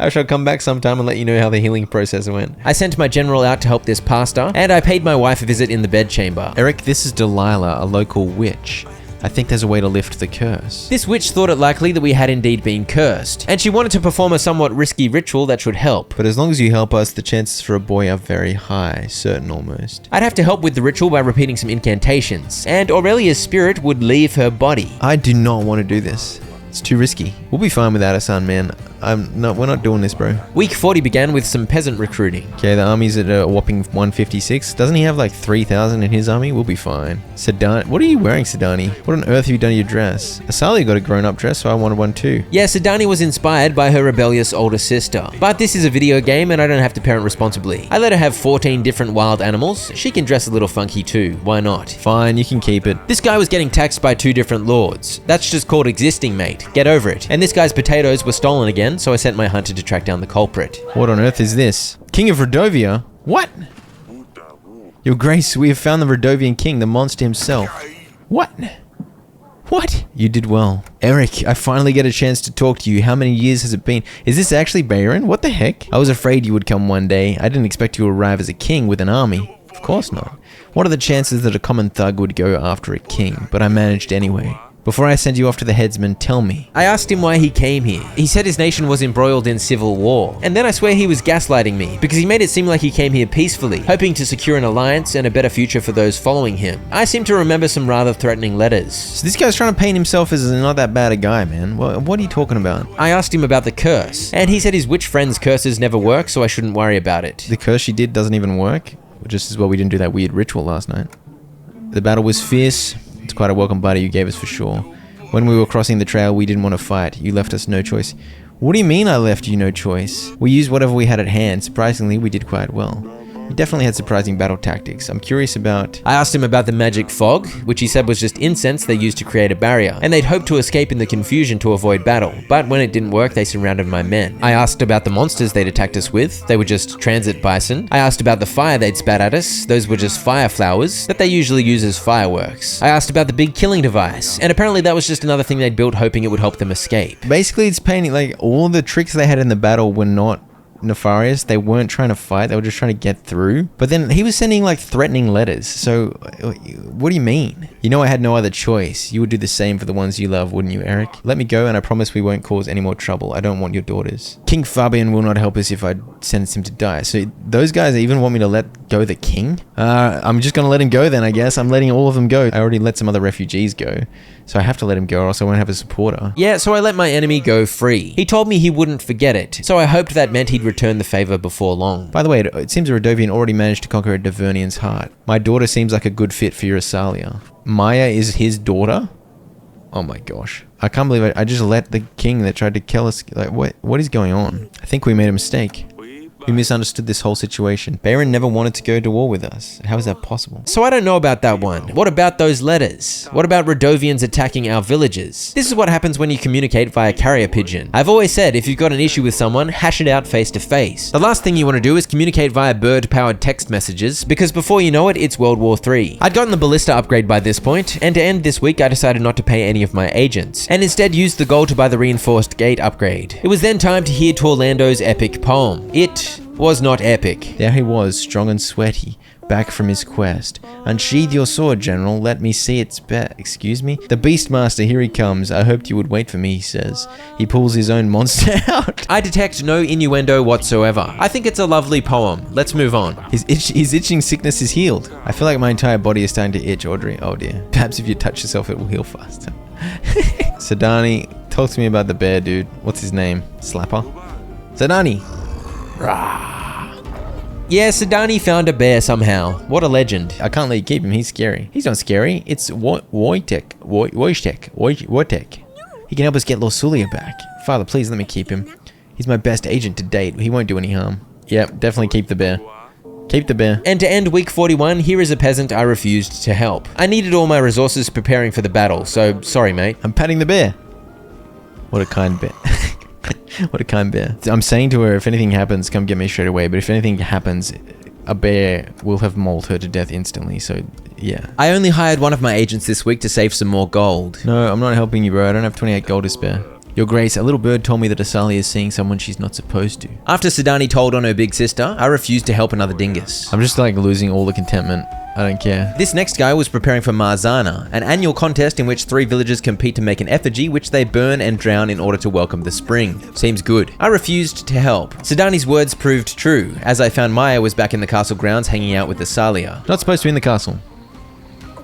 S1: I shall come back sometime and let you know how the healing process went.
S3: I sent my general out to help this pastor, and I paid my wife a visit in the bedchamber.
S1: Eric, this is Delilah, a local witch. I think there's a way to lift the curse.
S3: This witch thought it likely that we had indeed been cursed, and she wanted to perform a somewhat risky ritual that should help.
S2: But as long as you help us, the chances for a boy are very high, certain almost.
S3: I'd have to help with the ritual by repeating some incantations, and Aurelia's spirit would leave her body.
S2: I do not want to do this. It's too risky. We'll be fine without a son, man. We're not doing this, bro.
S3: Week 40 began with some peasant recruiting.
S2: Okay, the army's at a whopping 156. Doesn't he have like 3,000 in his army? We'll be fine. Sedani, what are you wearing, Sedani? What on earth have you done to your dress? Asalia got a grown-up dress, so I wanted one too.
S3: Yeah, Sedani was inspired by her rebellious older sister. But this is a video game and I don't have to parent responsibly. I let her have 14 different wild animals. She can dress a little funky too. Why not?
S2: Fine, you can keep it.
S3: This guy was getting taxed by 2 different lords. That's just called existing, mate. Get over it. And this guy's potatoes were stolen again, so I sent my hunter to track down the culprit.
S2: What on earth is this? King of Rodovia? What? Your Grace, we have found the Rodovian king, the monster himself. What? What? You did well. Eric, I finally get a chance to talk to you. How many years has it been? Is this actually Bayron? What the heck? I was afraid you would come one day. I didn't expect you to arrive as a king with an army. Of course not. What are the chances that a common thug would go after a king? But I managed anyway. Before I send you off to the headsman, tell me.
S3: I asked him why he came here. He said his nation was embroiled in civil war. And then I swear he was gaslighting me, because he made it seem like he came here peacefully, hoping to secure an alliance and a better future for those following him. I seem to remember some rather threatening letters.
S2: So this guy's trying to paint himself as not that bad a guy, man. What are you talking about?
S3: I asked him about the curse, and he said his witch friend's curses never work, so I shouldn't worry about it.
S2: The curse she did doesn't even work? Just as well we didn't do that weird ritual last night. The battle was fierce. It's quite a welcome buddy you gave us for sure. When we were crossing the trail, we didn't want to fight. You left us no choice. What do you mean I left you no choice? We used whatever we had at hand. Surprisingly, we did quite well. He definitely had surprising battle tactics. I'm curious about...
S3: I asked him about the magic fog, which he said was just incense they used to create a barrier, and they'd hoped to escape in the confusion to avoid battle, but when it didn't work, they surrounded my men. I asked about the monsters they'd attacked us with. They were just transit bison. I asked about the fire they'd spat at us. Those were just fire flowers that they usually use as fireworks. I asked about the big killing device, and apparently that was just another thing they'd built hoping it would help them escape.
S2: Basically, it's painting, like, all the tricks they had in the battle were not nefarious. They weren't trying to fight, they were just trying to get through. But then he was sending like threatening letters. So what do you mean? You know I had no other choice. You would do the same for the ones you love, wouldn't you, Eric? Let me go and I promise we won't cause any more trouble. I don't want your daughters. King Fabian will not help us if I sentence him to die. So those guys even want me to let go the king? I'm just gonna let him go then, I guess. I'm letting all of them go. I already let some other refugees go, so I have to let him go or else I won't have a supporter.
S3: Yeah, so I let my enemy go free. He told me he wouldn't forget it, so I hoped that meant he'd return the favor before long.
S2: By the way, it seems a Radovian already managed to conquer a Divernian's heart. My daughter seems like a good fit for your Asalia. Maya is his daughter? Oh my gosh. I can't believe I just let the king that tried to kill us... Like, what is going on? I think we made a mistake. We misunderstood this whole situation. Baron never wanted to go to war with us. How is that possible?
S3: So I don't know about that one. What about those letters? What about Radovians attacking our villages? This is what happens when you communicate via carrier pigeon. I've always said if you've got an issue with someone, hash it out face to face. The last thing you want to do is communicate via bird-powered text messages, because before you know it, it's World War III. I'd gotten the ballista upgrade by this point, and to end this week, I decided not to pay any of my agents, and instead used the gold to buy the reinforced gate upgrade. It was then time to hear Torlando's epic poem. It was not epic.
S2: There he was, strong and sweaty, back from his quest. Unsheathe your sword, General. Let me see its excuse me? The Beastmaster, here he comes. I hoped you would wait for me, he says. He pulls his own monster out.
S3: I detect no innuendo whatsoever. I think it's a lovely poem. Let's move on.
S2: His itching sickness is healed. I feel like my entire body is starting to itch, Audrey. Oh dear. Perhaps if you touch yourself, it will heal faster. Sadani, talk to me about the bear, dude. What's his name? Slapper? Sadani!
S3: Yeah, Sadani found a bear somehow. What a legend.
S2: I can't let you keep him, he's scary. He's not scary, it's Wojtek. He can help us get Lorsulia back. Father, please let me keep him. He's my best agent to date. He won't do any harm. Yep, definitely keep the bear. Keep the bear.
S3: And to end week 41, here is a peasant I refused to help. I needed all my resources preparing for the battle, so sorry mate.
S2: I'm patting the bear. What a kind bear. What a kind bear. I'm saying to her, if anything happens, come get me straight away. But if anything happens, a bear will have mauled her to death instantly. So, yeah.
S3: I only hired one of my agents this week to save some more gold.
S2: No, I'm not helping you, bro. I don't have 28 gold to spare. Your Grace, a little bird told me that Asalia is seeing someone she's not supposed to.
S3: After Sadani told on her big sister, I refused to help another dingus.
S2: I'm just like losing all the contentment. I don't care.
S3: This next guy was preparing for Marzana, an annual contest in which 3 villagers compete to make an effigy which they burn and drown in order to welcome the spring. Seems good. I refused to help. Sadani's words proved true, as I found Maya was back in the castle grounds hanging out with Asalia.
S2: Not supposed to be in the castle.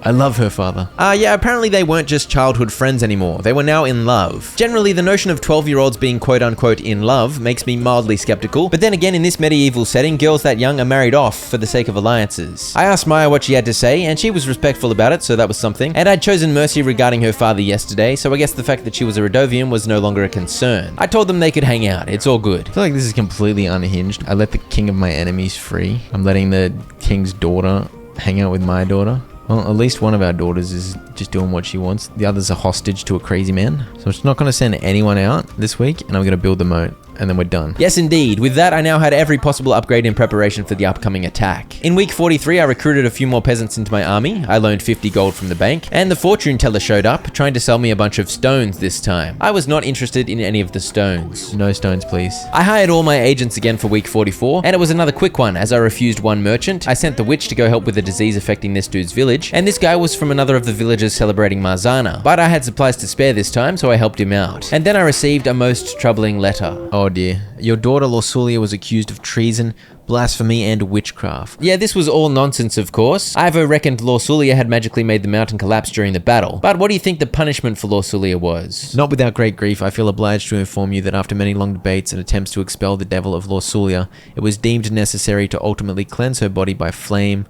S2: I love her father.
S3: Yeah, apparently they weren't just childhood friends anymore. They were now in love. Generally, the notion of 12-year-olds being quote-unquote in love makes me mildly skeptical, but then again, in this medieval setting, girls that young are married off for the sake of alliances. I asked Maya what she had to say, and she was respectful about it, so that was something. And I'd chosen mercy regarding her father yesterday, so I guess the fact that she was a Radovian was no longer a concern. I told them they could hang out. It's all good.
S2: I feel like this is completely unhinged. I let the king of my enemies free. I'm letting the king's daughter hang out with my daughter. Well, at least one of our daughters is just doing what she wants. The others are hostage to a crazy man. So I'm just not going to send anyone out this week, and I'm going to build the moat, and then we're done.
S3: Yes, indeed. With that, I now had every possible upgrade in preparation for the upcoming attack. In week 43, I recruited a few more peasants into my army. I loaned 50 gold from the bank, and the fortune teller showed up, trying to sell me a bunch of stones this time. I was not interested in any of the stones.
S2: No stones, please.
S3: I hired all my agents again for week 44, and it was another quick one as I refused one merchant. I sent the witch to go help with a disease affecting this dude's village, and this guy was from another of the villages celebrating Marzana. But I had supplies to spare this time, so I helped him out. And then I received a most troubling letter.
S2: Oh dear. Your daughter Lorsulia was accused of treason, blasphemy, and witchcraft.
S3: Yeah, this was all nonsense, of course. Ivo reckoned Lorsulia had magically made the mountain collapse during the battle. But what do you think the punishment for Lorsulia was?
S2: Not without great grief, I feel obliged to inform you that after many long debates and attempts to expel the devil of Lorsulia, it was deemed necessary to ultimately cleanse her body by flame.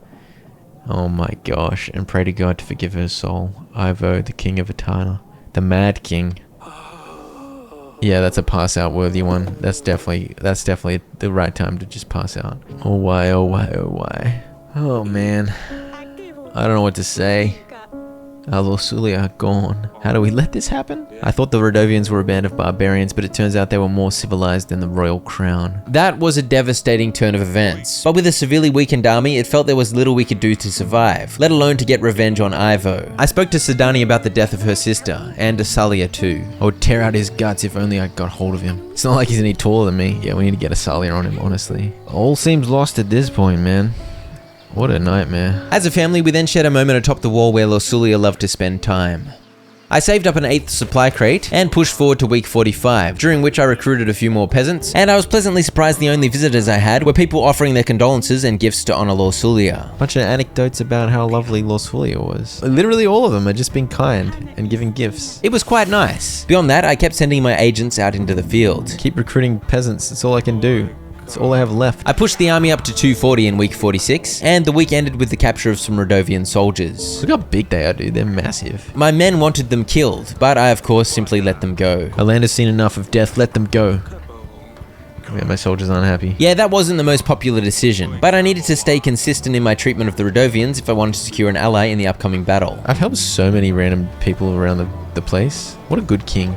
S2: Oh my gosh, and pray to God to forgive her soul. Ivo, the king of Etana. The Mad King. Yeah, that's a pass out worthy one. That's definitely the right time to just pass out. Oh why, oh why, oh why. Oh man. I don't know what to say. Al-Usulia gone. How do we let this happen? I thought the Rodovians were a band of barbarians, but it turns out they were more civilized than the royal crown.
S3: That was a devastating turn of events. But with a severely weakened army, it felt there was little we could do to survive, let alone to get revenge on Ivo. I spoke to Sidani about the death of her sister, and Asalia too.
S2: I would tear out his guts if only I got hold of him. It's not like he's any taller than me. Yeah, we need to get Asalia on him, honestly. All seems lost at this point, man. What a nightmare.
S3: As a family, we then shared a moment atop the wall where Lusulia loved to spend time. I saved up an 8th supply crate and pushed forward to week 45, during which I recruited a few more peasants, and I was pleasantly surprised the only visitors I had were people offering their condolences and gifts to honor Lusulia.
S2: Bunch of anecdotes about how lovely Lusulia was. Literally all of them are just being kind and giving gifts.
S3: It was quite nice. Beyond that, I kept sending my agents out into the field.
S2: Keep recruiting peasants, that's all I can do. That's all I have left.
S3: I pushed the army up to 240 in week 46, and the week ended with the capture of some Rodovian soldiers.
S2: Look how big they are, dude. They're massive.
S3: My men wanted them killed, but I of course simply let them go.
S2: Our land has seen enough of death. Let them go. Yeah, my soldiers aren't happy.
S3: Yeah, that wasn't the most popular decision, but I needed to stay consistent in my treatment of the Rodovians if I wanted to secure an ally in the upcoming battle.
S2: I've helped so many random people around the place. What a good king.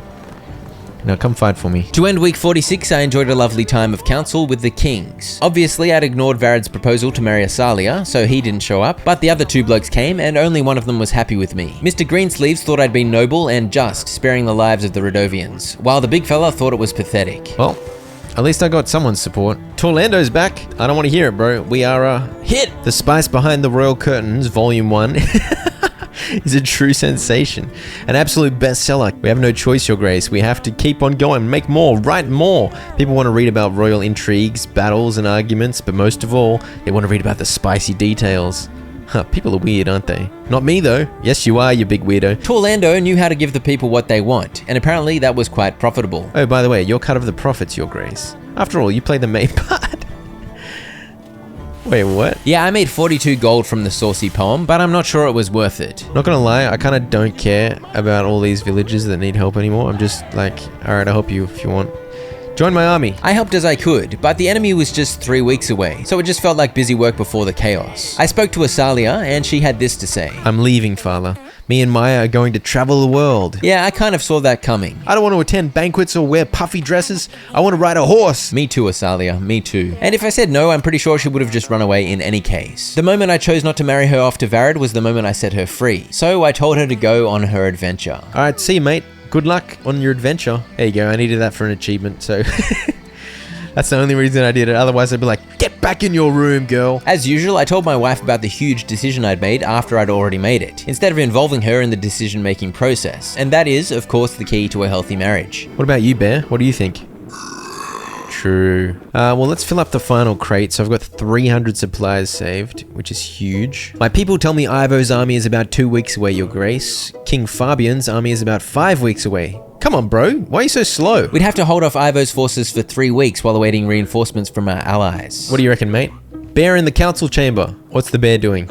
S2: Now come fight for me.
S3: To end week 46, I enjoyed a lovely time of council with the kings. Obviously, I'd ignored Varad's proposal to marry Asalia, so he didn't show up, but the other two blokes came, and only one of them was happy with me. Mr. Greensleeves thought I'd been noble and just, sparing the lives of the Rodovians, while the big fella thought it was pathetic.
S2: Well, at least I got someone's support. Torlando's back. I don't want to hear it, bro. We are a hit. The Spice Behind the Royal Curtains, Volume 1. is a true sensation. An absolute bestseller. We have no choice, Your Grace. We have to keep on going, make more, write more. People want to read about royal intrigues, battles, and arguments, but most of all, they want to read about the spicy details. Huh, people are weird, aren't they? Not me, though. Yes, you are, you big weirdo.
S3: Torlando knew how to give the people what they want, and apparently that was quite profitable.
S2: Oh, by the way, your cut of the profits, Your Grace. After all, you play the main part. Wait, what?
S3: Yeah, I made 42 gold from the saucy poem, but I'm not sure it was worth it.
S2: Not gonna lie, I kind of don't care about all these villages that need help anymore. I'm just like, alright, I'll help you if you want. Join my army.
S3: I helped as I could, but the enemy was just 3 weeks away, so it just felt like busy work before the chaos. I spoke to Asalia, and she had this to say.
S2: I'm leaving, Father. Me and Maya are going to travel the world.
S3: Yeah, I kind of saw that coming.
S2: I don't want to attend banquets or wear puffy dresses. I want to ride a horse.
S3: Me too, Asalia, me too. And if I said no, I'm pretty sure she would have just run away in any case. The moment I chose not to marry her off to Varad was the moment I set her free, so I told her to go on her adventure.
S2: Alright, see you, mate. Good luck on your adventure. There you go, I needed that for an achievement, so... That's the only reason I did it. Otherwise, I'd be like, get back in your room, girl.
S3: As usual, I told my wife about the huge decision I'd made after I'd already made it, instead of involving her in the decision-making process. And that is, of course, the key to a healthy marriage.
S2: What about you, Bear? What do you think? True. Well, let's fill up the final crate. So I've got 300 supplies saved, which is huge. My people tell me Ivo's army is about 2 weeks away, Your Grace. King Fabian's army is about 5 weeks away. Come on, bro. Why are you so slow?
S3: We'd have to hold off Ivo's forces for 3 weeks while awaiting reinforcements from our allies.
S2: What do you reckon, mate? Bear in the council chamber. What's the bear doing?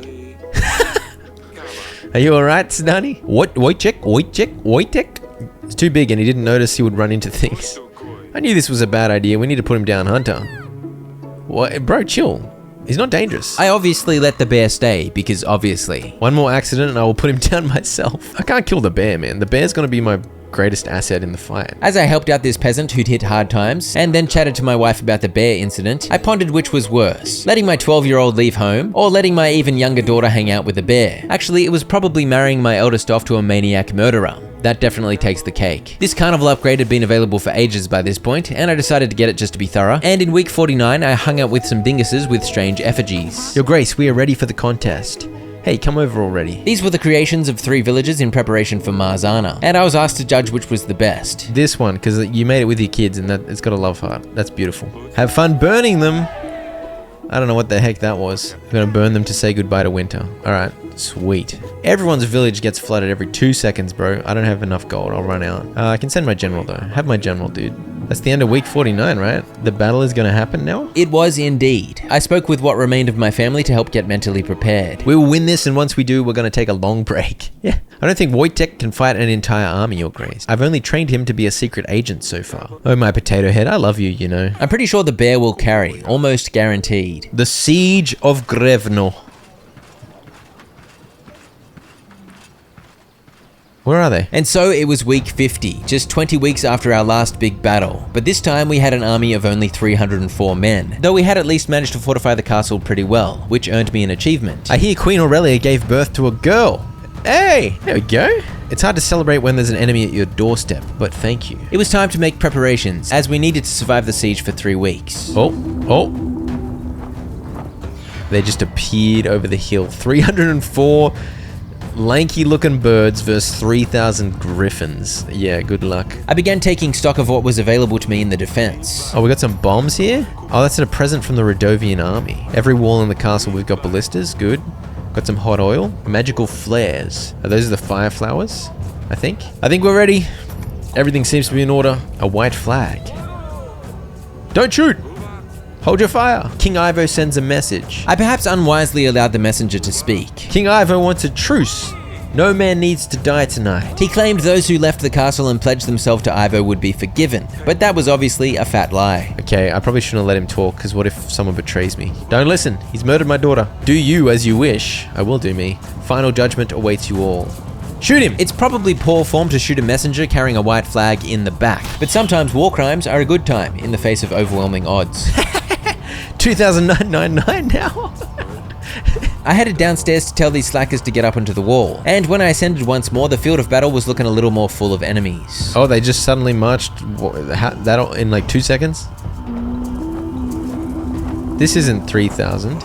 S2: Are you alright, Sidani? What? Wojciech? It's too big and he didn't notice he would run into things. I knew this was a bad idea. We need to put him down, Hunter. What? Bro, chill. He's not dangerous.
S3: I obviously let the bear stay, because obviously.
S2: One more accident and I will put him down myself. I can't kill the bear, man. The bear's gonna be my greatest asset in the fight.
S3: As I helped out this peasant who'd hit hard times, and then chatted to my wife about the bear incident, I pondered which was worse, letting my 12-year-old leave home, or letting my even younger daughter hang out with a bear. Actually, it was probably marrying my eldest off to a maniac murderer. That definitely takes the cake. This carnival upgrade had been available for ages by this point, and I decided to get it just to be thorough, and in week 49, I hung out with some dinguses with strange effigies.
S2: Your Grace, we are ready for the contest. Hey, come over already.
S3: These were the creations of 3 villages in preparation for Marzana, and I was asked to judge which was the best.
S2: This one, because you made it with your kids and it's got a love heart. That's beautiful. Have fun burning them. I don't know what the heck that was. I'm gonna burn them to say goodbye to winter. Alright, sweet. Everyone's village gets flooded every 2 seconds, bro. I don't have enough gold, I'll run out. I can send my general though. Have my general, dude. That's the end of week 49, right? The battle is going to happen now?
S3: It was indeed. I spoke with what remained of my family to help get mentally prepared.
S1: We will win this, and once we do, we're going to take a long break. Yeah. I don't think Wojtek can fight an entire army, Your Grace. I've only trained him to be a secret agent so far. Oh, my potato head, I love you, you know.
S3: I'm pretty sure the bear will carry, almost guaranteed.
S1: The Siege of Grevno. Where are they?
S3: And so it was week 50, just 20 weeks after our last big battle. But this time we had an army of only 304 men, though we had at least managed to fortify the castle pretty well, which earned me an achievement.
S1: I hear Queen Aurelia gave birth to a girl. Hey, there we go. It's hard to celebrate when there's an enemy at your doorstep, but thank you.
S3: It was time to make preparations, as we needed to survive the siege for 3 weeks.
S1: Oh. They just appeared over the hill. 304 lanky looking birds versus 3,000 griffins. Yeah, good luck.
S3: I began taking stock of what was available to me in the defense.
S1: Oh, we got some bombs here? Oh, that's a present from the Radovian army. Every wall in the castle we've got ballistas, good. Got some hot oil. Magical flares. Those are the fire flowers, I think. I think we're ready. Everything seems to be in order. A white flag. Don't shoot! Hold your fire. King Ivo sends a message.
S3: I perhaps unwisely allowed the messenger to speak.
S1: King Ivo wants a truce. No man needs to die tonight.
S3: He claimed those who left the castle and pledged themselves to Ivo would be forgiven, but that was obviously a fat lie.
S1: Okay, I probably shouldn't have let him talk, because what if someone betrays me? Don't listen. He's murdered my daughter. Do you as you wish. I will do me. Final judgment awaits you all. Shoot him!
S3: It's probably poor form to shoot a messenger carrying a white flag in the back, but sometimes war crimes are a good time in the face of overwhelming odds.
S1: 2,999 now.
S3: I headed downstairs to tell these slackers to get up onto the wall, and when I ascended once more, the field of battle was looking a little more full of enemies.
S1: Oh, they just suddenly marched that in like 2 seconds? This isn't 3,000.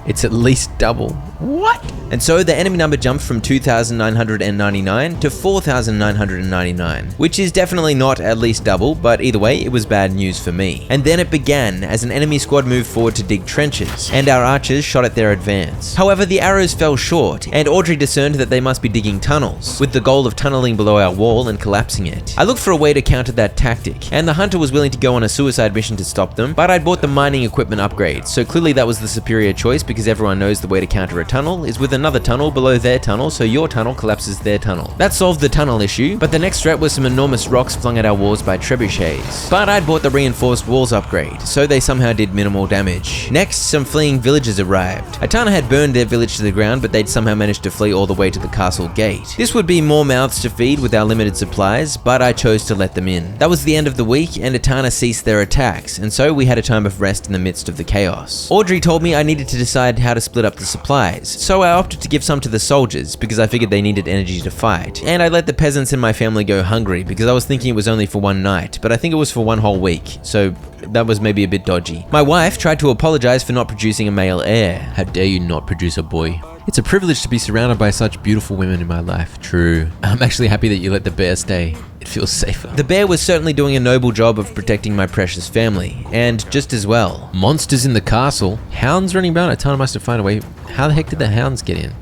S1: It's at least double. What?
S3: And so the enemy number jumped from 2,999 to 4,999, which is definitely not at least double, but either way, it was bad news for me. And then it began as an enemy squad moved forward to dig trenches, and our archers shot at their advance. However, the arrows fell short, and Audrey discerned that they must be digging tunnels, with the goal of tunneling below our wall and collapsing it. I looked for a way to counter that tactic, and the hunter was willing to go on a suicide mission to stop them, but I'd bought the mining equipment upgrade, so clearly that was the superior choice because everyone knows the way to counter a tunnel is with another tunnel below their tunnel, so your tunnel collapses their tunnel. That solved the tunnel issue, but the next threat was some enormous rocks flung at our walls by trebuchets. But I'd bought the reinforced walls upgrade, so they somehow did minimal damage. Next, some fleeing villagers arrived. Atana had burned their village to the ground, but they'd somehow managed to flee all the way to the castle gate. This would be more mouths to feed with our limited supplies, but I chose to let them in. That was the end of the week, and Atana ceased their attacks, and so we had a time of rest in the midst of the chaos. Audrey told me I needed to decide how to split up the supplies, so I opted to give some to the soldiers because I figured they needed energy to fight, and I let the peasants in my family go hungry because I was thinking it was only for one night, but I think it was for one whole week, so that was maybe a bit dodgy. My wife tried to apologize for not producing a male heir.
S1: How dare you not produce a boy? It's a privilege to be surrounded by such beautiful women in my life. True. I'm actually happy that you let the bear stay. It feels safer.
S3: The bear was certainly doing a noble job of protecting my precious family, and just as well.
S1: Monsters in the castle. Hounds running about. Atana must have found a way. How the heck did the hounds get in?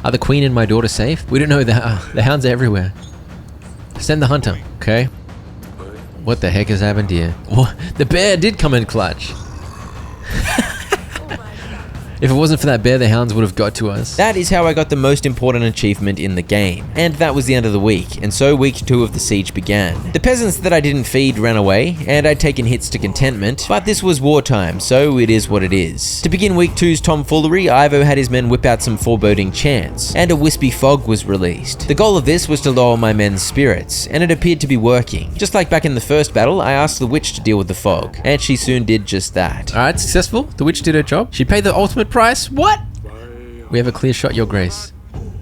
S1: Are the queen and my daughter safe? We don't know that. The hounds are everywhere. Send the hunter, okay? What the heck has happened here? What? The bear did come in clutch. If it wasn't for that bear, the hounds would have got to us.
S3: That is how I got the most important achievement in the game. And that was the end of the week, and so week 2 of the siege began. The peasants that I didn't feed ran away, and I'd taken hits to contentment, but this was wartime, so it is what it is. To begin week 2's tomfoolery, Ivo had his men whip out some foreboding chants, and a wispy fog was released. The goal of this was to lower my men's spirits, and it appeared to be working. Just like back in the first battle, I asked the witch to deal with the fog, and she soon did just that.
S1: Alright, successful. The witch did her job. She paid the ultimate price. What? We have a clear shot, Your Grace.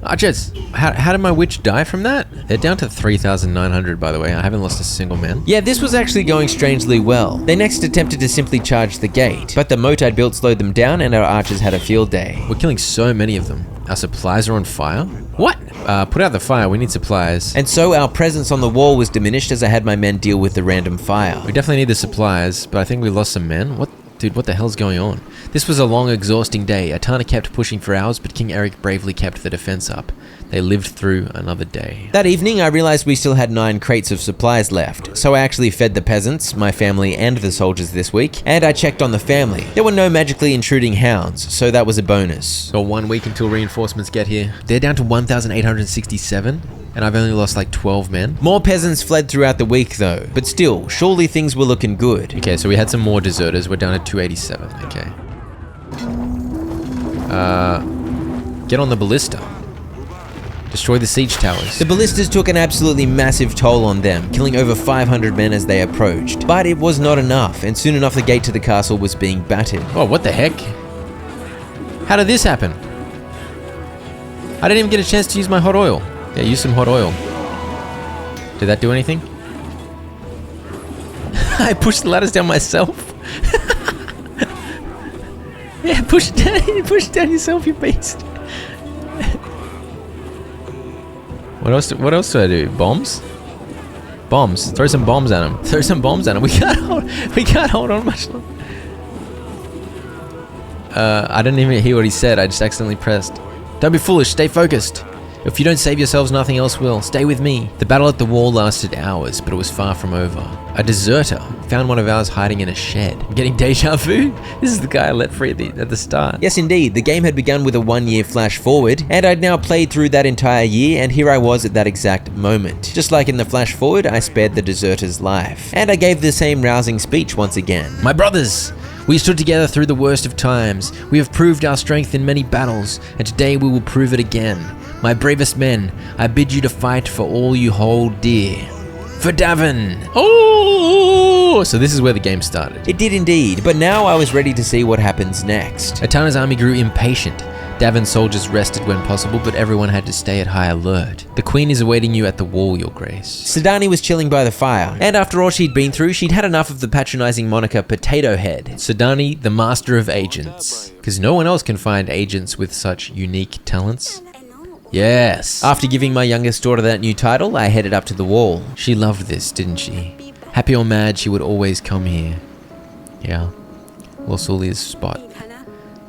S1: Archers, how did my witch die from that? They're down to 3,900, by the way. I haven't lost a single man.
S3: Yeah, this was actually going strangely well. They next attempted to simply charge the gate, but the moat I'd built slowed them down and our archers had a field day.
S1: We're killing so many of them. Our supplies are on fire? What? Put out the fire. We need supplies.
S3: And so our presence on the wall was diminished as I had my men deal with the random fire.
S1: We definitely need the supplies, but I think we lost some men. What Dude, what the hell's going on? This was a long, exhausting day. Atana kept pushing for hours, but King Eric bravely kept the defense up. They lived through another day.
S3: That evening, I realized we still had 9 crates of supplies left, so I actually fed the peasants, my family, and the soldiers this week, and I checked on the family. There were no magically intruding hounds, so that was a bonus.
S1: Got 1 week until reinforcements get here. They're down to 1,867, and I've only lost like 12 men.
S3: More peasants fled throughout the week though, but still, surely things were looking good.
S1: Okay, so we had some more deserters. We're down to 287, okay. Get on the ballista. Destroy the siege towers.
S3: The ballistas took an absolutely massive toll on them, killing over 500 men as they approached. But it was not enough, and soon enough the gate to the castle was being battered.
S1: Oh, what the heck? How did this happen? I didn't even get a chance to use my hot oil. Yeah, use some hot oil. Did that do anything? I pushed the ladders down myself. Yeah, push it down. Push it down yourself, you beast. What else do I do? Bombs? Bombs. Throw some bombs at him. Throw some bombs at him. We can't hold on much longer. I didn't even hear what he said. I just accidentally pressed. Don't be foolish. Stay focused. If you don't save yourselves, nothing else will. Stay with me. The battle at the wall lasted hours, but it was far from over. A deserter found one of ours hiding in a shed. I'm getting deja vu. This is the guy I let free at the start.
S3: Yes, indeed. The game had begun with a 1-year flash forward, and I'd now played through that entire year, and here I was at that exact moment. Just like in the flash forward, I spared the deserter's life. And I gave the same rousing speech once again.
S1: My brothers! We stood together through the worst of times. We have proved our strength in many battles, and today we will prove it again. My bravest men, I bid you to fight for all you hold dear. For Davin! Oh! So this is where the game started.
S3: It did indeed, but now I was ready to see what happens next.
S1: Atana's army grew impatient. Davin's soldiers rested when possible, but everyone had to stay at high alert. The queen is awaiting you at the wall, your grace.
S3: Sidani was chilling by the fire, and after all she'd been through, she'd had enough of the patronizing moniker Potato Head.
S1: Sidani, the master of agents. Because no one else can find agents with such unique talents. Yes.
S3: After giving my youngest daughter that new title, I headed up to the wall.
S1: She loved this, didn't she? Happy or mad, she would always come here. Yeah. Lorsulia's spot.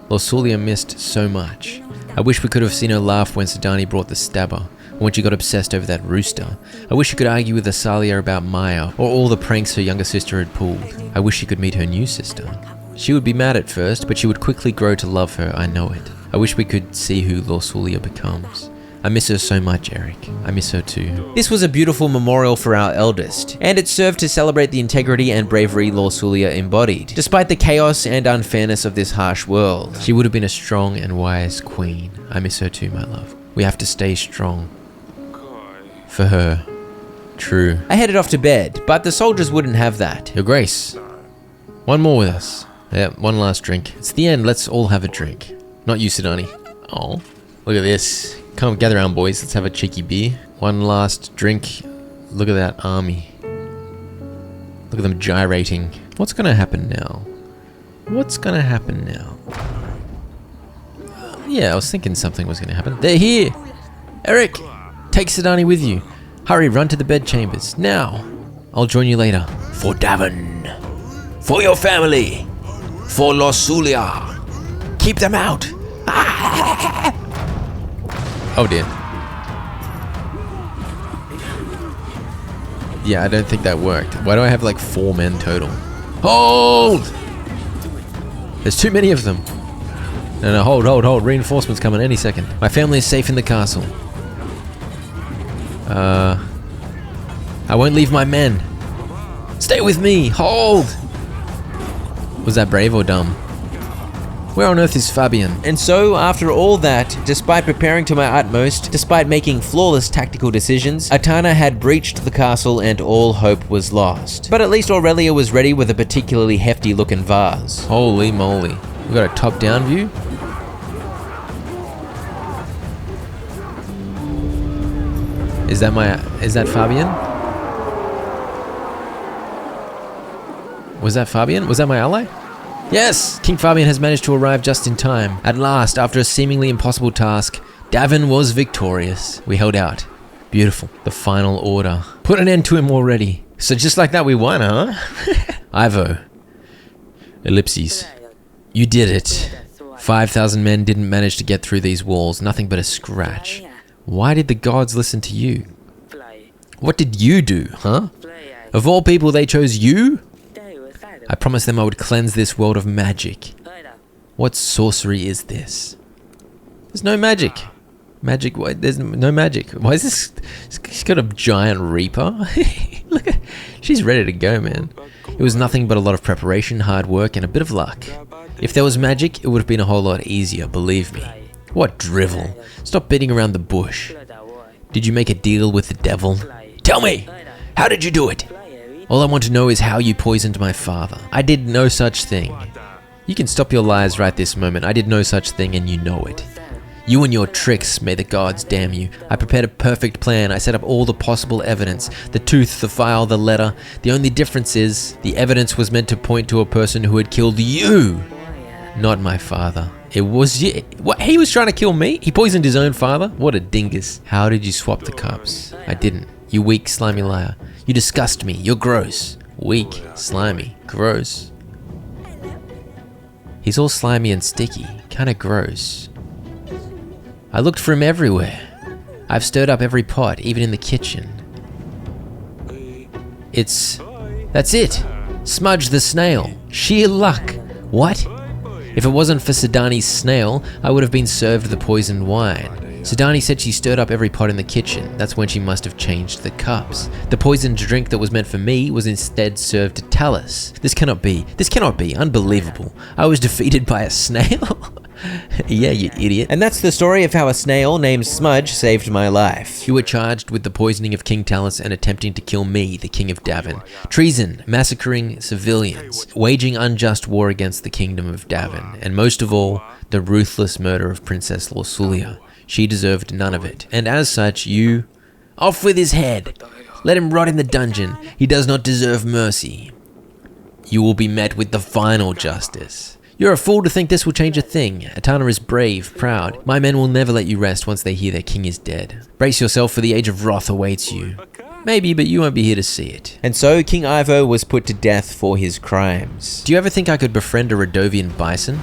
S1: Lorsulia missed so much. I wish we could have seen her laugh when Sidani brought the stabber, or when she got obsessed over that rooster. I wish she could argue with Asalia about Maya, or all the pranks her younger sister had pulled. I wish she could meet her new sister. She would be mad at first, but she would quickly grow to love her, I know it. I wish we could see who Lorsulia becomes. I miss her so much, Eric. I miss her too.
S3: This was a beautiful memorial for our eldest, and it served to celebrate the integrity and bravery Lorsulia embodied, despite the chaos and unfairness of this harsh world.
S1: She would have been a strong and wise queen. I miss her too, my love. We have to stay strong. For her. True.
S3: I headed off to bed, but the soldiers wouldn't have that.
S1: Your Grace. One more with us. Yeah, one last drink. It's the end, let's all have a drink. Not you, Sidani. Oh, look at this. Come gather around, boys. Let's have a cheeky beer. One last drink. Look at that army. Look at them gyrating. What's gonna happen now? What's gonna happen now? Yeah, I was thinking something was gonna happen. They're here! Eric! Take Sidani with you. Hurry, run to the bedchambers. Now! I'll join you later. For Davin! For your family! For Lorsulia! Keep them out! Oh dear. Yeah, I don't think that worked. Why do I have like 4 men total? Hold! There's too many of them. No, hold. Reinforcements coming any second. My family is safe in the castle. I won't leave my men. Stay with me. Hold! Was that brave or dumb? Where on earth is Fabian?
S3: And so, after all that, despite preparing to my utmost, despite making flawless tactical decisions, Atana had breached the castle and all hope was lost. But at least Aurelia was ready with a particularly hefty looking vase.
S1: Holy moly. We got a top-down view? Is that Fabian? Was that Fabian? Was that my ally? Yes! King Fabian has managed to arrive just in time. At last, after a seemingly impossible task, Davin was victorious. We held out. Beautiful. The final order. Put an end to him already. So just like that we won, huh? Ivo. Ellipses. You did it. 5,000 men didn't manage to get through these walls, nothing but a scratch. Why did the gods listen to you? What did you do, huh? Of all people, they chose you? I promised them I would cleanse this world of magic. What sorcery is this? There's no magic. Magic, what? There's no magic. Why is this? She's got a giant reaper. Look at, she's ready to go, man. It was nothing but a lot of preparation, hard work, and a bit of luck. If there was magic, it would have been a whole lot easier, believe me. What drivel. Stop beating around the bush. Did you make a deal with the devil? Tell me! How did you do it? All I want to know is how you poisoned my father. I did no such thing. You can stop your lies right this moment. I did no such thing and you know it. You and your tricks, may the gods damn you. I prepared a perfect plan. I set up all the possible evidence. The tooth, the file, the letter. The only difference is, the evidence was meant to point to a person who had killed you. Not my father. It was you. What? He was trying to kill me? He poisoned his own father? What a dingus. How did you swap the cups? I didn't. You weak, slimy liar. You disgust me. You're gross. Weak, slimy, gross. He's all slimy and sticky. Kinda gross. I looked for him everywhere. I've stirred up every pot, even in the kitchen. That's it. Smudge the snail. Sheer luck. What? If it wasn't for Sidani's snail, I would have been served the poisoned wine. Sidani said she stirred up every pot in the kitchen. That's when she must have changed the cups. The poisoned drink that was meant for me was instead served to Talus. This cannot be. This cannot be. Unbelievable. I was defeated by a snail? Yeah, you idiot. And that's the story of how a snail named Smudge saved my life. You were charged with the poisoning of King Talus and attempting to kill me, the King of Davin. Treason, massacring civilians, waging unjust war against the Kingdom of Davin, and most of all, the ruthless murder of Princess Lorsulia. She deserved none of it, and as such, you... Off with his head! Let him rot in the dungeon. He does not deserve mercy. You will be met with the final justice. You're a fool to think this will change a thing. Atana is brave, proud. My men will never let you rest once they hear their king is dead. Brace yourself, for the age of wrath awaits you. Maybe, but you won't be here to see it. And so, King Ivo was put to death for his crimes. Do you ever think I could befriend a Radovian bison?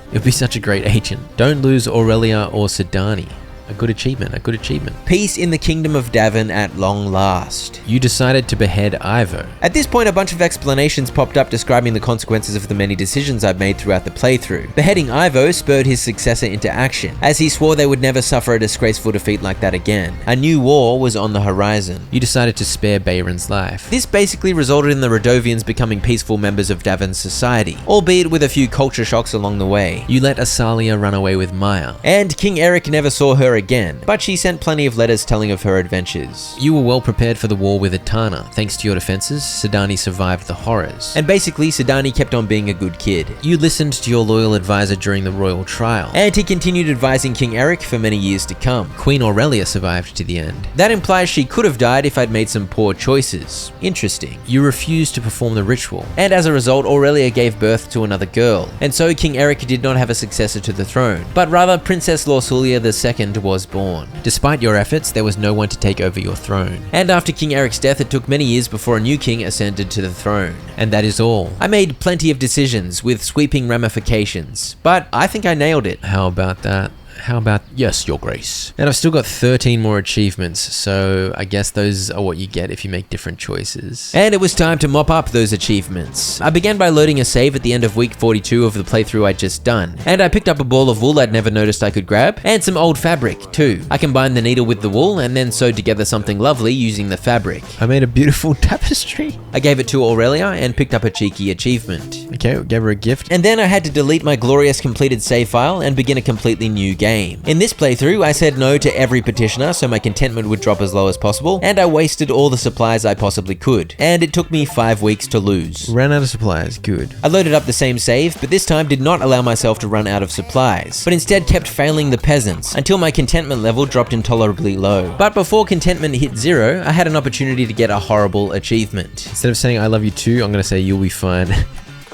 S1: It would be such a great agent. Don't lose Aurelia or Sidani. A good achievement, a good achievement. Peace in the Kingdom of Davin at long last. You decided to behead Ivo. At this point, a bunch of explanations popped up describing the consequences of the many decisions I've made throughout the playthrough. Beheading Ivo spurred his successor into action, as he swore they would never suffer a disgraceful defeat like that again. A new war was on the horizon. You decided to spare Bayron's life. This basically resulted in the Radovians becoming peaceful members of Davin's society, albeit with a few culture shocks along the way. You let Asalia run away with Maya, and King Eric never saw her again, but she sent plenty of letters telling of her adventures. You were well prepared for the war with Atana. Thanks to your defenses, Sidani survived the horrors. And basically, Sidani kept on being a good kid. You listened to your loyal advisor during the royal trial, and he continued advising King Eric for many years to come. Queen Aurelia survived to the end. That implies she could have died if I'd made some poor choices. Interesting. You refused to perform the ritual, and as a result, Aurelia gave birth to another girl. And so King Eric did not have a successor to the throne, but rather Princess Lorsulia II was born. Despite your efforts, there was no one to take over your throne. And after King Eric's death, it took many years before a new king ascended to the throne. And that is all. I made plenty of decisions with sweeping ramifications, but I think I nailed it. How about that? How about, yes, your grace. And I've still got 13 more achievements, so I guess those are what you get if you make different choices. And it was time to mop up those achievements. I began by loading a save at the end of week 42 of the playthrough I'd just done. And I picked up a ball of wool I'd never noticed I could grab, and some old fabric too. I combined the needle with the wool and then sewed together something lovely using the fabric. I made a beautiful tapestry. I gave it to Aurelia and picked up a cheeky achievement. Okay, gave her a gift. And then I had to delete my glorious completed save file and begin a completely new game. In this playthrough, I said no to every petitioner so my contentment would drop as low as possible, and I wasted all the supplies I possibly could. And it took me 5 weeks to lose.
S2: Ran out of supplies, good.
S1: I loaded up the same save, but this time did not allow myself to run out of supplies, but instead kept failing the peasants until my contentment level dropped intolerably low. But before contentment hit 0, I had an opportunity to get a horrible achievement.
S2: Instead of saying I love you too, I'm gonna say you'll be fine.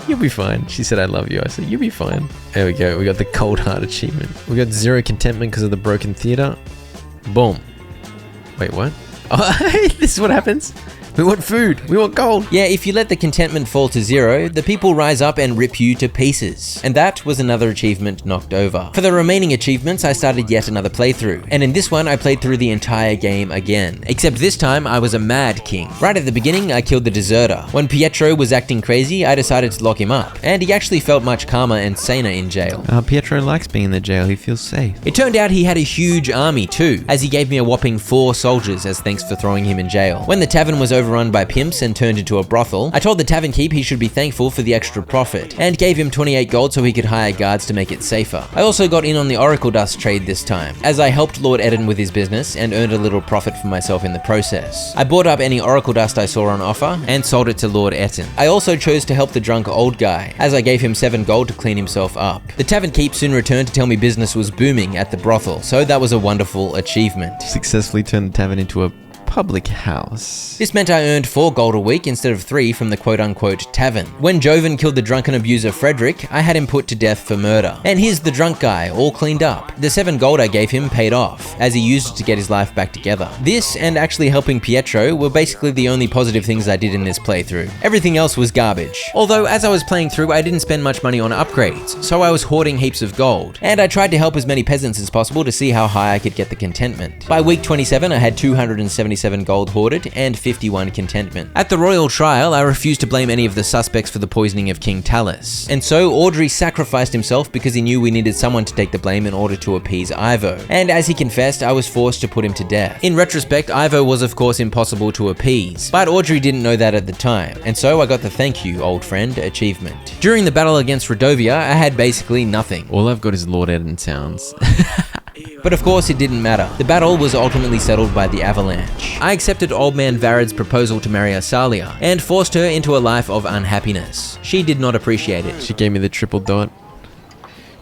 S2: You'll be fine. She said I love you. I said you'll be fine. There we go. We got the cold heart achievement. We got 0 contentment because of the broken theater. Boom. Wait, what? Oh, this is what happens. We want food. We want gold.
S3: Yeah, if you let the contentment fall to 0, the people rise up and rip you to pieces. And that was another achievement knocked over. For the remaining achievements, I started yet another playthrough. And in this one, I played through the entire game again. Except this time, I was a mad king. Right at the beginning, I killed the deserter. When Pietro was acting crazy, I decided to lock him up. And he actually felt much calmer and saner in jail.
S2: Pietro likes being in the jail. He feels safe.
S3: It turned out he had a huge army too, as he gave me a whopping 4 soldiers as thanks for throwing him in jail. When the tavern was overrun by pimps and turned into a brothel, I told the tavern keep he should be thankful for the extra profit, and gave him 28 gold so he could hire guards to make it safer. I also got in on the Oracle Dust trade this time, as I helped Lord Eden with his business and earned a little profit for myself in the process. I bought up any Oracle Dust I saw on offer and sold it to Lord Eden. I also chose to help the drunk old guy, as I gave him 7 gold to clean himself up. The tavern keep soon returned to tell me business was booming at the brothel, so that was a wonderful achievement.
S2: Successfully turned the tavern into a public house.
S3: This meant I earned 4 gold a week instead of 3 from the quote-unquote tavern. When Joven killed the drunken abuser Frederick, I had him put to death for murder. And here's the drunk guy, all cleaned up. The 7 gold I gave him paid off, as he used it to get his life back together. This, and actually helping Pietro, were basically the only positive things I did in this playthrough. Everything else was garbage. Although, as I was playing through, I didn't spend much money on upgrades, so I was hoarding heaps of gold. And I tried to help as many peasants as possible to see how high I could get the contentment. By week 27, I had 277 gold hoarded and 51 contentment. At the royal trial, I refused to blame any of the suspects for the poisoning of King Talus. And so Audrey sacrificed himself because he knew we needed someone to take the blame in order to appease Ivo. And as he confessed, I was forced to put him to death. In retrospect, Ivo was of course impossible to appease, but Audrey didn't know that at the time, and so I got the thank you, old friend, achievement. During the battle against Rodovia, I had basically nothing.
S2: All I've got is Lord Eden sounds.
S3: But of course it didn't matter. The battle was ultimately settled by the avalanche. I accepted old man Varad's proposal to marry Asalia and forced her into a life of unhappiness. She did not appreciate it.
S2: She gave me the triple dot.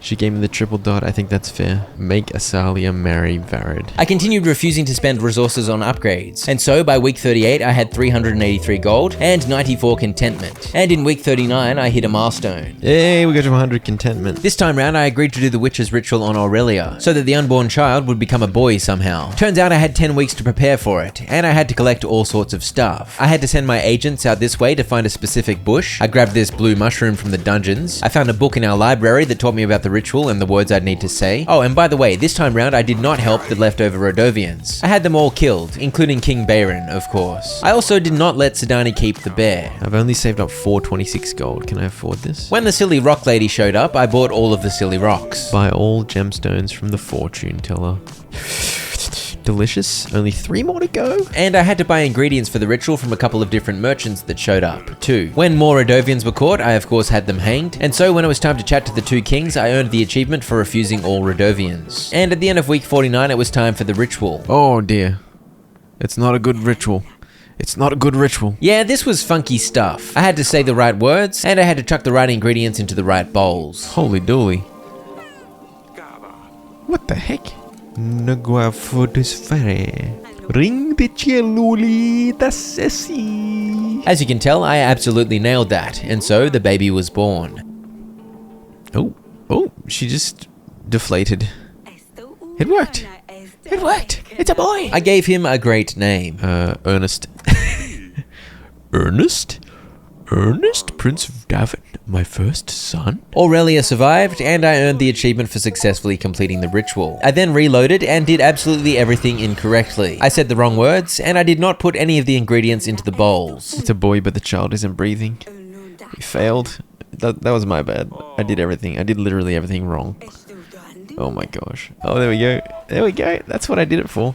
S2: I think that's fair. Make Asalia marry Varad.
S3: I continued refusing to spend resources on upgrades, and so by week 38 I had 383 gold and 94 contentment. And in week 39 I hit a milestone.
S2: Yay, we got to 100 contentment.
S3: This time round I agreed to do the witch's ritual on Aurelia, so that the unborn child would become a boy somehow. Turns out I had 10 weeks to prepare for it, and I had to collect all sorts of stuff. I had to send my agents out this way to find a specific bush. I grabbed this blue mushroom from the dungeons. I found a book in our library that taught me about the ritual and the words I'd need to say. Oh, and by the way, this time round I did not help the leftover Rodovians. I had them all killed, including King Bayron, of course. I also did not let Sedani keep the bear.
S2: I've only saved up 426 gold. Can I afford this?
S3: When the silly rock lady showed up, I bought all of the silly rocks.
S2: Buy all gemstones from the fortune teller. Delicious. Only 3 more to go.
S3: And I had to buy ingredients for the ritual from a couple of different merchants that showed up, too. When more Rodovians were caught, I of course had them hanged, and so when it was time to chat to the 2 kings, I earned the achievement for refusing all Rodovians. And at the end of week 49, it was time for the ritual.
S2: Oh dear. It's not a good ritual. It's not a good ritual.
S3: Yeah, this was funky stuff. I had to say the right words, and I had to chuck the right ingredients into the right bowls.
S2: Holy dooly. What the heck? Nagua fere. Ring de cieluli da sessi.
S3: As you can tell, I absolutely nailed that, and so the baby was born.
S2: Oh, she just deflated. It worked. It worked. It's a boy.
S3: I gave him a great name.
S2: Ernest. Ernest? Ernest, Prince of Davin, my first son?
S3: Aurelia survived, and I earned the achievement for successfully completing the ritual. I then reloaded and did absolutely everything incorrectly. I said the wrong words, and I did not put any of the ingredients into the bowls.
S2: It's a boy, but the child isn't breathing. We failed. That was my bad. I did everything. I did literally everything wrong. Oh my gosh. Oh, there we go. There we go. That's what I did it for.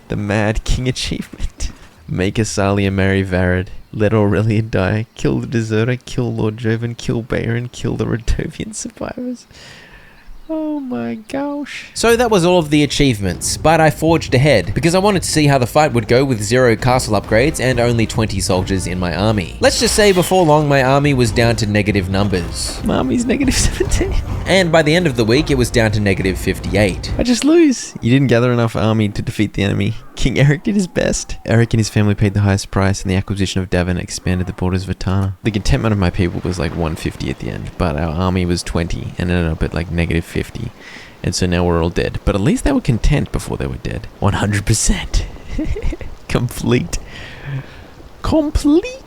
S2: The Mad King achievement. Make Asalia marry Varad. Let Aurelia die. Kill the deserter. Kill Lord Joven. Kill Bayron. Kill the Rodovian survivors. Oh my gosh.
S3: So that was all of the achievements, but I forged ahead because I wanted to see how the fight would go with 0 castle upgrades and only 20 soldiers in my army. Let's just say before long my army was down to negative numbers.
S2: My army's negative 17.
S3: And by the end of the week it was down to negative 58.
S2: I just lose. You didn't gather enough army to defeat the enemy. King Eric did his best. Eric and his family paid the highest price, and the acquisition of Davin expanded the borders of Etana. The contentment of my people was like 150 at the end, but our army was 20 and ended up at like negative 50. And so now we're all dead. But at least they were content before they were dead. 100%. Complete. Complete.